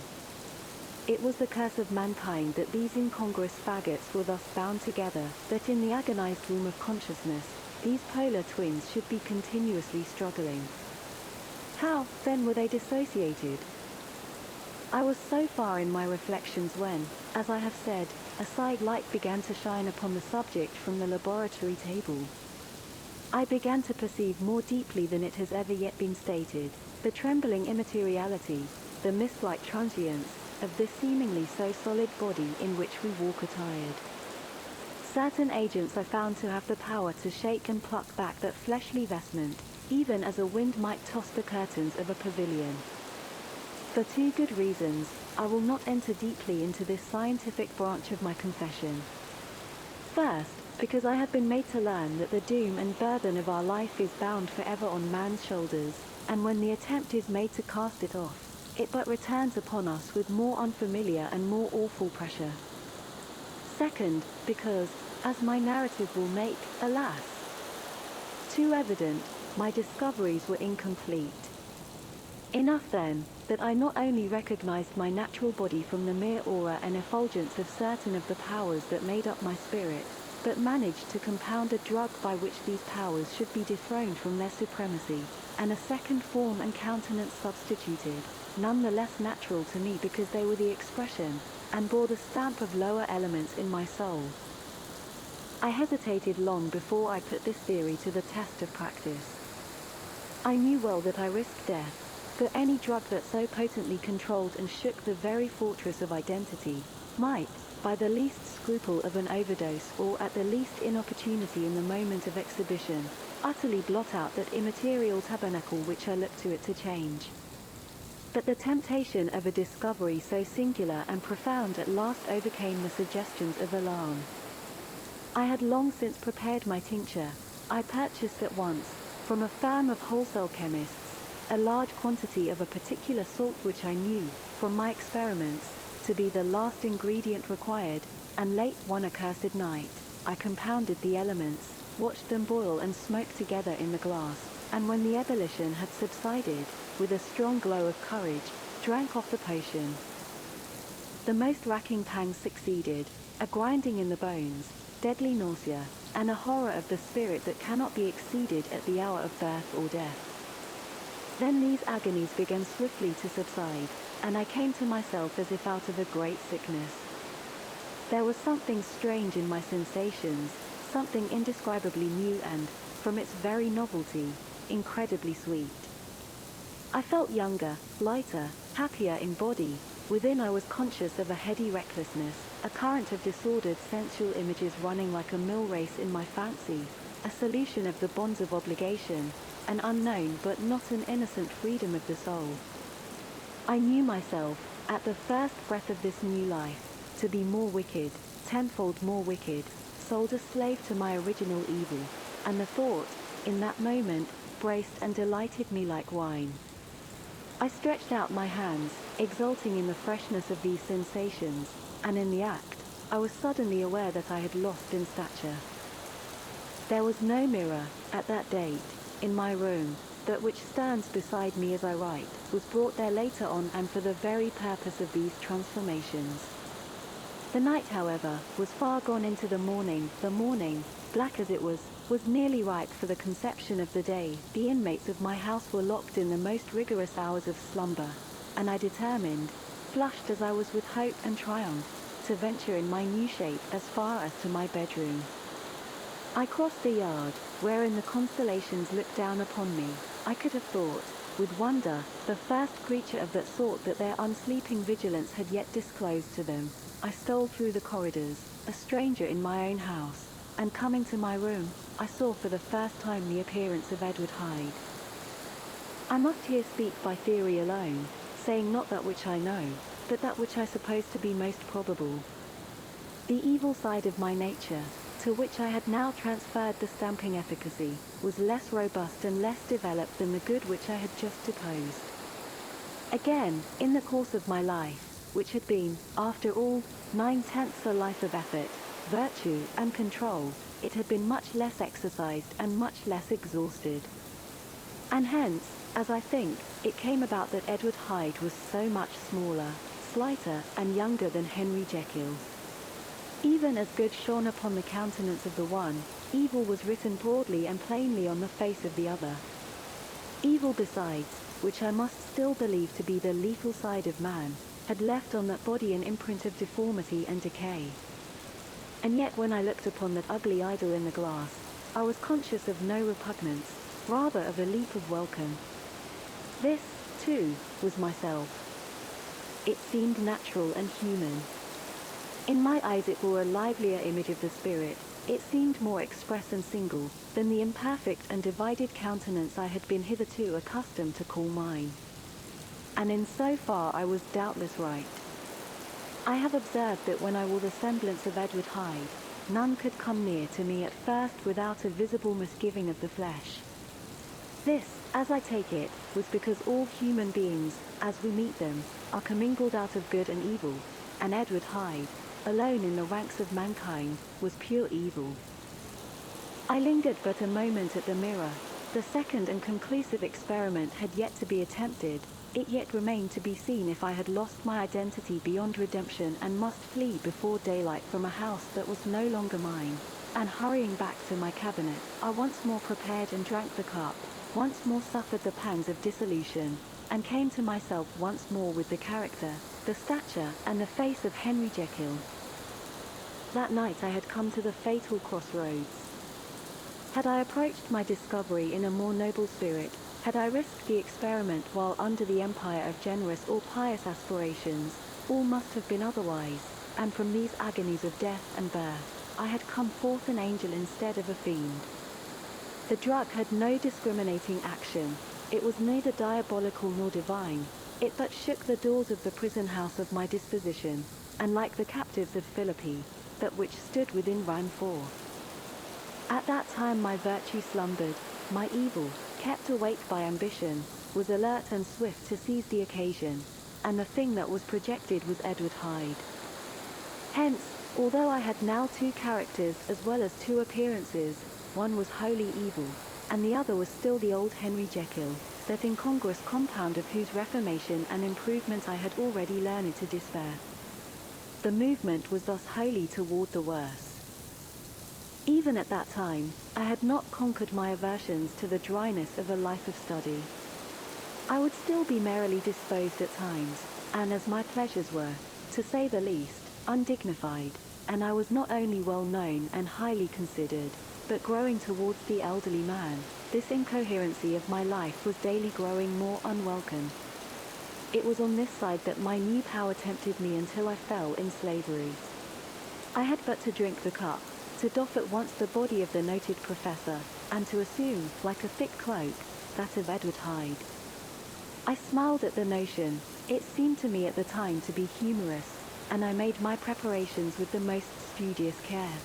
It was the curse of mankind that these incongruous faggots were thus bound together, that in the agonized womb of consciousness, these polar twins should be continuously struggling. How, then, were they dissociated? I was so far in my reflections when, as I have said, a side light began to shine upon the subject from the laboratory table. I began to perceive more deeply than it has ever yet been stated, the trembling immateriality, the mist-like transience, of this seemingly so solid body in which we walk attired. Certain agents are found to have the power to shake and pluck back that fleshly vestment, even as a wind might toss the curtains of a pavilion. For two good reasons, I will not enter deeply into this scientific branch of my confession. First, because I have been made to learn that the doom and burden of our life is bound forever on man's shoulders, and when the attempt is made to cast it off, it but returns upon us with more unfamiliar and more awful pressure. Second, because, as my narrative will make, alas, too evident, my discoveries were incomplete. Enough then, that I not only recognized my natural body from the mere aura and effulgence of certain of the powers that made up my spirit, but managed to compound a drug by which these powers should be dethroned from their supremacy, and a second form and countenance substituted, none the less natural to me because they were the expression, and bore the stamp of lower elements in my soul. I hesitated long before I put this theory to the test of practice. I knew well that I risked death, for any drug that so potently controlled and shook the very fortress of identity, might, by the least scruple of an overdose or at the least inopportunity in the moment of exhibition, utterly blot out that immaterial tabernacle which I looked to it to change. But the temptation of a discovery so singular and profound at last overcame the suggestions of alarm. I had long since prepared my tincture. I purchased at once, from a firm of wholesale chemists, a large quantity of a particular salt which I knew, from my experiments, to be the last ingredient required, and late one accursed night, I compounded the elements, watched them boil and smoke together in the glass, and when the ebullition had subsided, with a strong glow of courage, drank off the potion. The most racking pangs succeeded, a grinding in the bones, deadly nausea, and a horror of the spirit that cannot be exceeded at the hour of birth or death. Then these agonies began swiftly to subside, and I came to myself as if out of a great sickness. There was something strange in my sensations, something indescribably new and, from its very novelty, incredibly sweet. I felt younger, lighter, happier in body. Within I was conscious of a heady recklessness, a current of disordered sensual images running like a mill race in my fancy, a solution of the bonds of obligation, an unknown but not an innocent freedom of the soul. I knew myself, at the first breath of this new life, to be more wicked, tenfold more wicked, sold a slave to my original evil, and the thought, in that moment, braced and delighted me like wine. I stretched out my hands, exulting in the freshness of these sensations, and in the act, I was suddenly aware that I had lost in stature. There was no mirror, at that date, in my room, but which stands beside me as I write, was brought there later on and for the very purpose of these transformations. The night, however, was far gone into the morning. The morning, black as it was nearly ripe for the conception of the day. The inmates of my house were locked in the most rigorous hours of slumber, and I determined, flushed as I was with hope and triumph, to venture in my new shape as far as to my bedroom. I crossed the yard, wherein the constellations looked down upon me. I could have thought, with wonder, the first creature of that sort that their unsleeping vigilance had yet disclosed to them. I stole through the corridors, a stranger in my own house, and coming to my room, I saw for the first time the appearance of Edward Hyde. I must here speak by theory alone, saying not that which I know, but that which I suppose to be most probable. The evil side of my nature, to which I had now transferred the stamping efficacy, was less robust and less developed than the good which I had just deposed. Again, in the course of my life, which had been, after all, 9/10 a life of effort, virtue, and control, it had been much less exercised and much less exhausted. And hence, as I think, it came about that Edward Hyde was so much smaller, slighter, and younger than Henry Jekyll. Even as good shone upon the countenance of the one, evil was written broadly and plainly on the face of the other. Evil besides, which I must still believe to be the lethal side of man, had left on that body an imprint of deformity and decay. And yet when I looked upon that ugly idol in the glass, I was conscious of no repugnance, rather of a leap of welcome. This, too, was myself. It seemed natural and human. In my eyes it bore a livelier image of the spirit. It seemed more express and single than the imperfect and divided countenance I had been hitherto accustomed to call mine. And in so far I was doubtless right. I have observed that when I wore the semblance of Edward Hyde, none could come near to me at first without a visible misgiving of the flesh. This, as I take it, was because all human beings, as we meet them, are commingled out of good and evil, and Edward Hyde, alone in the ranks of mankind, was pure evil. I lingered but a moment at the mirror. The second and conclusive experiment had yet to be attempted. It yet remained to be seen if I had lost my identity beyond redemption and must flee before daylight from a house that was no longer mine. And hurrying back to my cabinet, I once more prepared and drank the cup, once more suffered the pangs of dissolution, and came to myself once more with the character, the stature, and the face of Henry Jekyll. That night I had come to the fatal crossroads. Had I approached my discovery in a more noble spirit, had I risked the experiment while under the empire of generous or pious aspirations, all must have been otherwise, and from these agonies of death and birth, I had come forth an angel instead of a fiend. The drug had no discriminating action. It was neither diabolical nor divine. It but shook the doors of the prison house of my disposition, and like the captives of Philippi, that which stood within ran forth. At that time my virtue slumbered, my evil, kept awake by ambition, was alert and swift to seize the occasion, and the thing that was projected was Edward Hyde. Hence, although I had now two characters as well as two appearances, one was wholly evil, and the other was still the old Henry Jekyll, that incongruous compound of whose reformation and improvement I had already learned to despair. The movement was thus wholly toward the worse. Even at that time, I had not conquered my aversions to the dryness of a life of study. I would still be merrily disposed at times, and as my pleasures were, to say the least, undignified, and I was not only well known and highly considered, but growing towards the elderly man, this incoherency of my life was daily growing more unwelcome. It was on this side that my new power tempted me until I fell in slavery. I had but to drink the cup, to doff at once the body of the noted professor, and to assume, like a thick cloak, that of Edward Hyde. I smiled at the notion. It seemed to me at the time to be humorous, and I made my preparations with the most studious care.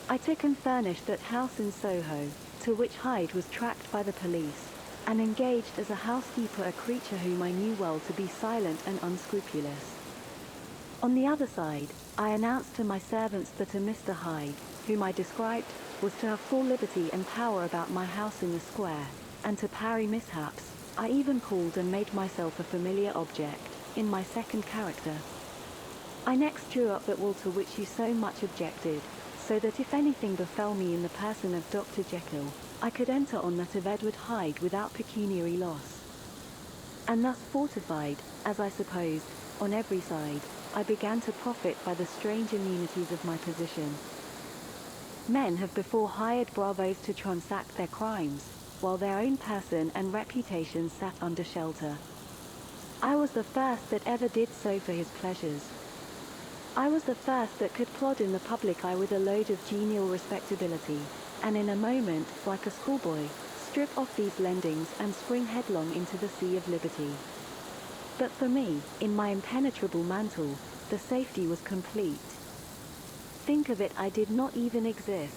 I took and furnished that house in Soho, to which Hyde was tracked by the police, and engaged as a housekeeper a creature whom I knew well to be silent and unscrupulous. On the other side, I announced to my servants that a Mr. Hyde, whom I described, was to have full liberty and power about my house in the square, and to parry mishaps, I even called and made myself a familiar object, in my second character. I next drew up that will to which you so much objected, so that if anything befell me in the person of Dr. Jekyll, I could enter on that of Edward Hyde without pecuniary loss. And thus fortified, as I supposed, on every side, I began to profit by the strange immunities of my position. Men have before hired bravos to transact their crimes, while their own person and reputation sat under shelter. I was the first that ever did so for his pleasures. I was the first that could plod in the public eye with a load of genial respectability, and in a moment, like a schoolboy, strip off these lendings and spring headlong into the sea of liberty. But for me, in my impenetrable mantle, the safety was complete. Think of it, I did not even exist.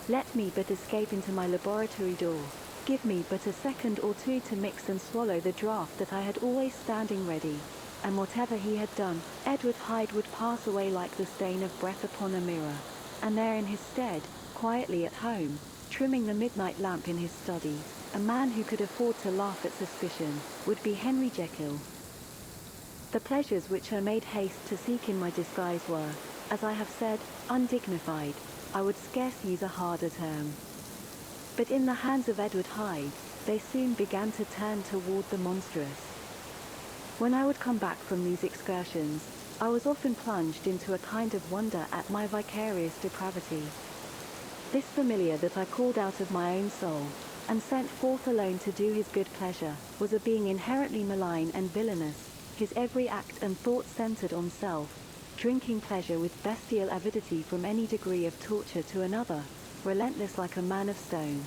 Let me but escape into my laboratory door, give me but a second or two to mix and swallow the draught that I had always standing ready, and whatever he had done, Edward Hyde would pass away like the stain of breath upon a mirror, and there in his stead, quietly at home, trimming the midnight lamp in his study, a man who could afford to laugh at suspicion, would be Henry Jekyll. The pleasures which I made haste to seek in my disguise were, as I have said, undignified. I would scarce use a harder term. But in the hands of Edward Hyde, they soon began to turn toward the monstrous. When I would come back from these excursions, I was often plunged into a kind of wonder at my vicarious depravity. This familiar that I called out of my own soul, and sent forth alone to do his good pleasure, was a being inherently malign and villainous, his every act and thought centered on self, drinking pleasure with bestial avidity from any degree of torture to another, relentless like a man of stone.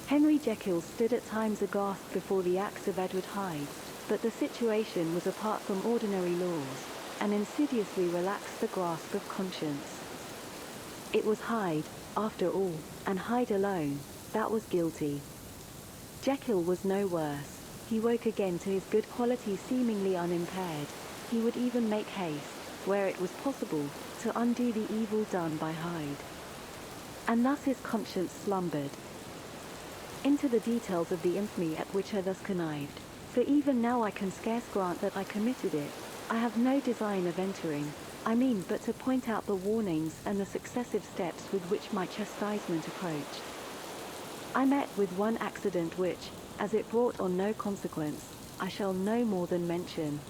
Henry Jekyll stood at times aghast before the acts of Edward Hyde, but the situation was apart from ordinary laws, and insidiously relaxed the grasp of conscience. It was Hyde, after all, and Hyde alone, that was guilty. Jekyll was no worse. He woke again to his good qualities seemingly unimpaired. He would even make haste, where it was possible, to undo the evil done by Hyde. And thus his conscience slumbered. Into the details of the infamy at which I thus connived, for even now I can scarce grant that I committed it, I have no design of entering, I mean but to point out the warnings and the successive steps with which my chastisement approached. I met with one accident which, as it brought on no consequence, I shall no more than mention.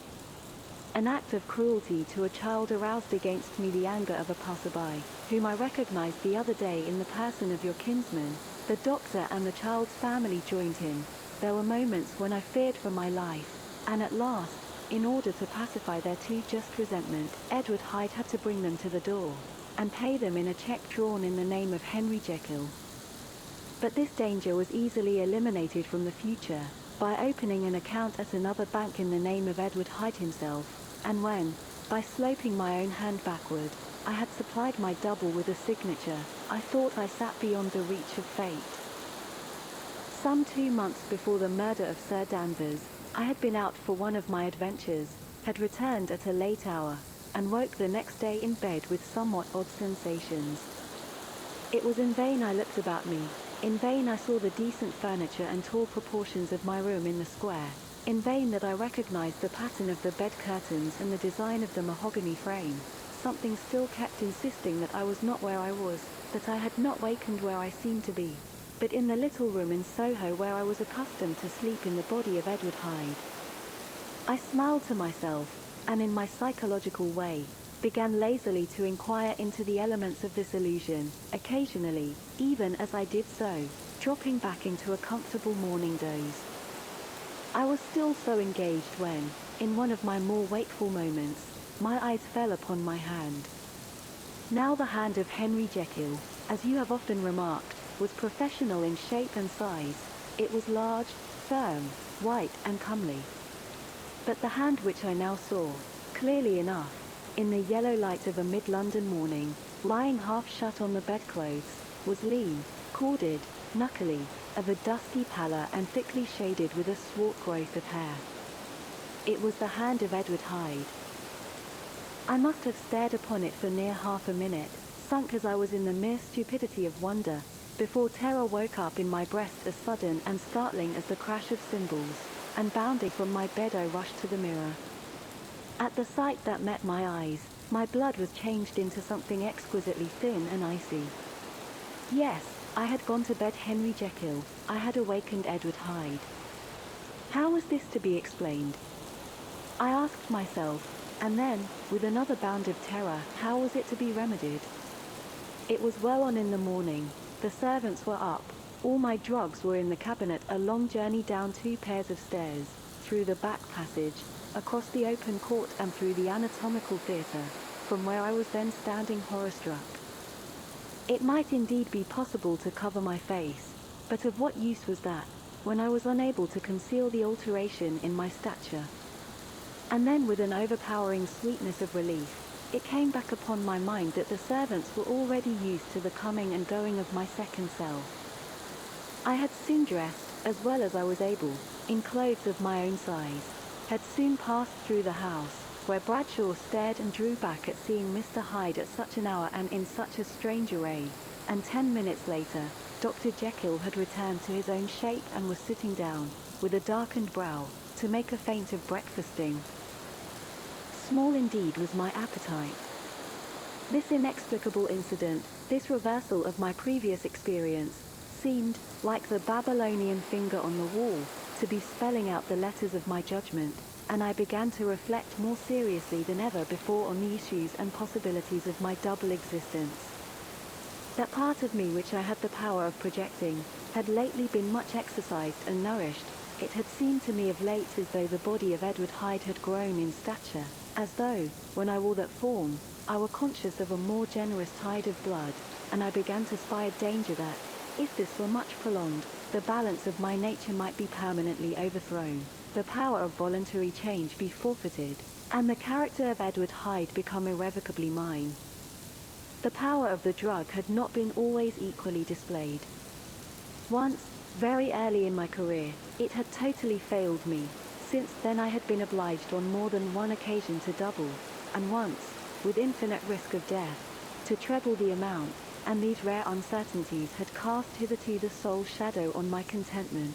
An act of cruelty to a child aroused against me the anger of a passer-by, whom I recognized the other day in the person of your kinsman. The doctor and the child's family joined him. There were moments when I feared for my life, and at last, in order to pacify their too just resentment, Edward Hyde had to bring them to the door, and pay them in a cheque drawn in the name of Henry Jekyll. But this danger was easily eliminated from the future, by opening an account at another bank in the name of Edward Hyde himself, and when, by sloping my own hand backward, I had supplied my double with a signature, I thought I sat beyond the reach of fate. Some 2 months before the murder of Sir Danvers, I had been out for one of my adventures, had returned at a late hour, and woke the next day in bed with somewhat odd sensations. It was in vain I looked about me, in vain I saw the decent furniture and tall proportions of my room in the square, in vain that I recognized the pattern of the bed curtains and the design of the mahogany frame. Something still kept insisting that I was not where I was, that I had not wakened where I seemed to be, but in the little room in Soho where I was accustomed to sleep in the body of Edward Hyde. I smiled to myself, and in my psychological way, began lazily to inquire into the elements of this illusion, occasionally, even as I did so, dropping back into a comfortable morning doze. I was still so engaged when, in one of my more wakeful moments, my eyes fell upon my hand. Now the hand of Henry Jekyll, as you have often remarked, was professional in shape and size. It was large, firm, white and comely. But the hand which I now saw, clearly enough, in the yellow light of a mid-London morning, lying half shut on the bedclothes, was lean, corded, knuckly, of a dusky pallor and thickly shaded with a swart growth of hair. It was the hand of Edward Hyde. I must have stared upon it for near half a minute, sunk as I was in the mere stupidity of wonder, before terror woke up in my breast as sudden and startling as the crash of cymbals, and bounding from my bed I rushed to the mirror. At the sight that met my eyes, my blood was changed into something exquisitely thin and icy. Yes, I had gone to bed Henry Jekyll, I had awakened Edward Hyde. How was this to be explained? I asked myself, and then, with another bound of terror, how was it to be remedied? It was well on in the morning, the servants were up, all my drugs were in the cabinet, a long journey down 2 pairs of stairs, through the back passage, across the open court and through the anatomical theatre, from where I was then standing horror-struck. It might indeed be possible to cover my face, but of what use was that, when I was unable to conceal the alteration in my stature? And then with an overpowering sweetness of relief, it came back upon my mind that the servants were already used to the coming and going of my second self. I had soon dressed, as well as I was able, in clothes of my own size, had soon passed through the house, where Bradshaw stared and drew back at seeing Mr. Hyde at such an hour and in such a strange array, and 10 minutes later, Dr. Jekyll had returned to his own shape and was sitting down, with a darkened brow, to make a feint of breakfasting. Small indeed was my appetite. This inexplicable incident, this reversal of my previous experience, seemed, like the Babylonian finger on the wall, to to be spelling out the letters of my judgment, and I began to reflect more seriously than ever before on the issues and possibilities of my double existence. That part of me which I had the power of projecting had lately been much exercised and nourished. It had seemed to me of late as though the body of Edward Hyde had grown in stature, as though, when I wore that form, I were conscious of a more generous tide of blood, and I began to spy a danger that, if this were much prolonged, the balance of my nature might be permanently overthrown, the power of voluntary change be forfeited, and the character of Edward Hyde become irrevocably mine. The power of the drug had not been always equally displayed. Once, very early in my career, it had totally failed me. Since then I had been obliged on more than one occasion to double, and once, with infinite risk of death, to treble the amount, and these rare uncertainties had cast hitherto the sole shadow on my contentment.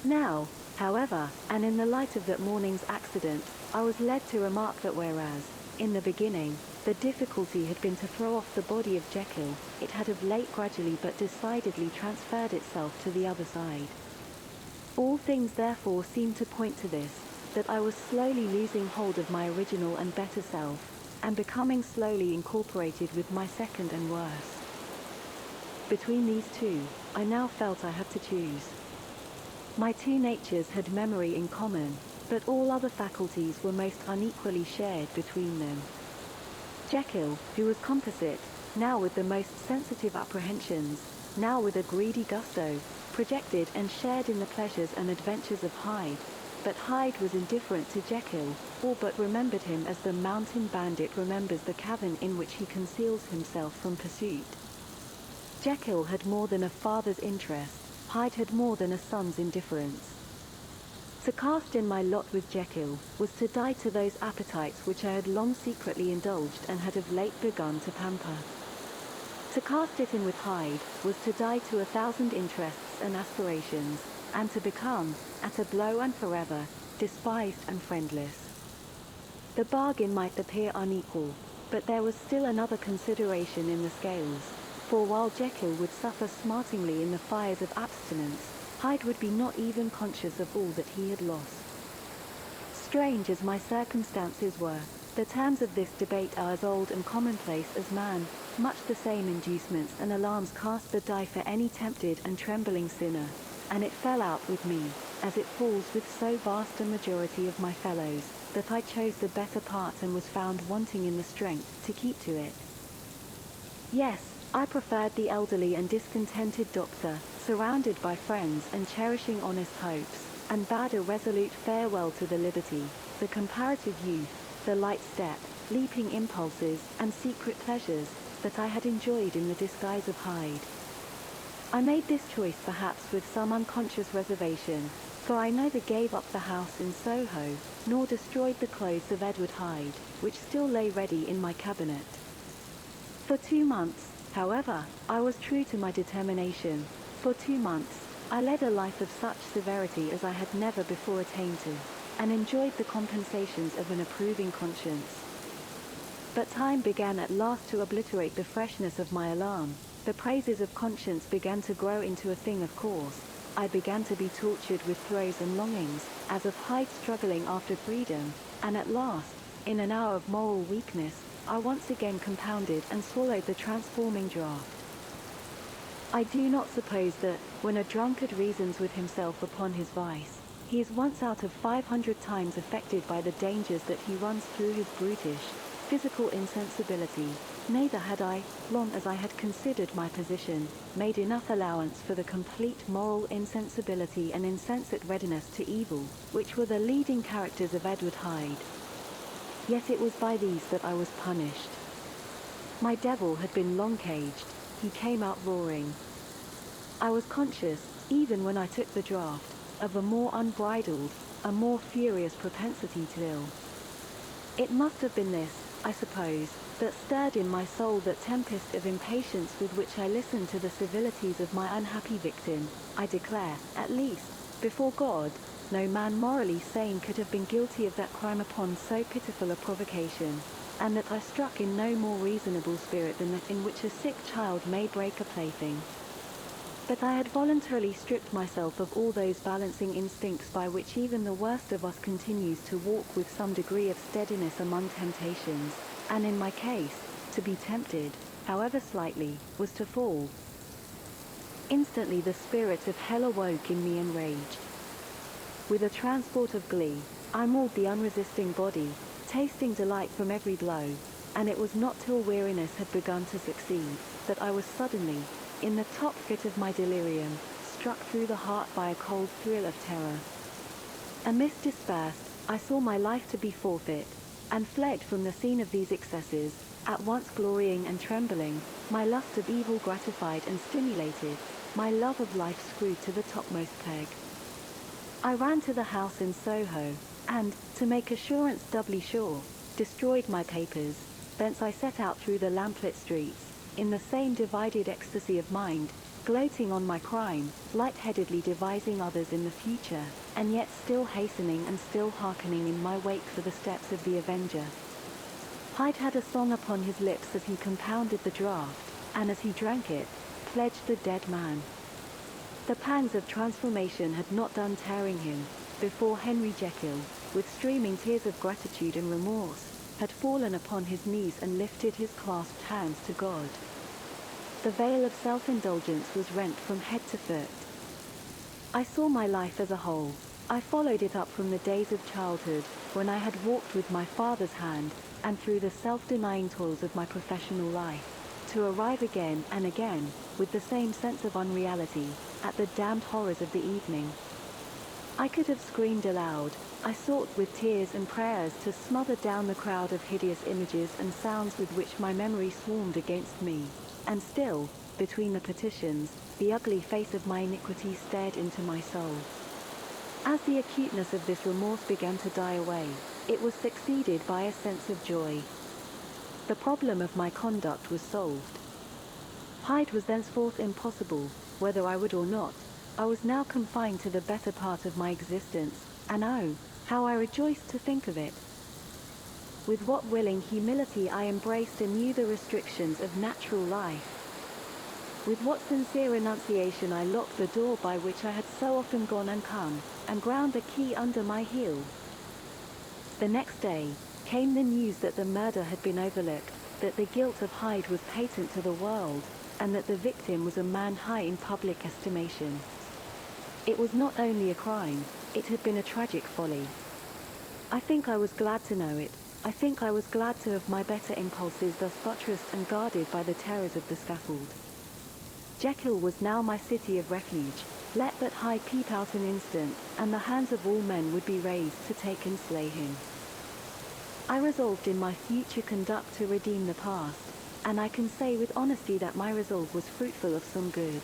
Now, however, and in the light of that morning's accident, I was led to remark that whereas, in the beginning, the difficulty had been to throw off the body of Jekyll, it had of late gradually but decidedly transferred itself to the other side. All things therefore seemed to point to this, that I was slowly losing hold of my original and better self, and becoming slowly incorporated with my second and worse. Between these two, I now felt I had to choose. My two natures had memory in common, but all other faculties were most unequally shared between them. Jekyll, who was composite, now with the most sensitive apprehensions, now with a greedy gusto, projected and shared in the pleasures and adventures of Hyde, but Hyde was indifferent to Jekyll, all but remembered him as the mountain bandit remembers the cavern in which he conceals himself from pursuit. Jekyll had more than a father's interest, Hyde had more than a son's indifference. To cast in my lot with Jekyll was to die to those appetites which I had long secretly indulged and had of late begun to pamper. To cast it in with Hyde was to die to 1,000 interests and aspirations, and to become, at a blow and forever, despised and friendless. The bargain might appear unequal, but there was still another consideration in the scales, for while Jekyll would suffer smartingly in the fires of abstinence, Hyde would be not even conscious of all that he had lost. Strange as my circumstances were, the terms of this debate are as old and commonplace as man. Much the same inducements and alarms cast the die for any tempted and trembling sinner, and it fell out with me, as it falls with so vast a majority of my fellows, that I chose the better part and was found wanting in the strength to keep to it. Yes, I preferred the elderly and discontented doctor, surrounded by friends and cherishing honest hopes, and bade a resolute farewell to the liberty, the comparative youth, the light step, leaping impulses, and secret pleasures, that I had enjoyed in the disguise of Hyde. I made this choice perhaps with some unconscious reservation, for I neither gave up the house in Soho, nor destroyed the clothes of Edward Hyde, which still lay ready in my cabinet. For 2 months, however, I was true to my determination. For 2 months, I led a life of such severity as I had never before attained to, and enjoyed the compensations of an approving conscience. But time began at last to obliterate the freshness of my alarm. The praises of conscience began to grow into a thing of course. I began to be tortured with throes and longings, as of Hyde struggling after freedom, and at last, in an hour of moral weakness, I once again compounded and swallowed the transforming draught. I do not suppose that, when a drunkard reasons with himself upon his vice, he is once out of 500 times affected by the dangers that he runs through his brutish, physical insensibility. Neither had I, long as I had considered my position, made enough allowance for the complete moral insensibility and insensate readiness to evil, which were the leading characters of Edward Hyde. Yet it was by these that I was punished. My devil had been long caged, he came out roaring. I was conscious, even when I took the draught, of a more unbridled, a more furious propensity to ill. It must have been this, I suppose, that stirred in my soul that tempest of impatience with which I listened to the civilities of my unhappy victim. I declare, at least, before God, no man morally sane could have been guilty of that crime upon so pitiful a provocation, and that I struck in no more reasonable spirit than that in which a sick child may break a plaything. But I had voluntarily stripped myself of all those balancing instincts by which even the worst of us continues to walk with some degree of steadiness among temptations, and in my case, to be tempted, however slightly, was to fall. Instantly the spirit of hell awoke in me and raged. With a transport of glee, I mauled the unresisting body, tasting delight from every blow, and it was not till weariness had begun to succeed, that I was suddenly, in the top fit of my delirium, struck through the heart by a cold thrill of terror. A mist dispersed, I saw my life to be forfeit, and fled from the scene of these excesses, at once glorying and trembling, my lust of evil gratified and stimulated, my love of life screwed to the topmost peg. I ran to the house in Soho, and, to make assurance doubly sure, destroyed my papers. Thence I set out through the lamplit streets, in the same divided ecstasy of mind, gloating on my crime, light-headedly devising others in the future, and yet still hastening and still hearkening in my wake for the steps of the avenger. Hyde had a song upon his lips as he compounded the draught, and as he drank it, pledged the dead man. The pangs of transformation had not done tearing him, before Henry Jekyll, with streaming tears of gratitude and remorse, had fallen upon his knees and lifted his clasped hands to God. The veil of self-indulgence was rent from head to foot. I saw my life as a whole. I followed it up from the days of childhood, when I had walked with my father's hand, and through the self-denying toils of my professional life, to arrive again and again, with the same sense of unreality, at the damned horrors of the evening. I could have screamed aloud. I sought with tears and prayers to smother down the crowd of hideous images and sounds with which my memory swarmed against me. And still, between the petitions, the ugly face of my iniquity stared into my soul. As the acuteness of this remorse began to die away, it was succeeded by a sense of joy. The problem of my conduct was solved. Hyde was thenceforth impossible, whether I would or not. I was now confined to the better part of my existence, and oh, how I rejoiced to think of it. With what willing humility I embraced anew the restrictions of natural life. With what sincere renunciation I locked the door by which I had so often gone and come, and ground the key under my heel. The next day, came the news that the murder had been overlooked, that the guilt of Hyde was patent to the world, and that the victim was a man high in public estimation. It was not only a crime, it had been a tragic folly. I think I was glad to know it. I think I was glad to have my better impulses thus buttressed and guarded by the terrors of the scaffold. Jekyll was now my city of refuge. Let but Hyde peep out an instant, and the hands of all men would be raised to take and slay him. I resolved in my future conduct to redeem the past, and I can say with honesty that my resolve was fruitful of some good.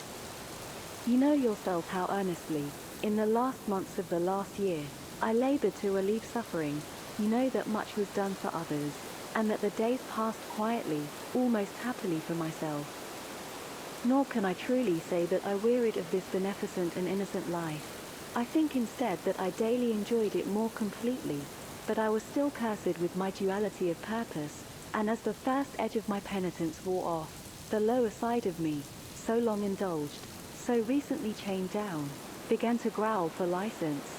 You know yourself how earnestly, in the last months of the last year, I labored to relieve suffering. You know that much was done for others, and that the days passed quietly, almost happily for myself. Nor can I truly say that I wearied of this beneficent and innocent life. I think instead that I daily enjoyed it more completely, but I was still cursed with my duality of purpose, and as the first edge of my penitence wore off, the lower side of me, so long indulged, so recently chained down, began to growl for license.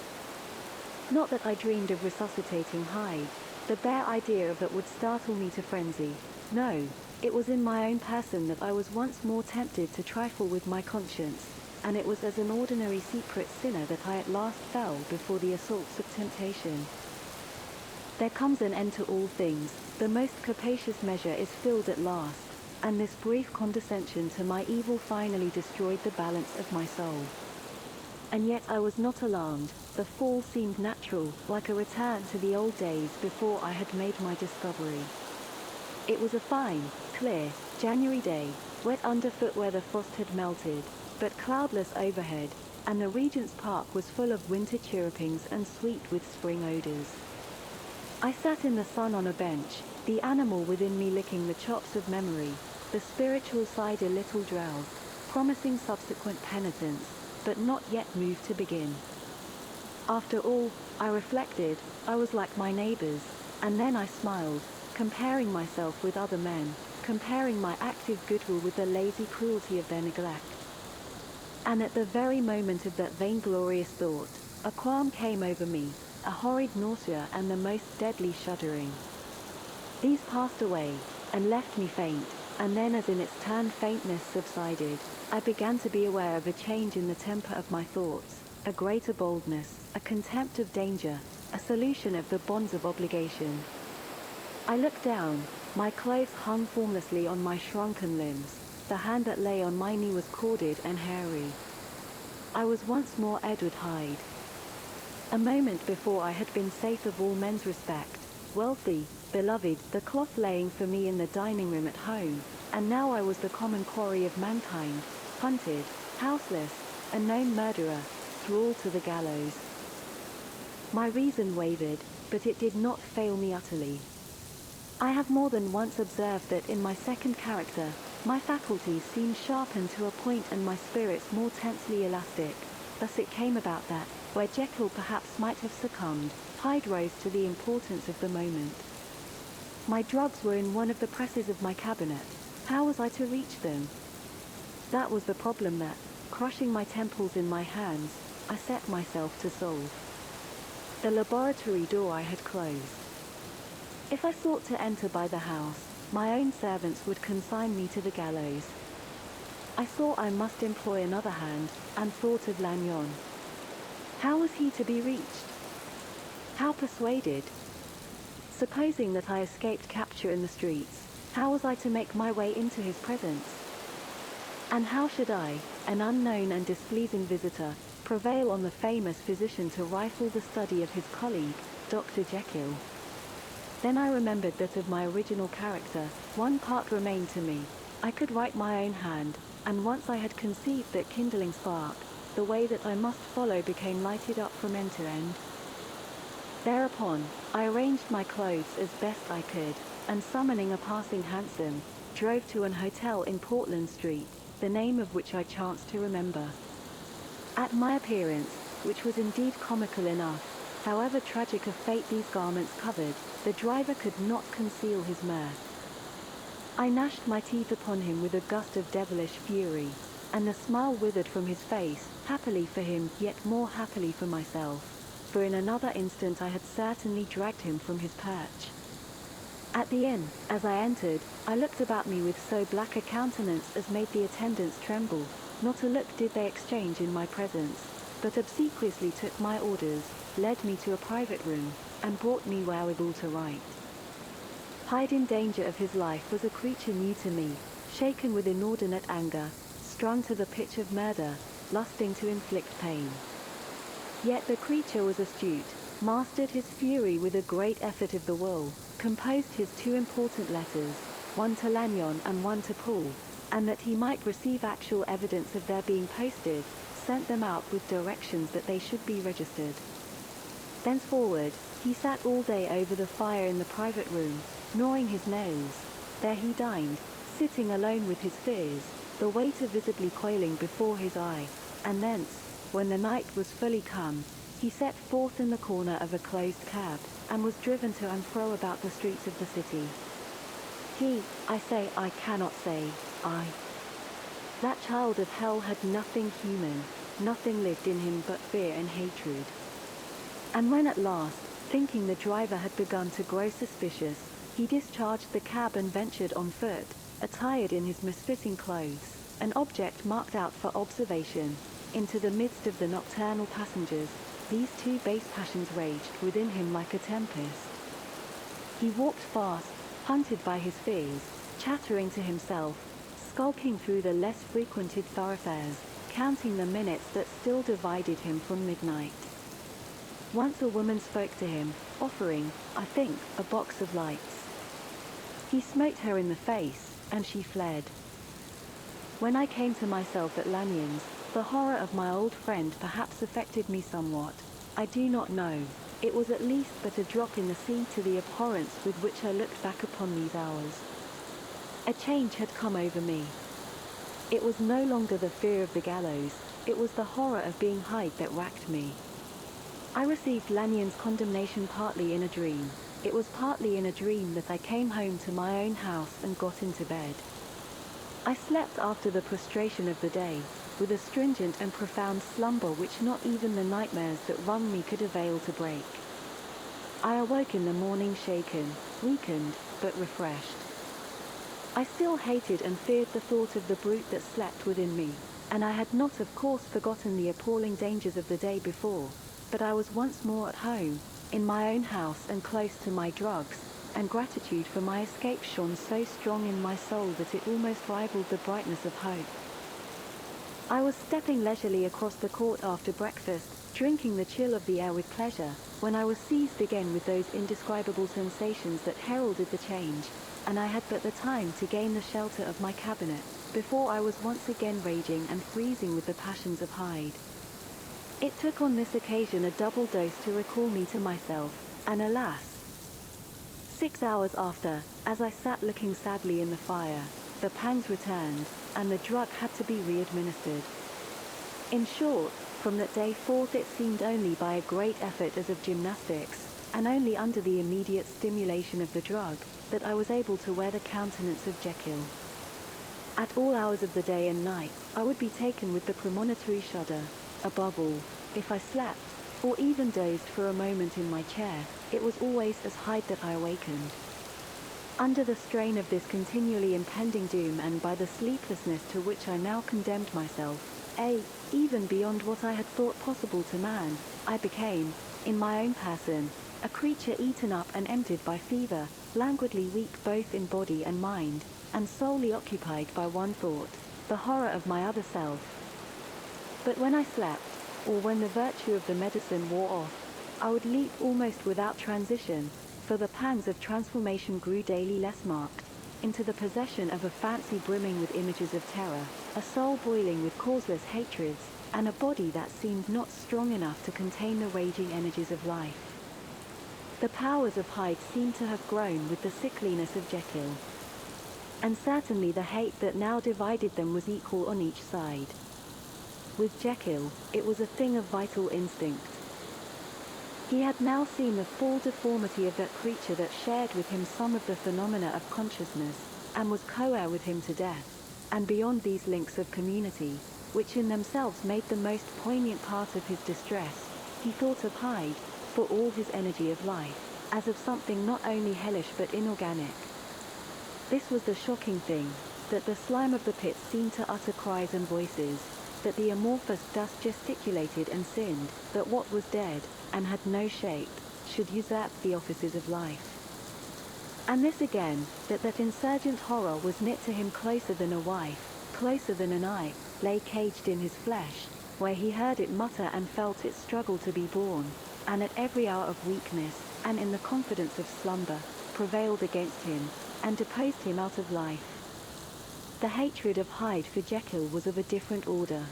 Not that I dreamed of resuscitating Hyde. The bare idea of it would startle me to frenzy. No, it was in my own person that I was once more tempted to trifle with my conscience, and it was as an ordinary secret sinner that I at last fell before the assaults of temptation. There comes an end to all things. The most capacious measure is filled at last, and this brief condescension to my evil finally destroyed the balance of my soul. And yet I was not alarmed. The fall seemed natural, like a return to the old days before I had made my discovery. It was a fine, clear, January day, wet underfoot where the frost had melted, but cloudless overhead, and the Regent's Park was full of winter chirrupings and sweet with spring odors. I sat in the sun on a bench, the animal within me licking the chops of memory, the spiritual side a little drowsed, promising subsequent penitence, but not yet moved to begin. After all, I reflected, I was like my neighbors, and then I smiled, comparing myself with other men, comparing my active goodwill with the lazy cruelty of their neglect. And at the very moment of that vainglorious thought, a qualm came over me, a horrid nausea and the most deadly shuddering. These passed away, and left me faint, and then as in its turn faintness subsided, I began to be aware of a change in the temper of my thoughts, a greater boldness, a contempt of danger, a solution of the bonds of obligation. I looked down, my clothes hung formlessly on my shrunken limbs, the hand that lay on my knee was corded and hairy. I was once more Edward Hyde. A moment before I had been safe of all men's respect, wealthy, beloved, the cloth laying for me in the dining room at home, and now I was the common quarry of mankind, hunted, houseless, a known murderer, thrall to the gallows. My reason wavered, but it did not fail me utterly. I have more than once observed that in my second character, my faculties seemed sharpened to a point and my spirits more tensely elastic. Thus it came about that, where Jekyll perhaps might have succumbed, Hyde rose to the importance of the moment. My drugs were in one of the presses of my cabinet. How was I to reach them? That was the problem that, crushing my temples in my hands, I set myself to solve. The laboratory door I had closed. If I sought to enter by the house, my own servants would consign me to the gallows. I saw I must employ another hand, and thought of Lanyon. How was he to be reached? How persuaded? Supposing that I escaped capture in the streets, how was I to make my way into his presence? And how should I, an unknown and displeasing visitor, prevail on the famous physician to rifle the study of his colleague, Dr. Jekyll? Then I remembered that of my original character, one part remained to me. I could write my own hand, and once I had conceived that kindling spark, the way that I must follow became lighted up from end to end. Thereupon, I arranged my clothes as best I could, and summoning a passing hansom, drove to an hotel in Portland Street, the name of which I chanced to remember. At my appearance, which was indeed comical enough, however tragic of fate these garments covered, the driver could not conceal his mirth. I gnashed my teeth upon him with a gust of devilish fury, and the smile withered from his face, happily for him, yet more happily for myself, for in another instant I had certainly dragged him from his perch. At the inn, as I entered, I looked about me with so black a countenance as made the attendants tremble. Not a look did they exchange in my presence, but obsequiously took my orders, led me to a private room, and brought me wherewithal to write. Hyde in danger of his life was a creature new to me, shaken with inordinate anger, strung to the pitch of murder, lusting to inflict pain. Yet the creature was astute, mastered his fury with a great effort of the will, composed his two important letters, one to Lanyon and one to Paul, and that he might receive actual evidence of their being posted, sent them out with directions that they should be registered. Thenceforward, he sat all day over the fire in the private room, gnawing his nails. There he dined, sitting alone with his fears, the waiter visibly coiling before his eye, and thence, when the night was fully come, he set forth in the corner of a closed cab, and was driven to and fro about the streets of the city. He, I say, I cannot say, that child of hell had nothing human, nothing lived in him but fear and hatred. And when at last, thinking the driver had begun to grow suspicious, he discharged the cab and ventured on foot, attired in his misfitting clothes, an object marked out for observation, into the midst of the nocturnal passengers, these two base passions raged within him like a tempest. He walked fast, hunted by his fears, chattering to himself, skulking through the less frequented thoroughfares, counting the minutes that still divided him from midnight. Once a woman spoke to him, offering, I think, a box of lights. He smote her in the face, and she fled. When I came to myself at Lanyon's, the horror of my old friend perhaps affected me somewhat. I do not know. It was at least but a drop in the sea to the abhorrence with which I looked back upon these hours. A change had come over me. It was no longer the fear of the gallows, it was the horror of being Hyde that racked me. I received Lanyon's condemnation partly in a dream. It was partly in a dream that I came home to my own house and got into bed. I slept after the prostration of the day, with a stringent and profound slumber which not even the nightmares that wrung me could avail to break. I awoke in the morning shaken, weakened, but refreshed. I still hated and feared the thought of the brute that slept within me, and I had not of course forgotten the appalling dangers of the day before, but I was once more at home, in my own house and close to my drugs, and gratitude for my escape shone so strong in my soul that it almost rivaled the brightness of hope. I was stepping leisurely across the court after breakfast, drinking the chill of the air with pleasure, when I was seized again with those indescribable sensations that heralded the change, and I had but the time to gain the shelter of my cabinet, before I was once again raging and freezing with the passions of Hyde. It took on this occasion a double dose to recall me to myself, and alas! 6 hours after, as I sat looking sadly in the fire, the pangs returned, and the drug had to be re-administered. In short, from that day forth it seemed only by a great effort as of gymnastics, and only under the immediate stimulation of the drug, that I was able to wear the countenance of Jekyll. At all hours of the day and night, I would be taken with the premonitory shudder. Above all, if I slept, or even dozed for a moment in my chair, it was always as Hyde that I awakened. Under the strain of this continually impending doom and by the sleeplessness to which I now condemned myself, even beyond what I had thought possible to man, I became, in my own person, a creature eaten up and emptied by fever, languidly weak both in body and mind, and solely occupied by one thought, the horror of my other self. But when I slept, or when the virtue of the medicine wore off, I would leap almost without transition, for the pangs of transformation grew daily less marked, into the possession of a fancy brimming with images of terror, a soul boiling with causeless hatreds, and a body that seemed not strong enough to contain the raging energies of life. The powers of Hyde seemed to have grown with the sickliness of Jekyll. And certainly the hate that now divided them was equal on each side. With Jekyll, it was a thing of vital instinct. He had now seen the full deformity of that creature that shared with him some of the phenomena of consciousness, and was co-heir with him to death, and beyond these links of community, which in themselves made the most poignant part of his distress, he thought of Hyde, for all his energy of life, as of something not only hellish but inorganic. This was the shocking thing, that the slime of the pit seemed to utter cries and voices, that the amorphous dust gesticulated and sinned, that what was dead, and had no shape, should usurp the offices of life. And this again, that insurgent horror was knit to him closer than a wife, closer than an eye, lay caged in his flesh, where he heard it mutter and felt it struggle to be born, and at every hour of weakness, and in the confidence of slumber, prevailed against him, and deposed him out of life. The hatred of Hyde for Jekyll was of a different order.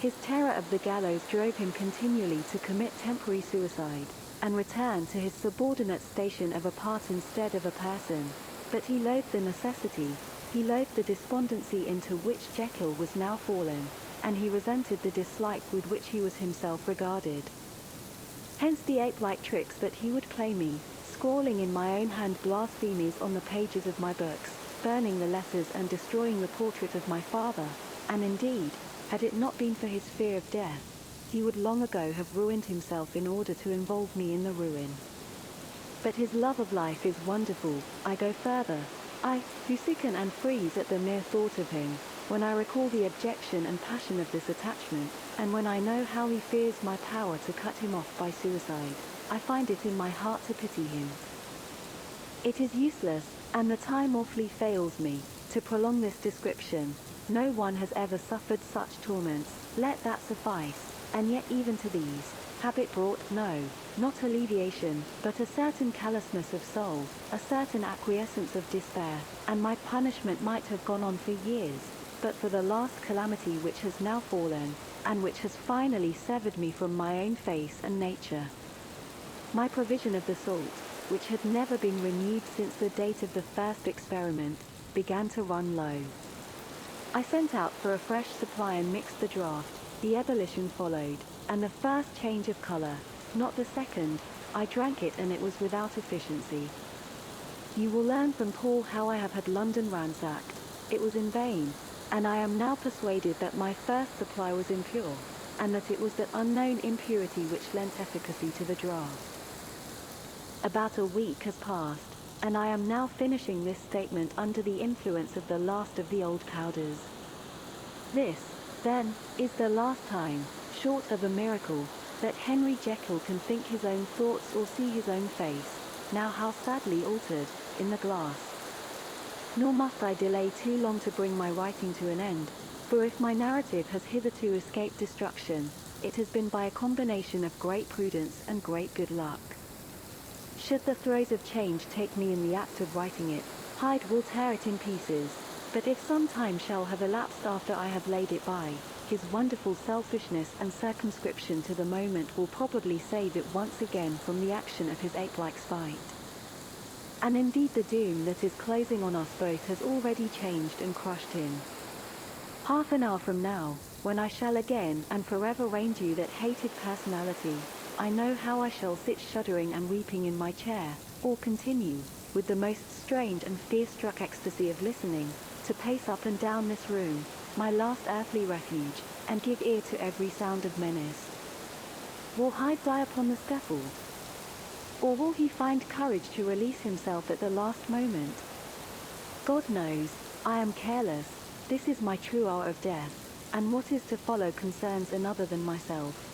His terror of the gallows drove him continually to commit temporary suicide, and return to his subordinate station of a part instead of a person, but he loathed the necessity, he loathed the despondency into which Jekyll was now fallen, and he resented the dislike with which he was himself regarded. Hence the ape-like tricks that he would play me, scrawling in my own hand blasphemies on the pages of my books, burning the letters and destroying the portrait of my father, and indeed, had it not been for his fear of death, he would long ago have ruined himself in order to involve me in the ruin. But his love of life is wonderful. I go further. I, who sicken and freeze at the mere thought of him, when I recall the abjection and passion of this attachment, and when I know how he fears my power to cut him off by suicide, I find it in my heart to pity him. It is useless, and the time awfully fails me, to prolong this description. No one has ever suffered such torments, let that suffice, and yet even to these, habit brought not alleviation, but a certain callousness of soul, a certain acquiescence of despair, and my punishment might have gone on for years, but for the last calamity which has now fallen, and which has finally severed me from my own face and nature. My provision of the salt, which had never been renewed since the date of the first experiment, began to run low. I sent out for a fresh supply and mixed the draught. The ebullition followed, and the first change of color, not the second. I drank it and it was without efficiency. You will learn from Paul how I have had London ransacked. It was in vain. and I am now persuaded that my first supply was impure, and that it was that unknown impurity which lent efficacy to the draught. About a week has passed, and I am now finishing this statement under the influence of the last of the old powders. This, then, is the last time, short of a miracle, that Henry Jekyll can think his own thoughts or see his own face, now how sadly altered, in the glass. Nor must I delay too long to bring my writing to an end, for if my narrative has hitherto escaped destruction, it has been by a combination of great prudence and great good luck. Should the throes of change take me in the act of writing it, Hyde will tear it in pieces, but if some time shall have elapsed after I have laid it by, his wonderful selfishness and circumscription to the moment will probably save it once again from the action of his ape-like spite. And indeed the doom that is closing on us both has already changed and crushed him. Half an hour from now, when I shall again and forever range you that hated personality, I know how I shall sit shuddering and weeping in my chair, or continue, with the most strained and fear-struck ecstasy of listening, to pace up and down this room, my last earthly refuge, and give ear to every sound of menace. Will Hyde die upon the scaffold? Or will he find courage to release himself at the last moment? God knows, I am careless, this is my true hour of death, and what is to follow concerns another than myself.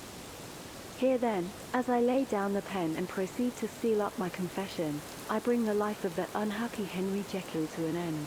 Here then, as I lay down the pen and proceed to seal up my confession, I bring the life of that unhappy Henry Jekyll to an end.